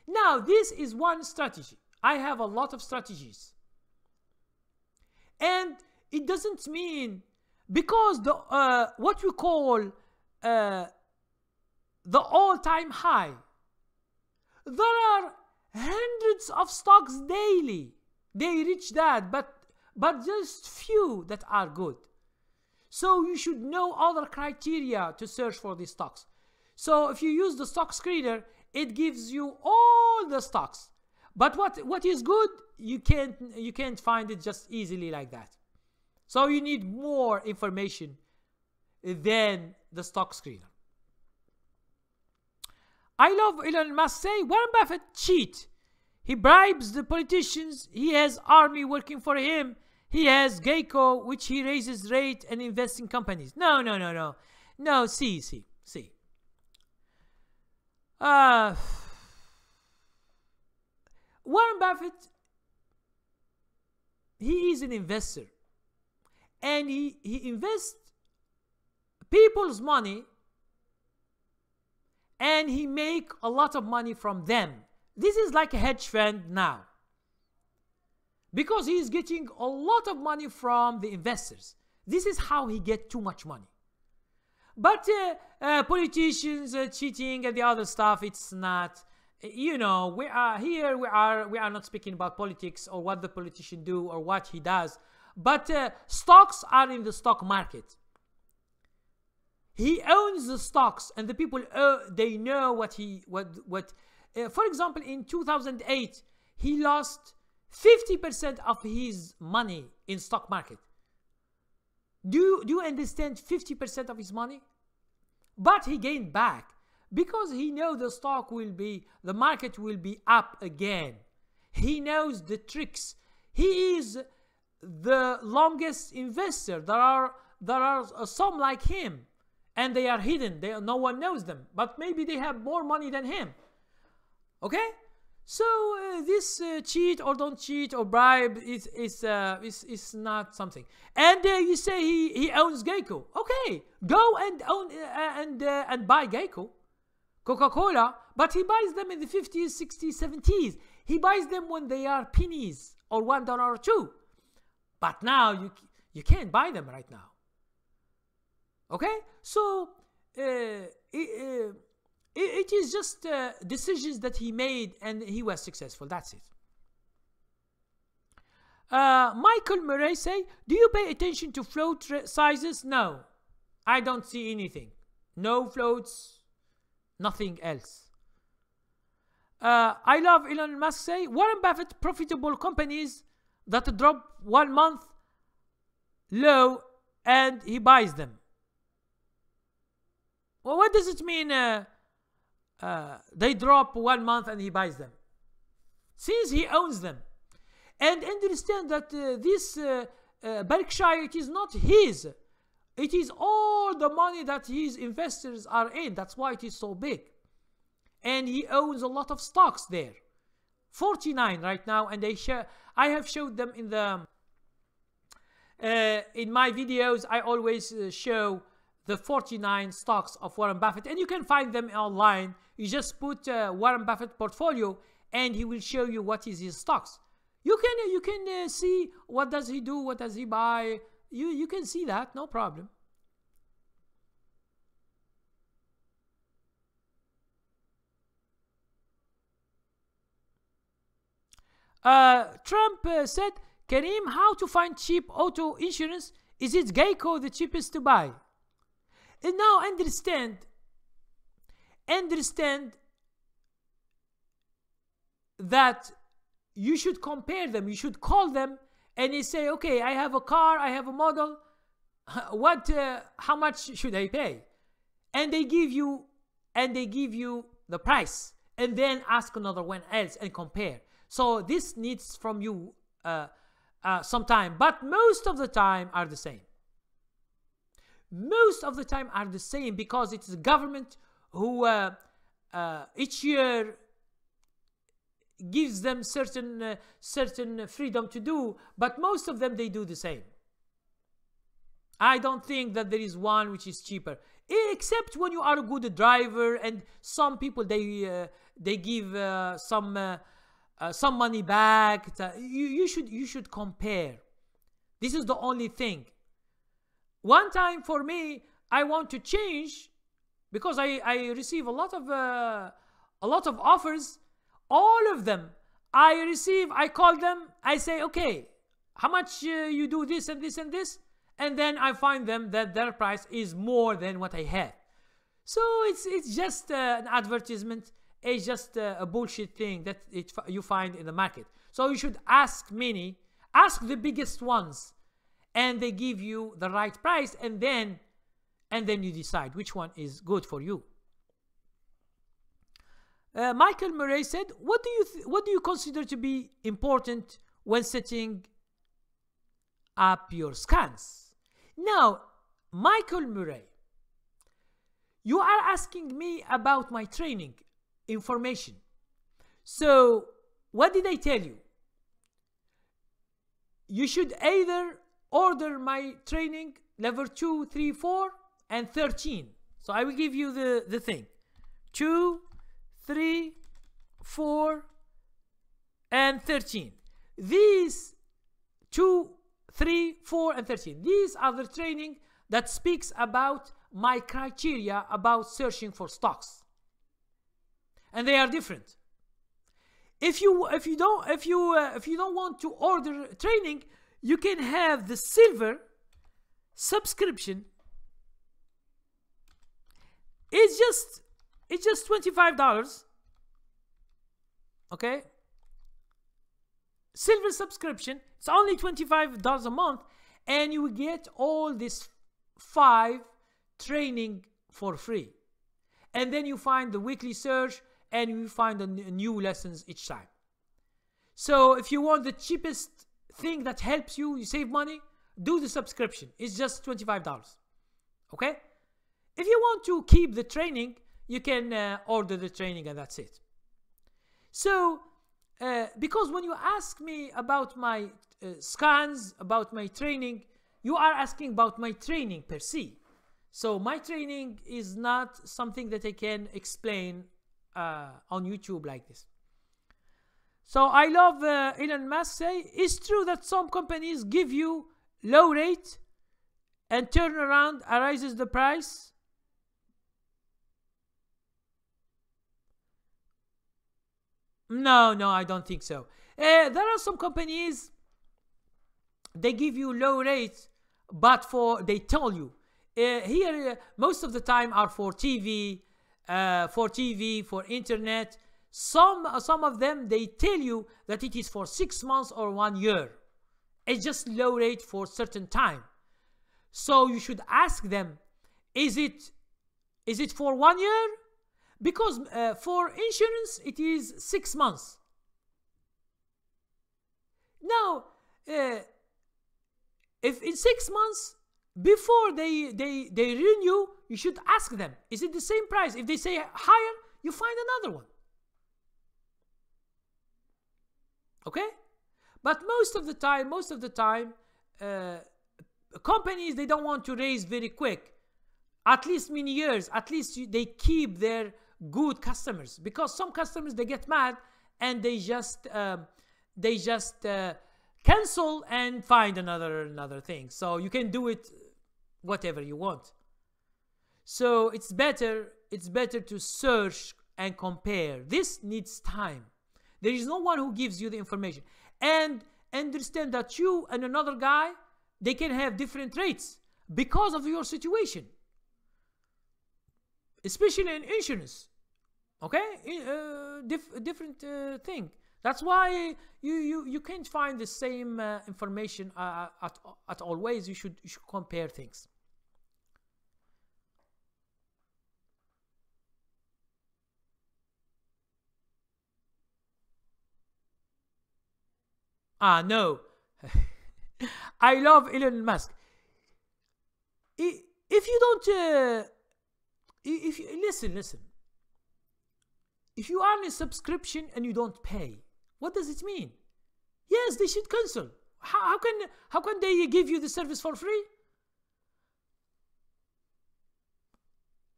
Now, this is one strategy. I have a lot of strategies. And it doesn't mean, because the what we call the all-time high, there are hundreds of stocks daily. They reach that, but just few that are good. So you should know other criteria to search for these stocks. So if you use the stock screener, it gives you all the stocks. But what is good, you can't find it just easily like that. So you need more information than the stock screener. I love Elon Musk say, Warren Buffett cheat. He bribes the politicians. He has army working for him. He has Geico, which he raises rate and invests in companies. No. No, see. Warren Buffett, he is an investor. And he invests people's money and he make a lot of money from them. This is like a hedge fund now. Because he is getting a lot of money from the investors. This is how he gets too much money. But politicians cheating and the other stuff, it's not. You know, we are not speaking about politics or what the politician do or what he does. But stocks are in the stock market. He owns the stocks, and the people they know what. For example, in 2008, he lost 50% of his money in stock market. Do you understand 50% of his money? But he gained back because he knows the market will be up again. He knows the tricks. He is the longest investor. There are some like him, and they are hidden. No one knows them, but maybe they have more money than him. Okay? So this cheat or don't cheat or bribe is not something. And you say he owns Geico. Okay, go and own and buy Geico, Coca-Cola. But he buys them in the 50s, 60s, 70s. He buys them when they are pennies or $1 or $2. But now you can't buy them right now. Okay, so it is just decisions that he made and he was successful. That's it. Michael Murray say, do you pay attention to float sizes? No, I don't see anything. No floats, nothing else. I love Elon Musk say, Warren Buffett profitable companies that drop 1 month low and he buys them. Well, what does it mean they drop 1 month and he buys them? Since he owns them. And understand that this Berkshire, it is not his. It is all the money that his investors are in. That's why it is so big. And he owns a lot of stocks there. 49 right now, and I have showed them in the in my videos. I always show the 49 stocks of Warren Buffett, and you can find them online. You just put Warren Buffett portfolio and he will show you what is his stocks. You can see what does he do, what does he buy. You can see that, no problem. Trump said, Kareem, how to find cheap auto insurance? Is it Geico the cheapest to buy? And now understand that you should compare them. You should call them and you say, okay, I have a car, I have a model. How much should I pay? And they give you the price, and then ask another one else and compare. So this needs from you some time, but most of the time are the same. Most of the time are the same because it's the government who each year gives them certain freedom to do, but most of them they do the same. I don't think that there is one which is cheaper, except when you are a good driver, and some people they give some money back. You should compare. This is the only thing. One time for me, I want to change because I receive a lot of offers. All of them I call them, I say, okay, how much you do this and this and this, and then I find them that their price is more than what I have. So it's just an advertisement. It's just a bullshit thing that you find in the market. So you should ask the biggest ones, and they give you the right price, and then you decide which one is good for you. Michael Murray said, what do you consider to be important when setting up your scans? Now, Michael Murray, you are asking me about my training information. So what did I tell you? You should either order my training level 2, 3, 4 and 13. So I will give you the thing. 2, 3, 4 and 13. These 2, 3, 4 and 13, these are the training that speaks about my criteria about searching for stocks, and they are different. If you don't want to order training, you can have the silver subscription. It's just $25. Okay, silver subscription. It's only $25 a month, and you will get all this 5 training for free. And then you find the weekly search, and you find the new lessons each time. So if you want the cheapest thing that helps you save money, do the subscription. It's just $25. Okay? If you want to keep the training, you can order the training, and that's it. So because when you ask me about my scans, about my training, you are asking about my training per se. So my training is not something that I can explain on YouTube like this. So I love Elon Musk say, it's true that some companies give you low rate and turn around raises the price. No, I don't think so. There are some companies they give you low rates, but they tell you here most of the time are for TV, for internet. Some of them, they tell you that it is for 6 months or 1 year. It's just low rate for certain time. So you should ask them, is it for 1 year? Because for insurance it is 6 months. Now if in 6 months before they renew, you should ask them, is it the same price? If they say higher, you find another one. Okay? But most of the time companies, they don't want to raise very quick, at least many years. At least they keep their good customers, because some customers, they get mad and they just cancel and find another thing. So you can do it whatever you want. So it's better to search and compare. This needs time. There is no one who gives you the information. And understand that you and another guy, they can have different rates because of your situation, especially in insurance. Okay, different thing. That's why you can't find the same information at always. You should compare things. No. I love Elon Musk. If you don't, if you listen. If you are in a subscription and you don't pay, what does it mean? Yes, they should cancel. How can they give you the service for free?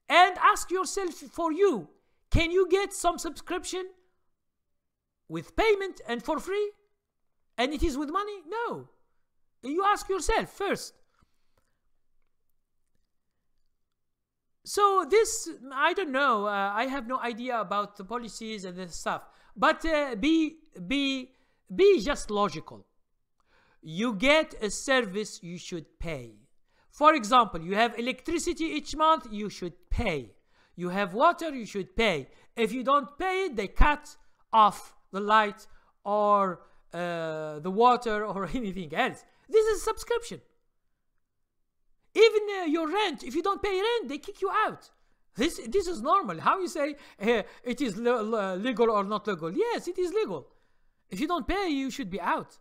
And ask yourself, for you, can you get some subscription with payment and for free? And it is with money? No. You ask yourself first. So this, I don't know. I have no idea about the policies and this stuff. But be just logical. You get a service, you should pay. For example, you have electricity each month, you should pay. You have water, you should pay. If you don't pay it, they cut off the light or the water or anything else. This is a subscription. Even your rent, if you don't pay rent, they kick you out. This is normal. How you say it is legal or not legal? Yes, it is legal. If you don't pay, you should be out.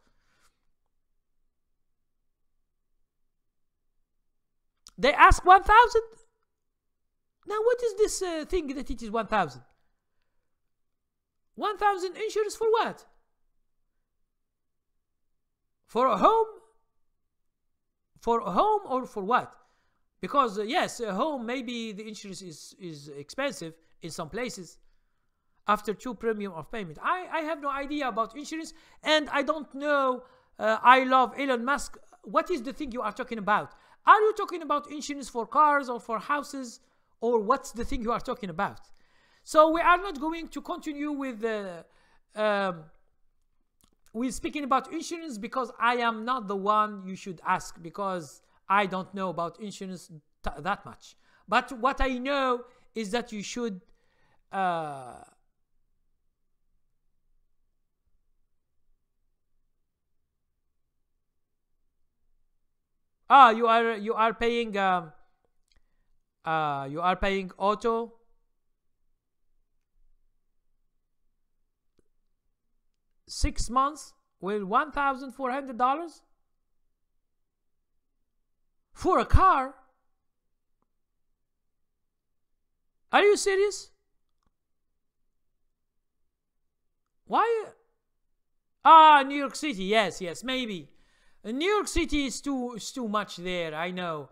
They ask 1,000. Now, what is this thing that it is 1,000? 1,000 insurance for what? For a home? For a home or for what? Because yes, a home, maybe the insurance is expensive in some places after 2 premium of payment. I have no idea about insurance, and I don't know. I love Elon Musk. What is the thing you are talking about? Are you talking about insurance for cars or for houses, or what's the thing you are talking about? So we are not going to continue with speaking about insurance, because I am not the one you should ask, because I don't know about insurance that much. But what I know is that you should you are paying auto. $6 months with $1,400 for a car. Are you serious? Why? New York City. Yes, maybe. New York City is too much there, I know.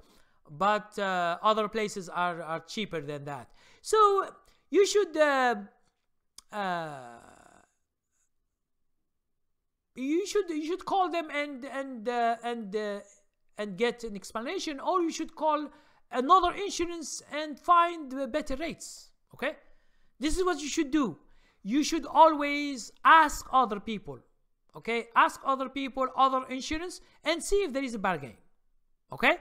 But other places are cheaper than that. So you should you should call them and get an explanation, or you should call another insurance and find better rates. Okay, this is what you should do. You should always ask other people. Okay, ask other people, other insurance, and see if there is a bargain. Okay,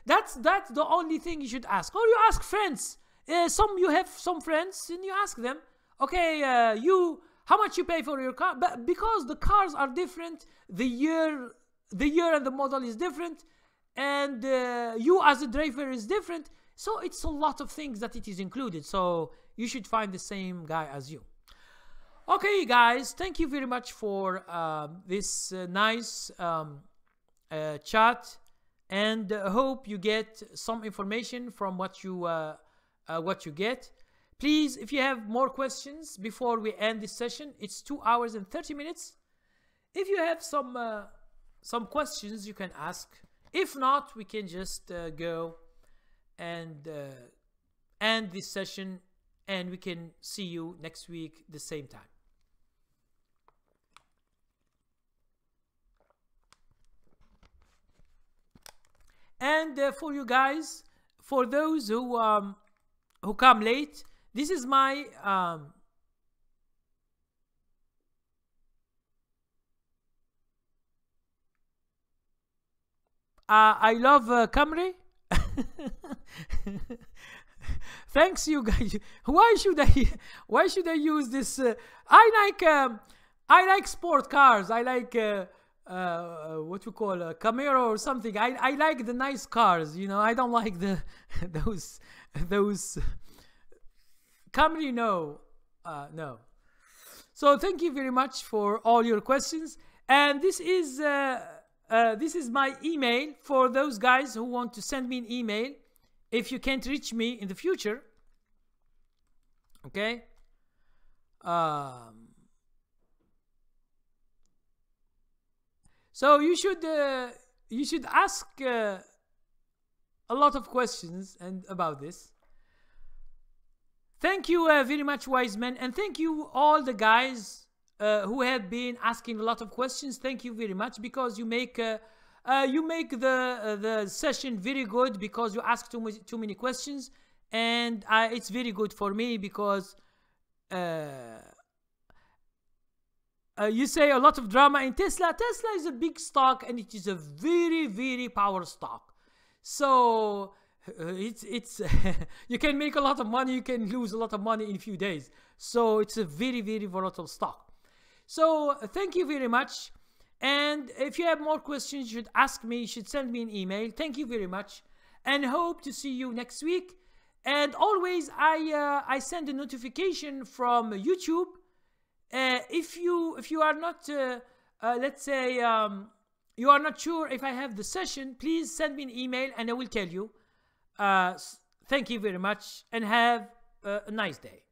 that's the only thing you should ask. Or you ask friends. You have some friends, and you ask them. Okay, how much you pay for your car? But because the cars are different, the year and the model is different, and you as a driver is different. So it's a lot of things that it is included. So you should find the same guy as you. Okay, guys, thank you very much for this nice chat, and hope you get some information from what you get. Please, if you have more questions before we end this session, it's 2 hours and 30 minutes. If you have some questions, you can ask. If not, we can just go and end this session, and we can see you next week the same time. And for you guys, for those who come late, this is my I love Camry. Thanks, you guys. Why should I use this? I like sport cars. I like what we call a Camaro or something. I like the nice cars. You know, I don't like those Camry. No. So thank you very much for all your questions. And this is my email for those guys who want to send me an email if you can't reach me in the future. Okay. So you should ask a lot of questions about this. Thank you very much, wise men, and thank you all the guys who have been asking a lot of questions. Thank you very much, because you make the session very good, because you ask too many questions, and it's very good for me, because you say a lot of drama in Tesla. Tesla is a big stock, and it is a very, very power stock. So it's you can make a lot of money, you can lose a lot of money in a few days. So it's a very, very volatile stock. So thank you very much. And if you have more questions, you should ask me, you should send me an email. Thank you very much, and hope to see you next week. And always I send a notification from YouTube. If you are not let's say you are not sure if I have the session, please send me an email and I will tell you. Thank you very much, and have a nice day.